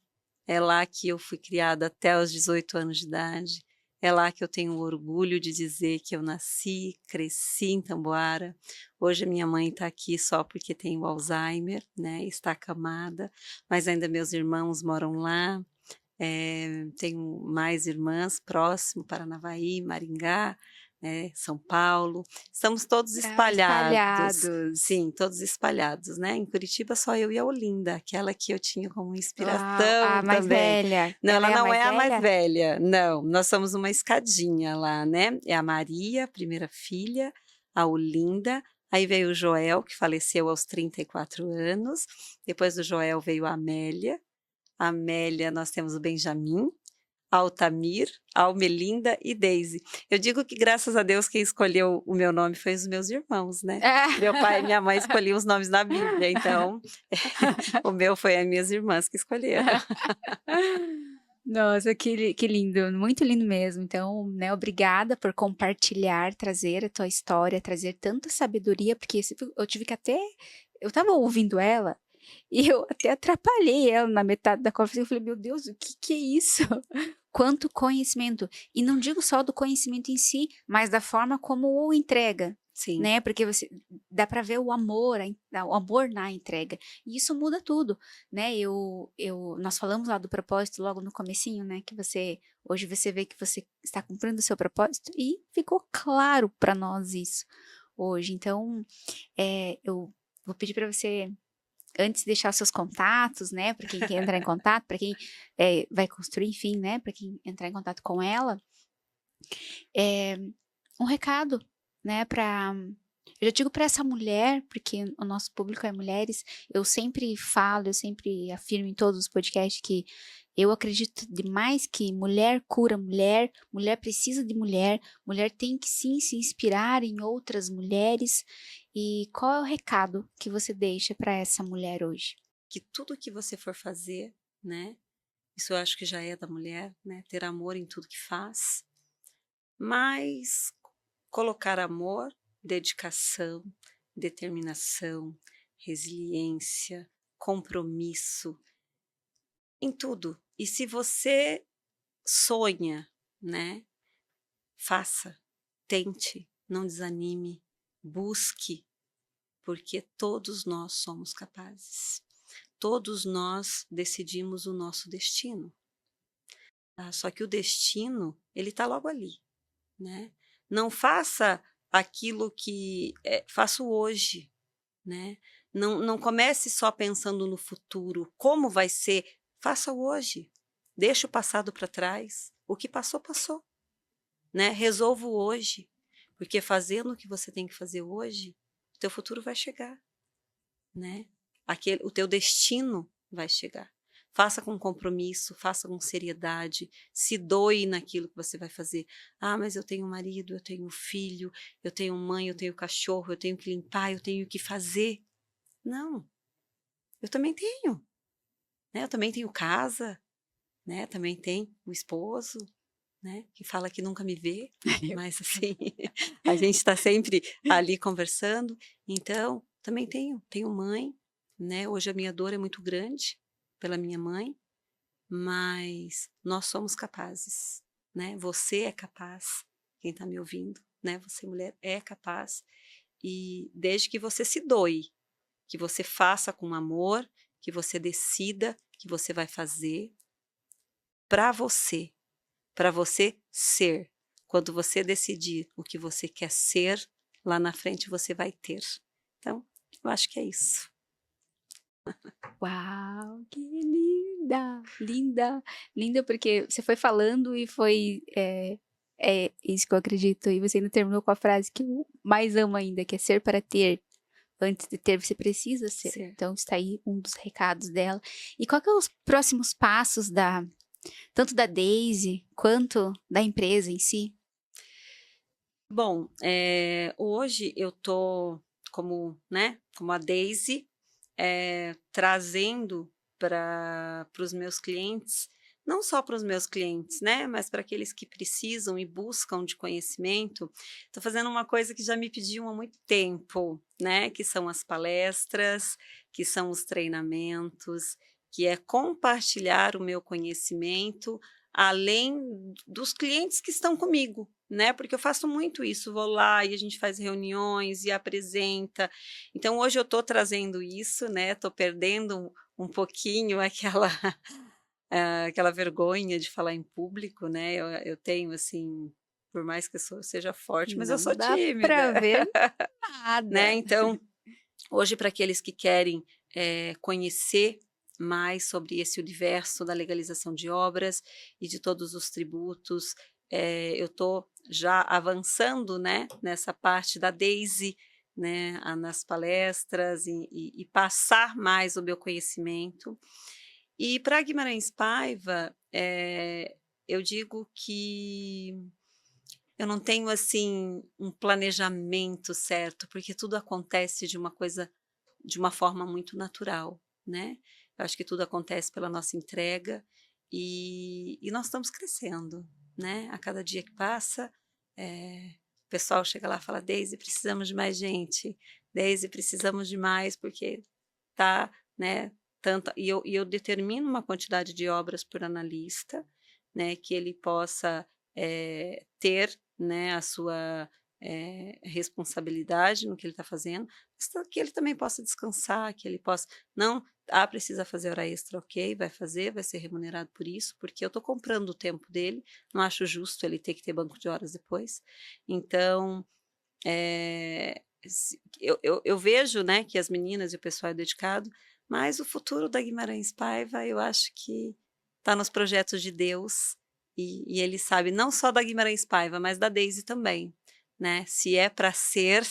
é lá que eu fui criada até os 18 anos de idade, é lá que eu tenho orgulho de dizer que eu nasci, cresci em Tamboara. Hoje a minha mãe está aqui só porque tem o Alzheimer, né, está acamada, mas ainda meus irmãos moram lá. Tenho mais irmãs próximo, Paranavaí, Maringá, São Paulo. Estamos todos Ah, espalhados. espalhados. Sim, todos espalhados, né? Em Curitiba só eu e a Olinda, aquela que eu tinha como Uau, inspiração a mais também. velha. Não, Ela ela é a não mais é a mais velha? velha, não. Nós somos uma escadinha lá, né? É a Maria, a primeira filha, a Olinda. Aí veio o Joel, que faleceu aos 34 anos. Depois do Joel veio a Amélia. A Amélia, nós temos o Benjamin, Altamir, Almelinda e Daisy. Eu digo que, graças a Deus, quem escolheu o meu nome foi os meus irmãos, né? Meu pai e minha mãe escolhiam os nomes na Bíblia, então o meu foi as minhas irmãs que escolheram. Nossa, que lindo, muito lindo mesmo. Então, né, obrigada por compartilhar, trazer a tua história, trazer tanta sabedoria, porque eu tive que até. Eu tava ouvindo ela e eu até atrapalhei ela na metade da conversa. Eu falei, meu Deus, o que é isso? Quanto conhecimento. E não digo só do conhecimento em si, mas da forma como o entrega. Sim, Né? Porque você dá para ver o amor, o amor na entrega. E isso muda tudo, né? Nós falamos lá do propósito logo no comecinho, né? Que hoje você vê que você está cumprindo o seu propósito e ficou claro para nós isso hoje. Então, eu vou pedir para você antes deixar os seus contatos, né? Para quem quer entrar em contato, para quem vai construir, enfim, né? Para quem entrar em contato com ela, um recado, né? Eu já digo para essa mulher, porque o nosso público é mulheres, eu sempre falo, eu sempre afirmo em todos os podcasts que eu acredito demais que mulher cura mulher, mulher precisa de mulher, mulher tem que sim se inspirar em outras mulheres. E qual é o recado que você deixa para essa mulher hoje? que tudo que você for fazer, né? Isso eu acho que já é da mulher, né? Ter amor em tudo que faz, mas colocar amor, dedicação, determinação, resiliência, compromisso em tudo. E se você sonha, né? Faça, tente, não desanime, busque, porque todos nós somos capazes. Todos nós decidimos o nosso destino. Tá? Só que o destino, ele está logo ali, né? Não faça aquilo que faço hoje, né? Não comece só pensando no futuro, como vai ser. Faça o hoje. Deixa o passado para trás. O que passou, passou, né? Resolva o hoje, porque fazendo o que você tem que fazer hoje, o teu futuro vai chegar, né? O teu destino vai chegar. Faça com compromisso, faça com seriedade, se doe naquilo que você vai fazer. Ah, mas eu tenho marido, eu tenho filho, eu tenho mãe, eu tenho cachorro, eu tenho que limpar, eu tenho que fazer. Não, eu também tenho, né? Eu também tenho casa, né? Também tenho um esposo, né? Que fala que nunca me vê, mas assim, a gente está sempre ali conversando. Então, também tenho mãe, né? Hoje a minha dor é muito grande pela minha mãe, mas nós somos capazes, né? Você é capaz, quem está me ouvindo, né? Você, mulher, é capaz. E desde que você se doe, que você faça com amor, que você decida que você vai fazer para você ser. Quando você decidir o que você quer ser, lá na frente você vai ter. Então, eu acho que é isso. Uau, que linda! Linda, linda, porque você foi falando e foi. É isso que eu acredito. E você ainda terminou com a frase que eu mais amo ainda, que é ser para ter. Antes de ter, você precisa ser. Ser. Então, está aí um dos recados dela. E qual que é os próximos passos tanto da Daisy quanto da empresa em si? Bom, hoje eu tô como a Daisy, trazendo para os meus clientes, não só para os meus clientes, né, mas para aqueles que precisam e buscam de conhecimento, estou fazendo uma coisa que já me pediam há muito tempo, né, que são as palestras, que são os treinamentos, que é compartilhar o meu conhecimento, além dos clientes que estão comigo, né, porque eu faço muito isso, vou lá e a gente faz reuniões e apresenta. Então hoje eu estou trazendo isso, né, estou perdendo um pouquinho aquela aquela vergonha de falar em público, né, eu tenho assim, por mais que eu seja forte, mas eu sou Não dá pra tímida, ver né, nada. então hoje para aqueles que querem, conhecer mais sobre esse universo da legalização de obras e de todos os tributos, eu estou já avançando, né, nessa parte da Daisy, né, nas palestras e passar mais o meu conhecimento. E para Guimarães Paiva, eu digo que eu não tenho, assim, um planejamento certo, porque tudo acontece de uma forma muito natural, né. Eu acho que tudo acontece pela nossa entrega, e nós estamos crescendo, né. A cada dia que passa, o pessoal chega lá e fala: "Deise, precisamos de mais gente. Deise, precisamos de mais, porque tá, né, tanta", e eu determino uma quantidade de obras por analista, né, que ele possa, ter, né, a sua, responsabilidade no que ele está fazendo, mas que ele também possa descansar, que ele possa não, precisa fazer hora extra, ok, vai fazer, vai ser remunerado por isso, porque eu estou comprando o tempo dele, não acho justo ele ter que ter banco de horas depois. Então, eu vejo, né, que as meninas e o pessoal é dedicado, mas o futuro da Guimarães Paiva eu acho que está nos projetos de Deus, e ele sabe não só da Guimarães Paiva, mas da Daisy também, né, se é para ser,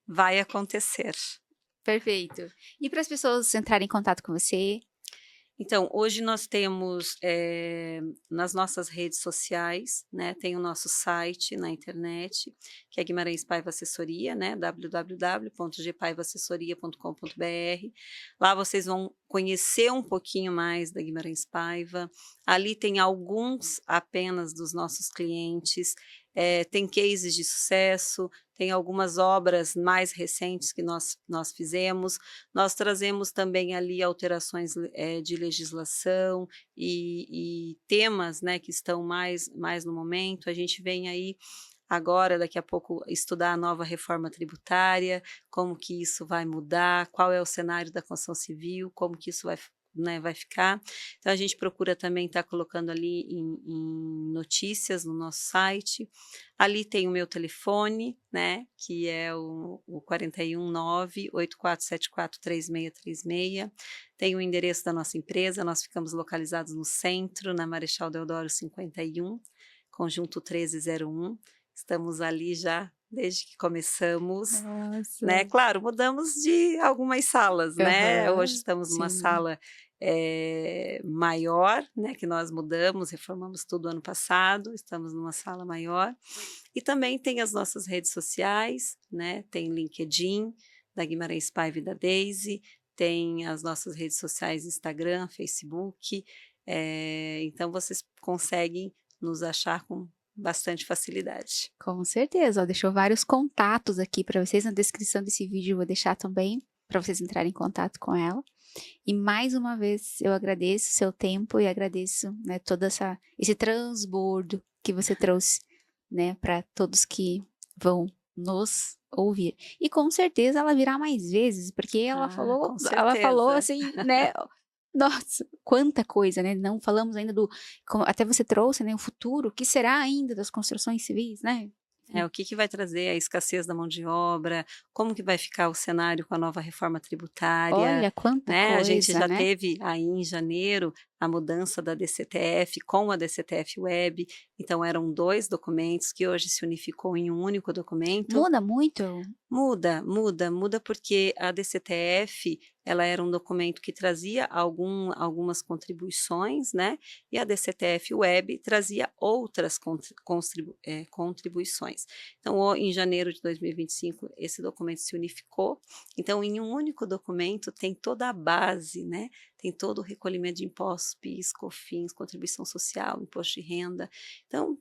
vai acontecer. Perfeito. E para as pessoas entrarem em contato com você? Então, hoje nós temos, nas nossas redes sociais, né, tem o nosso site na internet, que é Guimarães Paiva Assessoria, né, www.gpaivassessoria.com.br. Lá vocês vão conhecer um pouquinho mais da Guimarães Paiva. Ali tem alguns apenas dos nossos clientes, tem cases de sucesso, tem algumas obras mais recentes que nós fizemos. Nós trazemos também ali alterações de legislação e temas, né, que estão mais no momento. A gente vem aí agora, daqui a pouco, estudar a nova reforma tributária, como que isso vai mudar, qual é o cenário da construção civil, como que isso vai, né, vai ficar. Então a gente procura também estar colocando ali em notícias no nosso site. Ali tem o meu telefone, né, que é o 419-8474-3636. Tem o endereço da nossa empresa, nós ficamos localizados no centro, na Marechal Deodoro 51, conjunto 1301. Estamos ali já desde que começamos, né. Nossa. Claro, mudamos de algumas salas, né. Hoje Aham, estamos numa sim. sala, maior, né, que nós mudamos, reformamos tudo ano passado, estamos numa sala maior. E também tem as nossas redes sociais, né, tem LinkedIn, da Guimarães Paiva e da Daisy, tem as nossas redes sociais Instagram, Facebook, então vocês conseguem nos achar com bastante facilidade. Com certeza, ó, deixou vários contatos aqui para vocês na descrição desse vídeo, eu vou deixar também para vocês entrarem em contato com ela. E mais uma vez eu agradeço o seu tempo e agradeço, né, todo esse transbordo que você trouxe, né, para todos que vão nos ouvir. E com certeza ela virá mais vezes, porque Com ela falou certeza. assim, né, nossa, quanta coisa, né? Não falamos ainda até você trouxe, né, o futuro, o que será ainda das construções civis, né? O que vai trazer a escassez da mão de obra, como que vai ficar o cenário com a nova reforma tributária, Olha, quanta né? A gente coisa, já né? teve aí em janeiro a mudança da DCTF com a DCTF Web, então eram 2 documentos que hoje se unificou em um único documento. Muda muito? Muda porque a DCTF, ela era um documento que trazia algumas contribuições, né, e a DCTF Web trazia outras contribuições. Então, em janeiro de 2025, esse documento se unificou, então em um único documento tem toda a base, né, tem todo o recolhimento de impostos, PIS, COFINS, contribuição social, imposto de renda, então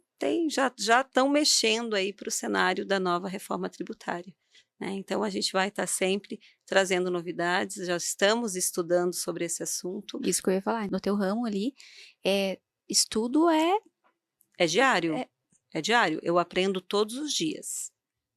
já estão mexendo aí para o cenário da nova reforma tributária. Né? Então, a gente vai estar sempre trazendo novidades, já estamos estudando sobre esse assunto. Isso que eu ia falar, no teu ramo ali, estudo É diário, é diário, eu aprendo todos os dias,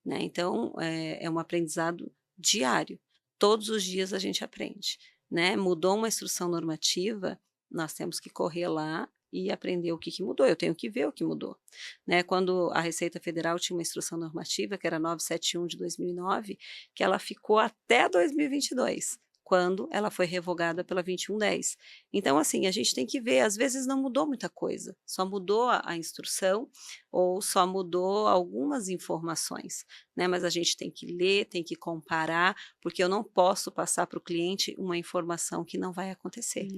né? Então, é um aprendizado diário, todos os dias a gente aprende, né? Mudou uma instrução normativa, nós temos que correr lá e aprender o que mudou, eu tenho que ver o que mudou. Né? Quando a Receita Federal tinha uma instrução normativa, que era 971 de 2009, que ela ficou até 2022, quando ela foi revogada pela 2110. Então, assim, a gente tem que ver, às vezes não mudou muita coisa, só mudou a instrução ou só mudou algumas informações, né? Mas a gente tem que ler, tem que comparar, porque eu não posso passar para o cliente uma informação que não vai acontecer,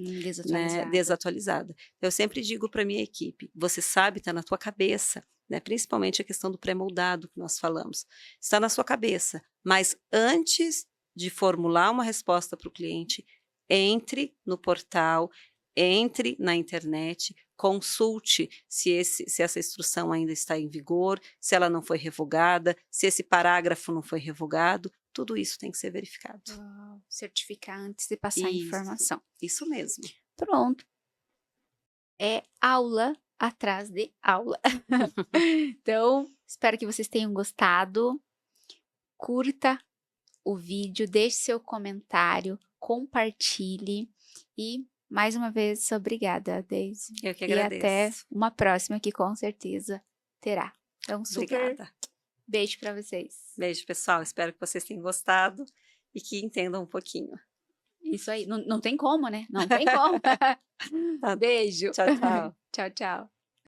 né? Desatualizada. Eu sempre digo para a minha equipe, você sabe, está na tua cabeça, né? Principalmente a questão do pré-moldado que nós falamos, está na sua cabeça, mas antes de formular uma resposta para o cliente, entre no portal, entre na internet, consulte se essa instrução ainda está em vigor, se ela não foi revogada, se esse parágrafo não foi revogado, tudo isso tem que ser verificado. Certificar antes de passar a informação. Isso mesmo. Pronto. É aula atrás de aula. Então, espero que vocês tenham gostado. Curta o vídeo, deixe seu comentário, compartilhe e, mais uma vez, obrigada, Daisy. Eu que agradeço. E até uma próxima que com certeza terá. Então, super Obrigada. Beijo para vocês. Beijo, pessoal. Espero que vocês tenham gostado e que entendam um pouquinho. Isso aí. Não tem como, né? Não tem como. Beijo. Tchau, tchau. Tchau, tchau.